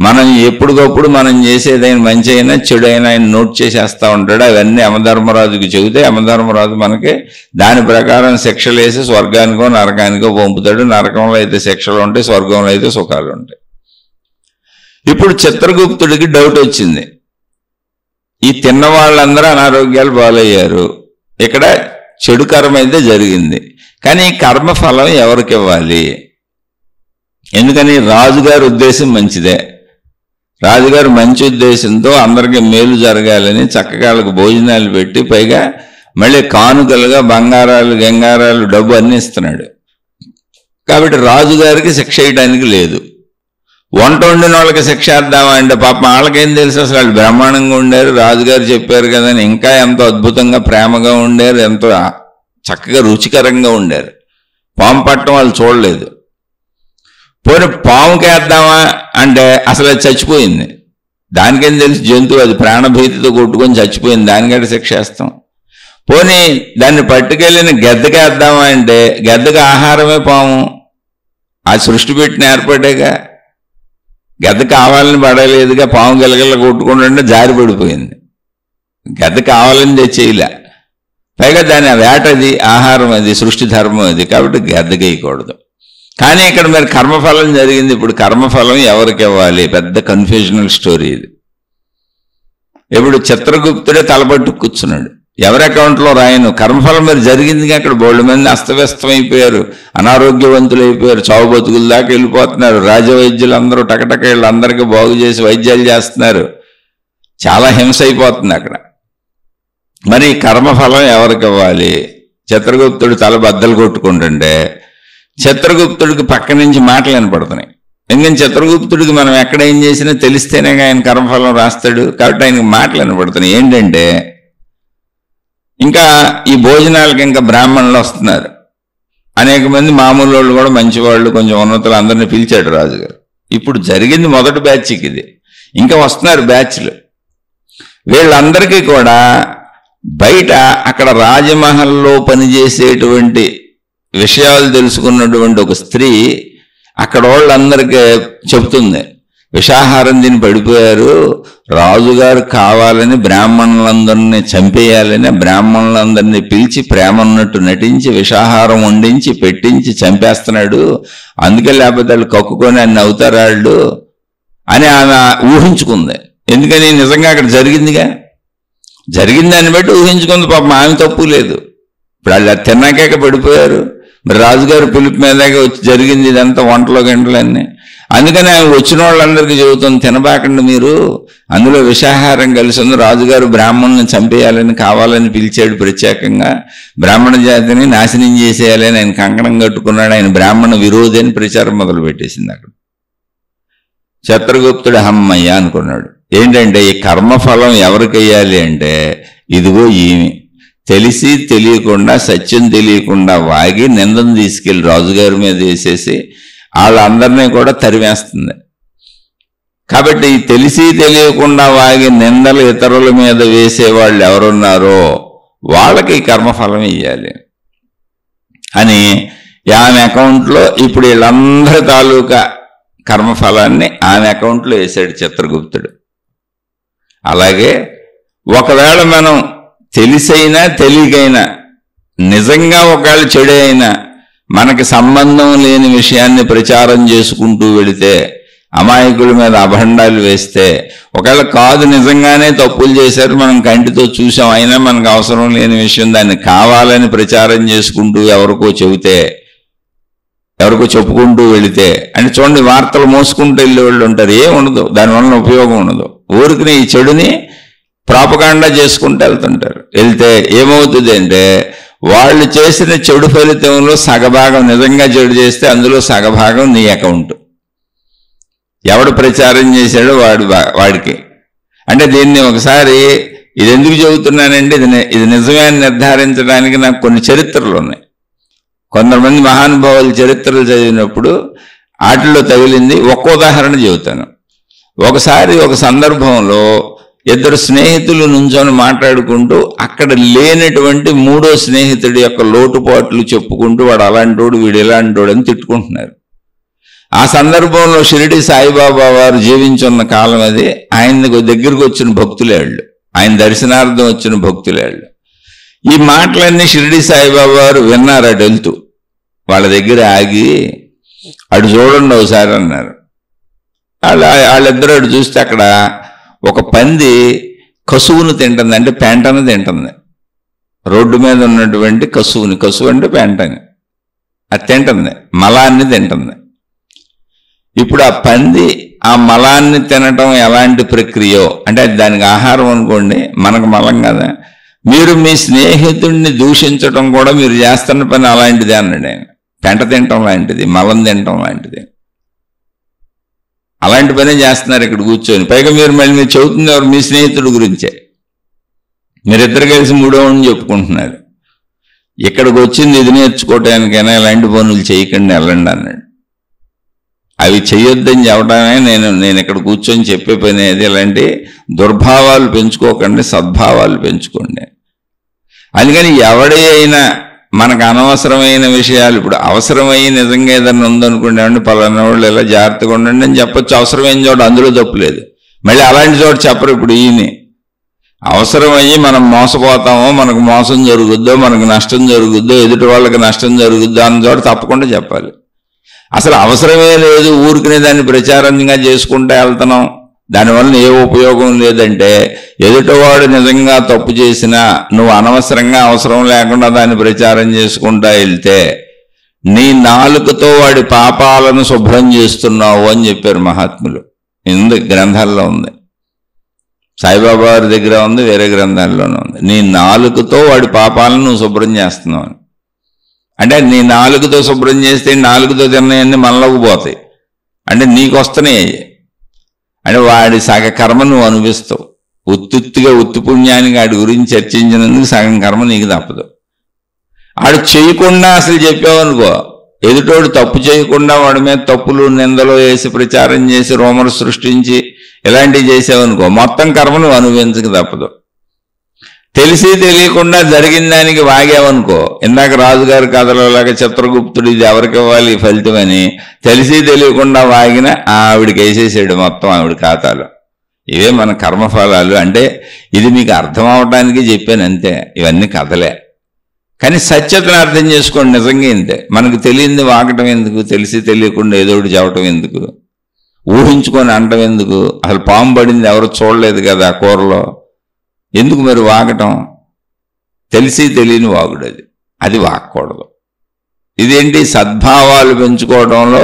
మనం ఎప్పటికప్పుడు మనం చేసేదైనా మంచి అయినా చెడు అయినా ఆయన నోట్ చేసేస్తూ ఉంటాడు. అవన్నీ యమధర్మరాజుకి చెబితే యమధర్మరాజు మనకి దాని ప్రకారం శిక్షలు వేసి స్వర్గానికో నరకానికో పంపుతాడు. నరకంలో అయితే శిక్షలు ఉంటాయి, స్వర్గంలో అయితే సుఖాలు ఉంటాయి. ఇప్పుడు చిత్రగుప్తుడికి డౌట్ వచ్చింది. ఈ తిన్న వాళ్ళందరూ అనారోగ్యాలు పాలయ్యారు, ఇక్కడ చెడు కర్మ అయితే జరిగింది, కానీ ఈ కర్మఫలం ఎవరికి ఇవ్వాలి? ఎందుకని రాజుగారి ఉద్దేశం మంచిదే. రాజుగారు మంచి ఉద్దేశంతో అందరికీ మేలు జరగాలని చక్కగా వాళ్ళకి భోజనాలు పెట్టి, పైగా మళ్ళీ కానుకలుగా బంగారాలు గంగారాలు డబ్బు అన్నీ ఇస్తున్నాడు. కాబట్టి రాజుగారికి శిక్ష వేయడానికి లేదు. వంట వండిన వాళ్ళకి శిక్ష వేద్దామా అంటే పాపం వాళ్ళకేం తెలుసు, అసలు వాళ్ళు బ్రహ్మాండంగా ఉండారు, రాజుగారు చెప్పారు కదా అని ఇంకా ఎంతో అద్భుతంగా ప్రేమగా ఉండారు, ఎంతో చక్కగా రుచికరంగా ఉండారు. పాము పట్టడం వాళ్ళు చూడలేదు. పోనీ పాముకి వేద్దామా అంటే అసలు అది చచ్చిపోయింది. దానికేం తెలుసు జంతువు, అది ప్రాణభీతితో కొట్టుకొని చచ్చిపోయింది, దానికంటే శిక్ష వేస్తాం. పోనీ దాన్ని పట్టుకెళ్ళిన గెద్దకేద్దామా అంటే గెద్దకు ఆహారమే పాము, ఆ సృష్టి పెట్టిన ఏర్పడేగా. గెద్ద కావాలని పడలేదుగా, పాము గిలగిల్ల కొట్టుకుంటుంటే జారి పడిపోయింది. గెద్ద కావాలని తెచ్చేయలే, పైగా దాని వేటది, ఆహారం అది, సృష్టి ధర్మం అది, కాబట్టి గెద్దకేయకూడదు. కానీ ఇక్కడ మరి కర్మఫలం జరిగింది. ఇప్పుడు కర్మఫలం ఎవరికి ఇవ్వాలి? పెద్ద కన్ఫ్యూజనల్ స్టోరీ ఇది. ఇప్పుడు చిత్రగుప్తుడే తలపట్టు కూర్చున్నాడు, ఎవరి అకౌంట్లో రాయను, కర్మఫలం మరి జరిగిందిగా. అక్కడ బోల్డ్ మంది అస్తవ్యస్తం అయిపోయారు, అనారోగ్యవంతులు అయిపోయారు, చావు బతుకుల దాకా వెళ్ళిపోతున్నారు. రాజవైద్యులు అందరూ టకటక వీళ్ళందరికీ బాగు చేసి వైద్యాలు చేస్తున్నారు, చాలా హింస అయిపోతుంది అక్కడ. మరి కర్మఫలం ఎవరికి ఇవ్వాలి? చిత్రగుప్తుడు తల బద్దలు కొట్టుకుంటుంటే చిత్రగుప్తుడికి పక్క నుంచి మాటలు వినపడుతున్నాయి. ఎందుకంటే చిత్రగుప్తుడికి మనం ఎక్కడ ఏం చేసినా తెలిస్తేనే ఆయన కర్మఫలం రాస్తాడు, కాబట్టి ఆయనకి మాటలు వినపడుతున్నాయి. ఏంటంటే ఇంకా ఈ భోజనాలకి ఇంకా బ్రాహ్మణులు వస్తున్నారు, అనేక మంది మామూలు వాళ్ళు కూడా, మంచివాళ్ళు, కొంచెం ఉన్నతులు అందరినీ పిలిచాడు రాజుగారు. ఇప్పుడు జరిగింది మొదటి బ్యాచ్కి ఇది, ఇంకా వస్తున్నారు బ్యాచ్లు. వీళ్ళందరికీ కూడా బయట అక్కడ రాజమహల్లో పనిచేసేటువంటి విషయాలు తెలుసుకున్నటువంటి ఒక స్త్రీ అక్కడ వాళ్ళందరికీ చెబుతుంది, విషాహారం తిని పడిపోయారు, రాజుగారు కావాలని బ్రాహ్మణులందరినీ చంపేయాలని బ్రాహ్మణులందరినీ పిలిచి ప్రేమన్నట్టు నటించి విషాహారం వండించి పెట్టించి చంపేస్తున్నాడు, అందుకే లేకపోతే వాళ్ళు కక్కుకొని అన్ని అవుతారాళ్ళు అని ఆమె ఊహించుకుంది. ఎందుకని? నిజంగా అక్కడ జరిగిందిగా, జరిగిన దాన్ని బట్టి ఊహించుకుంది. పాపం ఆమె తప్పు లేదు. ఇప్పుడు వాళ్ళు తిన్నాక పడిపోయారు, మరి రాజుగారు పిలుపు మీదగా వచ్చి జరిగింది ఇదంతా, వంటలో గంటలన్నీ. అందుకని ఆమె వచ్చిన వాళ్ళందరికీ చెబుతుంది, తినబాకండి మీరు, అందులో విషాహారం కలిసి ఉంది, రాజుగారు బ్రాహ్మణులను చంపేయాలని కావాలని పిలిచాడు ప్రత్యేకంగా, బ్రాహ్మణ జాతిని నాశనం చేసేయాలని ఆయన కంకణం కట్టుకున్నాడు, ఆయన బ్రాహ్మణ విరోధి అని ప్రచారం మొదలు పెట్టేసింది అక్కడ. చిత్రగుప్తుడు హమ్మయ్య అనుకున్నాడు. ఏంటంటే ఈ కర్మఫలం ఎవరికి వేయాలి అంటే, ఇదిగో ఈమె తెలిసి తెలియకుండా, సత్యం తెలియకుండా వాగి నిందను తీసుకెళ్ళి రాజుగారి మీద వేసేసి వాళ్ళందరినీ కూడా తరివేస్తుంది. కాబట్టి తెలిసి తెలియకుండా వాగి నిందలు ఇతరుల మీద వేసేవాళ్ళు ఎవరున్నారో వాళ్ళకి ఈ కర్మఫలం ఇవ్వాలి అని ఆమె అకౌంట్లో ఇప్పుడు వీళ్ళందరి తాలూకా కర్మఫలాన్ని ఆమె అకౌంట్లో వేశాడు చిత్రగుప్తుడు. అలాగే ఒకవేళ మనం తెలిసైనా తెలియకైనా నిజంగా ఒకవేళ చెడు అయినా మనకి సంబంధం లేని విషయాన్ని ప్రచారం చేసుకుంటూ వెళితే, అమాయకుల మీద అభండాలు వేస్తే, ఒకవేళ కాదు నిజంగానే తప్పులు చేశారు మనం కంటితో చూసాం, అయినా మనకు అవసరం లేని విషయం దాన్ని కావాలని ప్రచారం చేసుకుంటూ ఎవరికో చెబితే, ఎవరికో చెప్పుకుంటూ వెళితే, అంటే చూడండి వార్తలు మోసుకుంటూ వెళ్ళే వాళ్ళు ఉంటారు, ఏం ఉండదు, దానివల్ల ఉపయోగం ఉండదు, ఊరికి ఈ చెడుని ప్రాపగాండా చేసుకుంటూ వెళ్తుంటారు. వెళ్తే ఏమవుతుంది అంటే వాళ్ళు చేసిన చెడు ఫలితంలో సగభాగం, నిజంగా చెడు చేస్తే అందులో సగభాగం నీ అకౌంట్, ఎవడు ప్రచారం చేశాడో వాడికి. అంటే దీన్ని ఒకసారి ఇది ఎందుకు చెబుతున్నానంటే ఇది నిజమే అని నిర్ధారించడానికి నాకు కొన్ని చరిత్రలు ఉన్నాయి. కొంతమంది మహానుభావుల చరిత్రలు చదివినప్పుడు వాటిల్లో తగిలింది. ఒక్క ఉదాహరణ చెబుతాను. ఒకసారి ఒక సందర్భంలో ఇద్దరు స్నేహితులు నుంచొని మాట్లాడుకుంటూ అక్కడ లేనటువంటి మూడో స్నేహితుడి యొక్క లోటుపాట్లు చెప్పుకుంటూ వాడు అలాంటోడు వీడు ఇలాంటోడు అని తిట్టుకుంటున్నారు. ఆ సందర్భంలో షిరిడి సాయిబాబా వారు జీవించున్న కాలం అది. ఆయన దగ్గరికి వచ్చిన భక్తులేళ్ళు, ఆయన దర్శనార్థం వచ్చిన భక్తులేళ్ళు. ఈ మాటలన్నీ షిరిడి సాయిబాబా వారు విన్నారు. అటు వెళ్తూ వాళ్ళ దగ్గర ఆగి అటు చూడండి ఒకసారి అన్నారు. వాళ్ళిద్దరూ అటు చూస్తే అక్కడ ఒక పంది కసువును తింటుంది, అంటే పెంటను తింటుంది. రోడ్డు మీద ఉన్నటువంటి కసువుని, కసువు అంటే పెంటని, అది తింటుంది, మలాన్ని తింటుంది. ఇప్పుడు ఆ పంది ఆ మలాన్ని తినటం ఎలాంటి ప్రక్రియో, అంటే అది దానికి ఆహారం అనుకోండి, మనకు మలం కదా. మీరు మీ స్నేహితుడిని దూషించడం కూడా మీరు చేస్తున్న పని అలాంటిదే అన్నాడు ఆయన. పెంట తినటం లాంటిది, మలం తినటం లాంటిది, అలాంటి పనే చేస్తున్నారు ఇక్కడ కూర్చొని. పైగా మీరు చెబుతుంది ఎవరు? మీ స్నేహితుడి గురించే. మీరిద్దరు కలిసి మూడోవాడిని చెప్పుకుంటున్నారు. ఇక్కడికి వచ్చింది ఇది నేర్చుకోవటానికైనా ఇలాంటి పనులు చేయకండి, వెళ్ళండి అన్నాడు. అవి చెయ్యొద్దని చెప్పడమే నేను ఇక్కడ కూర్చొని చెప్పే పని అది. ఇలాంటి దుర్భావాలు పెంచుకోకండి, సద్భావాలు పెంచుకోండి. అందుకని ఎవడే అయినా మనకు అనవసరమైన విషయాలు, ఇప్పుడు అవసరమై నిజంగా ఏదన్నా ఉందనుకోండి, ఏమంటే పలానా వాళ్ళు ఇలా జాగ్రత్తగా ఉండండి అని చెప్పొచ్చు. అవసరమైన చోట అందులో తప్పులేదు. మళ్ళీ అలాంటి చోట చెప్పరు. ఇప్పుడు ఈయన అవసరమయ్యి మనం మోసపోతామో, మనకు మోసం జరుగుద్దో, మనకు నష్టం జరుగుద్దో, ఎదుటి వాళ్ళకి నష్టం జరుగుద్దో అన్న చోట తప్పకుండా చెప్పాలి. అసలు అవసరమే లేదు, ఊరికనే దాన్ని ప్రచారంగా చేసుకుంటూ వెళ్తున్నాం, దానివల్ల ఏ ఉపయోగం లేదంటే, ఎదుటివాడు నిజంగా తప్పు చేసినా నువ్వు అనవసరంగా అవసరం లేకుండా దాన్ని ప్రచారం చేసుకుంటా వెళ్తే నీ నాలుకతో వాడి పాపాలను శుభ్రం చేస్తున్నావు అని చెప్పారు మహాత్ములు. ఉంది, గ్రంథాల్లో ఉంది, సాయిబాబా వారి దగ్గర ఉంది, వేరే గ్రంథాల్లోనే ఉంది. నీ నాలుకతో వాడి పాపాలను నువ్వు శుభ్రం చేస్తున్నావు అని. అంటే నీ నాలుగుతో శుభ్రం చేస్తే నాలుగుతో తిన్నాయన్నీ మనలోకి పోతాయి, అంటే నీకు వస్తున్నాయి. అంటే వాడి సగ కర్మ నువ్వు అనుభవిస్తావు. ఉత్తుగా ఉత్తి పుణ్యానికి వాడి గురించి చర్చించినందుకు సగం కర్మ నీకు తప్పదు. ఆడు చేయకుండా అసలు చెప్పావనుకో, ఎదుటోడు తప్పు చేయకుండా వాడి మీద తప్పులు నిందలు వేసి ప్రచారం చేసి రోమర్ సృష్టించి ఇలాంటివి చేసావనుకో, మొత్తం కర్మ నువ్వు అనుభవించక తప్పదు. తెలిసి తెలియకుండా జరిగిన దానికి వాగావనుకో, ఇందాక రాజుగారి కథలోలాగా చిత్రగుప్తుడు ఇది ఎవరికి ఇవ్వాలి ఫలితం అని తెలిసి తెలియకుండా వాగిన ఆవిడికి వేసేసాడు మొత్తం ఆవిడ ఖాతాలో. ఇవే మన కర్మఫలాలు. అంటే ఇది మీకు అర్థం అవడానికి చెప్పాను అంతే, ఇవన్నీ కథలే. కానీ సత్యతను అర్థం చేసుకోండి. నిజంగా ఇంతే. మనకు తెలియంది వాగటం ఎందుకు, తెలిసి తెలియకుండా ఏదో ఒకటి చెప్పటం ఎందుకు, ఊహించుకొని అనటం ఎందుకు? అసలు పాము పడింది ఎవరు చూడలేదు కదా కూరలో, ఎందుకు మరి వాగటం? తెలిసి తెలియని వాగుడు అది వాగకూడదు. ఇదేంటి? సద్భావాలు పెంచుకోవడంలో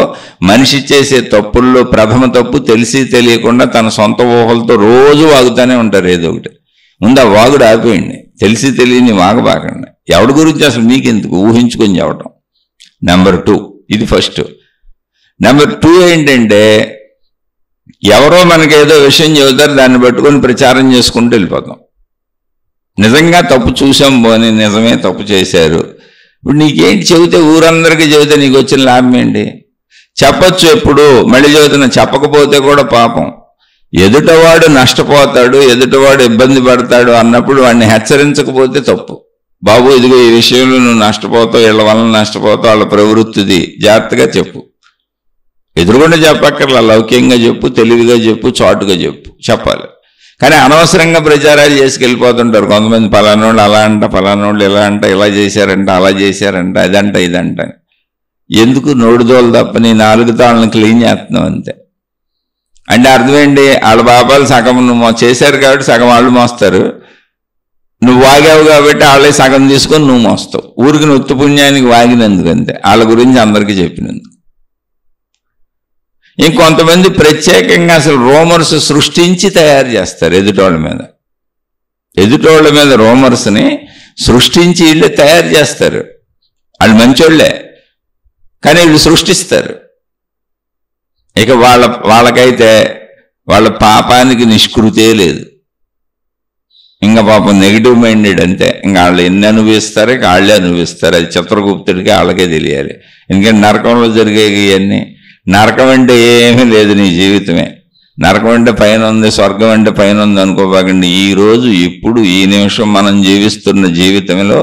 మనిషి చేసే తప్పుల్లో ప్రథమ తప్పు తెలిసి తెలియకుండా తన సొంత ఊహలతో రోజు వాగుతూనే ఉంటారు ఏదో ఒకటి. ముందు ఆ వాగుడు ఆపేయండి, తెలిసి తెలియని వాగబాకండి. ఎవడి గురించి అసలు మీకెందుకు, ఊహించుకొని చెప్పటం. నెంబర్ 2 ఇది ఫస్ట్. నెంబర్ 2 ఏంటంటే, ఎవరో మనకేదో విషయం చెబుతారు, దాన్ని పట్టుకొని ప్రచారం చేసుకుంటూ వెళ్ళిపోతాం. నిజంగా తప్పు చూసాం పోనీ, నిజమే తప్పు చేశారు. ఇప్పుడు నీకేంటి చెబితే, ఊరందరికీ చెబితే నీకు వచ్చిన లాభం ఏంటి? చెప్పచ్చు ఎప్పుడు, మళ్ళీ చెబుతున్నా, చెప్పకపోతే కూడా పాపం. ఎదుటవాడు నష్టపోతాడు, ఎదుటవాడు ఇబ్బంది పడతాడు అన్నప్పుడు వాడిని హెచ్చరించకపోతే తప్పు. బాబు ఇదిగో ఈ విషయంలో నువ్వు నష్టపోతావు, వీళ్ళ వలన నష్టపోతావు, వాళ్ళ ప్రవృత్తిది, జాగ్రత్తగా చెప్పు. ఎదురుకుండా చెప్పక్కర్లా, లౌక్యంగా చెప్పు, తెలివిగా చెప్పు, చాటుగా చెప్పాలి. కానీ అనవసరంగా ప్రచారాలు చేసుకెళ్ళిపోతుంటారు కొంతమంది. పలానోళ్ళు అలా అంట, పలానోళ్ళు ఇలా అంట, ఇలా చేశారంట, అలా చేశారంట, అదంట ఇదంట. ఎందుకు? నోడుదోలు తప్ప నీ నాలుగుతో వాళ్ళని క్లీన్ చేస్తున్నావు అంతే. అంటే అర్థమేంటి? వాళ్ళ పాపాలు సగం నువ్వు చేశారు కాబట్టి సగం వాళ్ళు మోస్తారు, నువ్వు వాగావు కాబట్టి వాళ్ళే సగం తీసుకొని నువ్వు మోస్తావు. ఊరికి నువ్వు ఉత్తి పుణ్యానికి వాగినందుకు అంతే, వాళ్ళ గురించి అందరికీ చెప్పినందుకు. ఇంకొంతమంది ప్రత్యేకంగా అసలు రోమర్స్ సృష్టించి తయారు చేస్తారు ఎదుటోళ్ళ మీద రోమర్స్ని సృష్టించి వీళ్ళే తయారు చేస్తారు. వాళ్ళు మంచోళ్లే కానీ వీళ్ళు సృష్టిస్తారు. ఇక వాళ్ళకైతే వాళ్ళ పాపానికి నిష్కృతే లేదు. ఇంకా పాపం నెగిటివ్ మైండెడ్ అంతే. ఇంకా వాళ్ళు ఎన్ని అనుభవిస్తారో వాళ్ళే అనుభవిస్తారు. అది చిత్రగుప్తుడికి వాళ్ళకే తెలియాలి. ఎందుకంటే నరకంలో జరిగేవి ఇవన్నీ. నరకం అంటే ఏమీ లేదు, నీ జీవితమే. నరకం అంటే పైన ఉంది, స్వర్గం అంటే పైన ఉంది అనుకోబాకండి. ఈరోజు ఇప్పుడు ఈ నిమిషం మనం జీవిస్తున్న జీవితంలో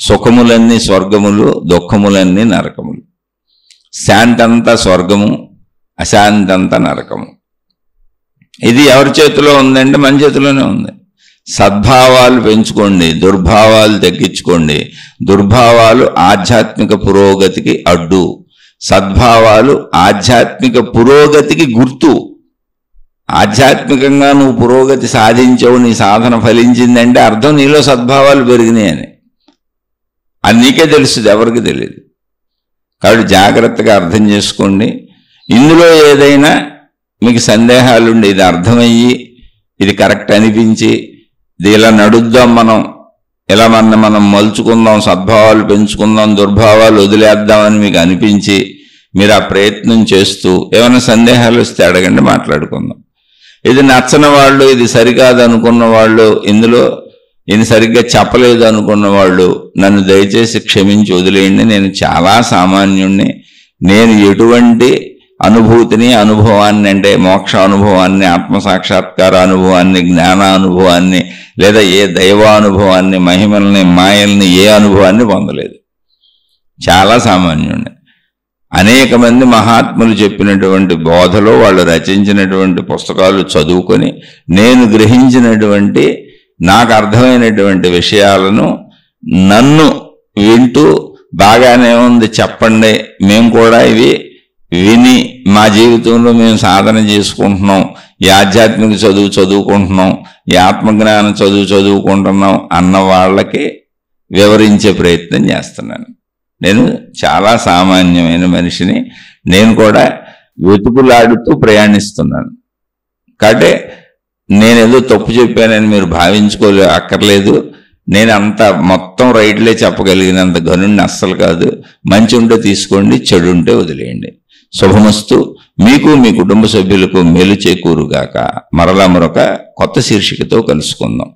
సుఖములన్నీ స్వర్గములు, దుఃఖములన్నీ నరకములు. శాంతంతా స్వర్గము, అశాంతంతా నరకము. ఇది ఎవరి చేతిలో ఉందంటే మన చేతిలోనే ఉంది. సద్భావాలు పెంచుకోండి, దుర్భావాలు తగ్గించుకోండి. దుర్భావాలు ఆధ్యాత్మిక పురోగతికి అడ్డు, సద్భావాలు ఆధ్యాత్మిక పురోగతికి గుర్తు. ఆధ్యాత్మికంగా నువ్వు పురోగతి సాధించావు, నీ సాధన ఫలించిందంటే అర్థం నీలో సద్భావాలు పెరిగినాయని. అది నీకే తెలుస్తుంది, ఎవరికి తెలియదు. కాబట్టి జాగ్రత్తగా అర్థం చేసుకోండి. ఇందులో ఏదైనా మీకు సందేహాలుండి ఇది అర్థమయ్యి ఇది కరెక్ట్ అనిపించి ఇది ఇలా నడుద్దాం, ఇలా మనం మలుచుకుందాం, సద్భావాలు పెంచుకుందాం, దుర్భావాలు వదిలేద్దామని మీకు అనిపించి మీరు ఆ ప్రయత్నం చేస్తూ ఏమైనా సందేహాలు వస్తే అడగండి, మాట్లాడుకుందాం. ఇది నచ్చని వాళ్ళు, ఇది సరికాదు అనుకున్న వాళ్ళు, ఇందులో ఇది సరిగ్గా చెప్పలేదు అనుకున్న వాళ్ళు నన్ను దయచేసి క్షమించి వదిలేయండి. నేను చాలా సామాన్యుణ్ణి. నేను ఎటువంటి అనుభూతిని, అనుభవాన్ని, అంటే మోక్ష అనుభవాన్ని, ఆత్మసాక్షాత్కార అనుభవాన్ని, జ్ఞానానుభవాన్ని, లేదా ఏ దైవానుభవాన్ని, మహిమల్ని, మాయల్ని, ఏ అనుభవాన్ని పొందలేదు. చాలా సామాన్యుడిని. అనేక మంది మహాత్ములు చెప్పినటువంటి బోధలో, వాళ్ళు రచించినటువంటి పుస్తకాలు చదువుకొని నేను గ్రహించినటువంటి, నాకు అర్థమైనటువంటి విషయాలను నన్ను వింటూ బాగానే ఉంది చెప్పండి, మేము కూడా ఇవి విని మా జీవితంలో మేము సాధన చేసుకుంటున్నాం, ఈ ఆధ్యాత్మిక చదువుకుంటున్నాం, ఈ ఆత్మజ్ఞానం చదువుకుంటున్నాం అన్న వాళ్ళకి వివరించే ప్రయత్నం చేస్తున్నాను. నేను చాలా సామాన్యమైన మనిషిని. నేను కూడా వెతుకులాడుతూ ప్రయాణిస్తున్నాను. కాబట్టి నేనేదో తప్పు చెప్పానని మీరు అక్కర్లేదు. నేను అంత మొత్తం రైట్లే చెప్పగలిగినంత గనుడిని అస్సలు కాదు. మంచి ఉంటే తీసుకోండి, చెడు ఉంటే వదిలేయండి. శుభమస్తు. మీకు, మీ కుటుంబ సభ్యులకు మేలు చేకూరుగాక. మరలా మరొక కొత్త శీర్షికతో కలుసుకుందాం.